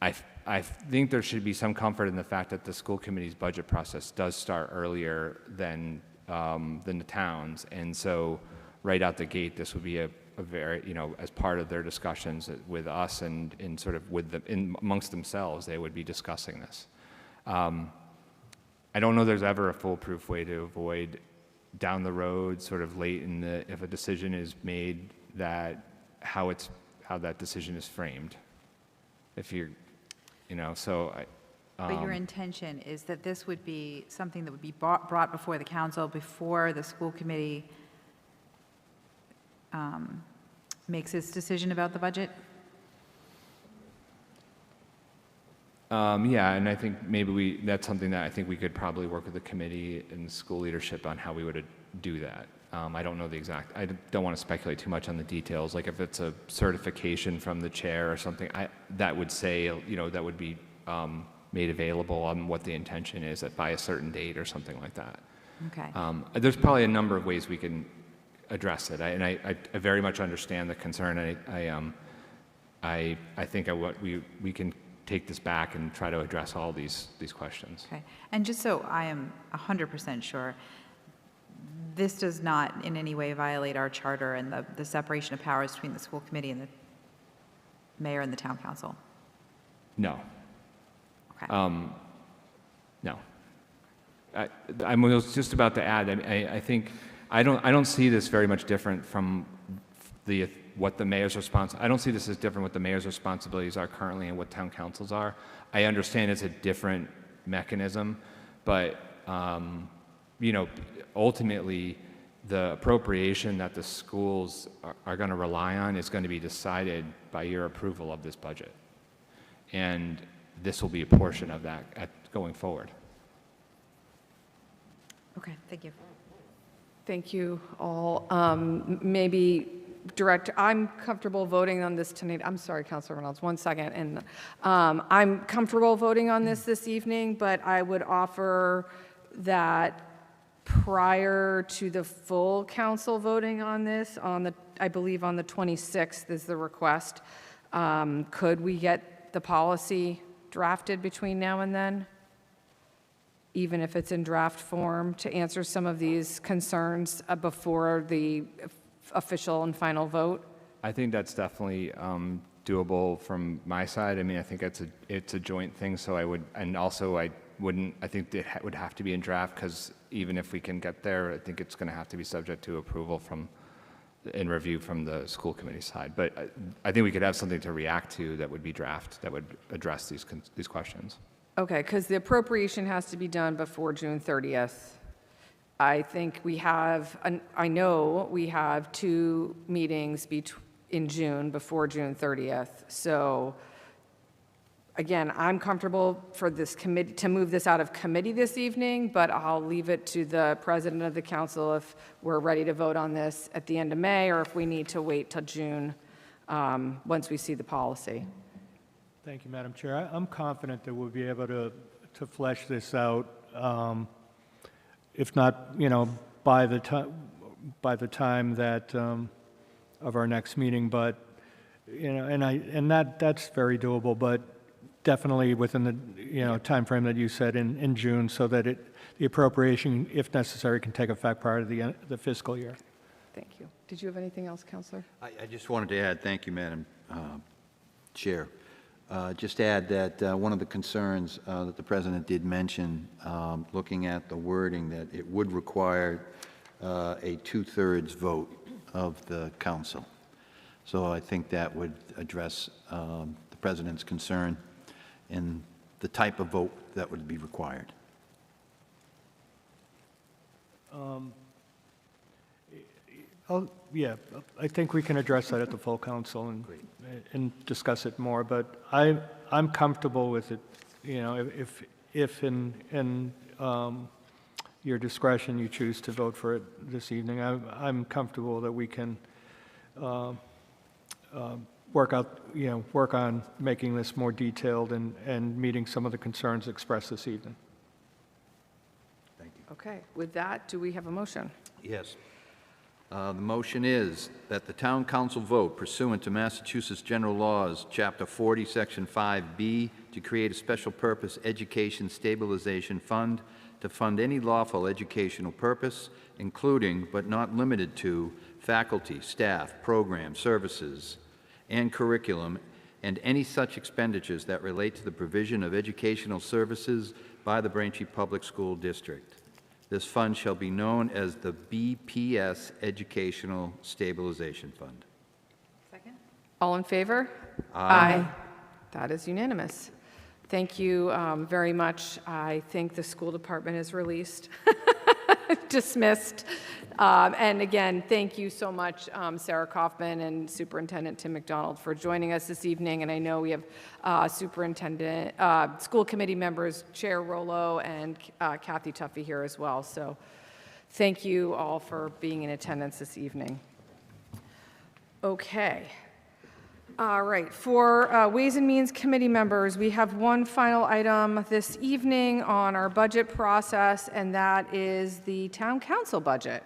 I think there should be some comfort in the fact that the school committee's budget process does start earlier than the town's, and so right out the gate, this would be a very, as part of their discussions with us and sort of amongst themselves, they would be discussing this. I don't know there's ever a foolproof way to avoid down the road, sort of late if a decision is made, that how that decision is framed. If you're, so I. But your intention is that this would be something that would be brought before the council before the school committee makes its decision about the budget? Yeah, and I think maybe that's something that I think we could probably work with the committee and school leadership on how we would do that. I don't know the exact, I don't want to speculate too much on the details, like if it's a certification from the chair or something, that would say, that would be made available on what the intention is by a certain date or something like that. Okay. There's probably a number of ways we can address it, and I very much understand the concern. I think we can take this back and try to address all these questions. Okay. And just so I am 100% sure, this does not in any way violate our charter and the separation of powers between the school committee and the mayor and the town council? No. Okay. No. I was just about to add, I think I don't see this very much different from what the mayor's I don't see this as different what the mayor's responsibilities are currently and what town councils are. I understand it's a different mechanism, but ultimately, the appropriation that the schools are going to rely on is going to be decided by your approval of this budget. And this will be a portion of that going forward. Okay, thank you. Thank you all. Maybe I'm comfortable voting on this tonight. I'm sorry, Councilor Reynolds, one second. And I'm comfortable voting on this evening, but I would offer that prior to the full council voting on this, I believe on the 26th is the request, could we get the policy drafted between now and then? Even if it's in draft form, to answer some of these concerns before the official and final vote? I think that's definitely doable from my side. I mean, I think it's a joint thing, so I think it would have to be in draft, because even if we can get there, I think it's going to have to be subject to approval in review from the school committee side. But I think we could have something to react to that would be draft, that would address these questions. Okay, because the appropriation has to be done before June 30th. I think I know we have 2 meetings in June before June 30th. So again, I'm comfortable for this committee to move this out of committee this evening, but I'll leave it to the president of the council if we're ready to vote on this at the end of May, or if we need to wait till June once we see the policy. Thank you, Madam Chair. I'm confident that we'll be able to flesh this out, if not, by the time that of our next meeting. But that's very doable. But definitely within the time frame that you said in June, so that the appropriation, if necessary, can take effect prior to the fiscal year. Thank you. Did you have anything else, Councilor? I just wanted to add, thank you, Madam Chair. Just add that one of the concerns that the President did mention, looking at the wording, that it would require a 2/3 vote of the council. So I think that would address the President's concern in the type of vote that would be required. Yeah, I think we can address that at the full council and discuss it more, but I'm comfortable with it, if in your discretion you choose to vote for it this evening. I'm comfortable that we can work on making this more detailed and meeting some of the concerns expressed this evening. Thank you. Okay, with that, do we have a motion? Yes. The motion is that the town council vote pursuant to Massachusetts General Laws, Chapter 40, Section 5B, to create a special purpose education stabilization fund to fund any lawful educational purpose, including but not limited to faculty, staff, program, services, and curriculum, and any such expenditures that relate to the provision of educational services by the Braintree Public School District. This fund shall be known as the BPS Educational Stabilization Fund. Second. All in favor? Aye. That is unanimous. Thank you very much. I think the school department is released, dismissed. And again, thank you so much, Sarah Kaufman and Superintendent Tim McDonald, for joining us this evening. And I know we have school committee members, Chair Rollo and Kathy Tuffy here as well. So thank you all for being in attendance this evening. Okay. All right, for Ways and Means Committee members, we have one final item this evening on our budget process, and that is the town council budget.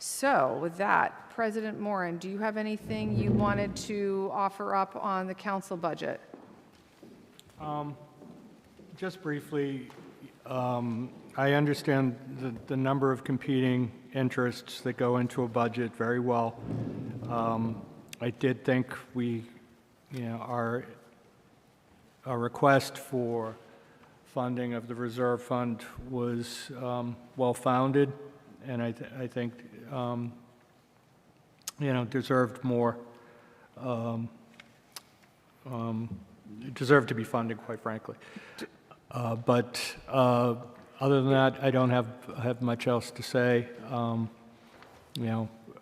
So with that, President Moran, do you have anything you wanted to offer up on the council budget? Just briefly, I understand the number of competing interests that go into a budget very well. I did think our request for funding of the reserve fund was well-founded. and I think, deserved more, deserved to be funded, quite frankly. But other than that, I don't have much else to say.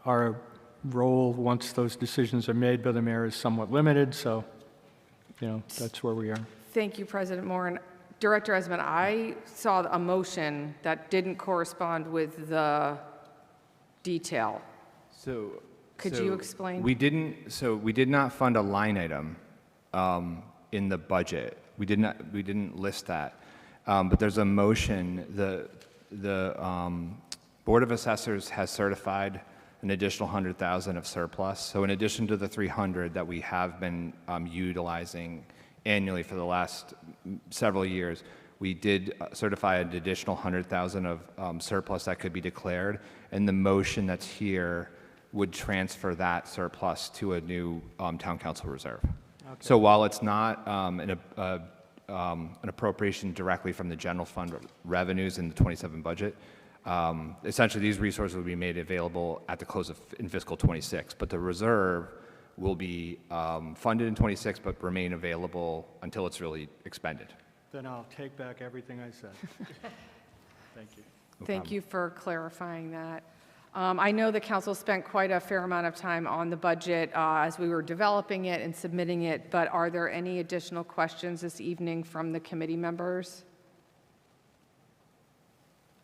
Our role, once those decisions are made by the mayor, is somewhat limited, so, that's where we are. Thank you, President Moore. Director Esmond, I saw a motion that didn't correspond with the detail. Could you explain? We did not fund a line item in the budget. We didn't list that. But there's a motion. The Board of Assessors has certified an additional 100,000 of surplus. So in addition to the 300 that we have been utilizing annually for the last several years, we did certify an additional 100,000 of surplus that could be declared. And the motion that's here would transfer that surplus to a new town council reserve. Okay. So while it's not an appropriation directly from the general fund revenues in the 27 budget, essentially these resources will be made available at the close in fiscal 26, but the reserve will be funded in 26 but remain available until it's really expended. Then I'll take back everything I said. Thank you. Thank you for clarifying that. I know the council spent quite a fair amount of time on the budget as we were developing it and submitting it, but are there any additional questions this evening from the committee members?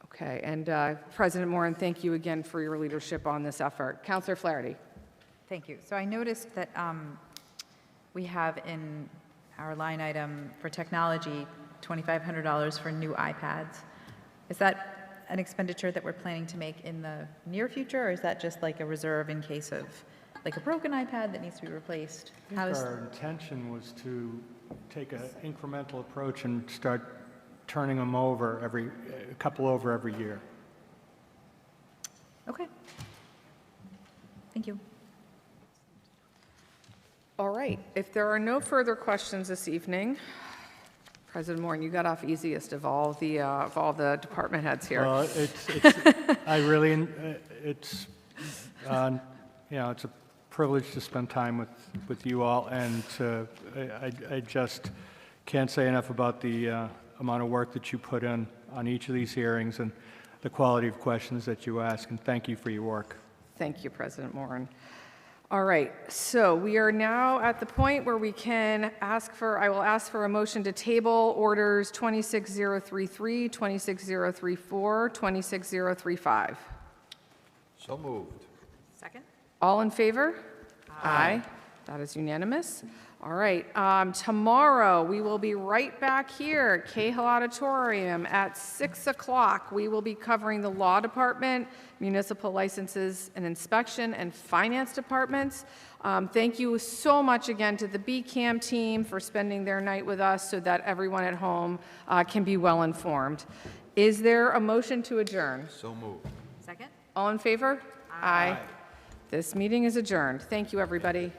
Okay, and President Moran, thank you again for your leadership on this effort. Councilor Flaherty. Thank you. So I noticed that we have in our line item for technology, $2,500 for new iPads. Is that an expenditure that we're planning to make in the near future, or is that just like a reserve in case of like a broken iPad that needs to be replaced? Our intention was to take an incremental approach and start turning them over a couple over every year. Okay. Thank you. All right, if there are no further questions this evening, President Moran, you got off easiest of all the department heads here. Well, it's it's a privilege to spend time with you all, and I just can't say enough about the amount of work that you put in on each of these hearings and the quality of questions that you ask, and thank you for your work. Thank you, President Moran. All right, so we are now at the point where we can I will ask for a motion to table orders 26033, 26034, 26035. So moved. Second? All in favor? Aye. That is unanimous. All right, tomorrow we will be right back here, Cahill Auditorium at 6 o'clock. We will be covering the Law Department, Municipal Licenses and Inspection, and Finance Departments. Thank you so much again to the BCAM team for spending their night with us so that everyone at home can be well informed. Is there a motion to adjourn? So moved. Second? All in favor? Aye. This meeting is adjourned. Thank you, everybody.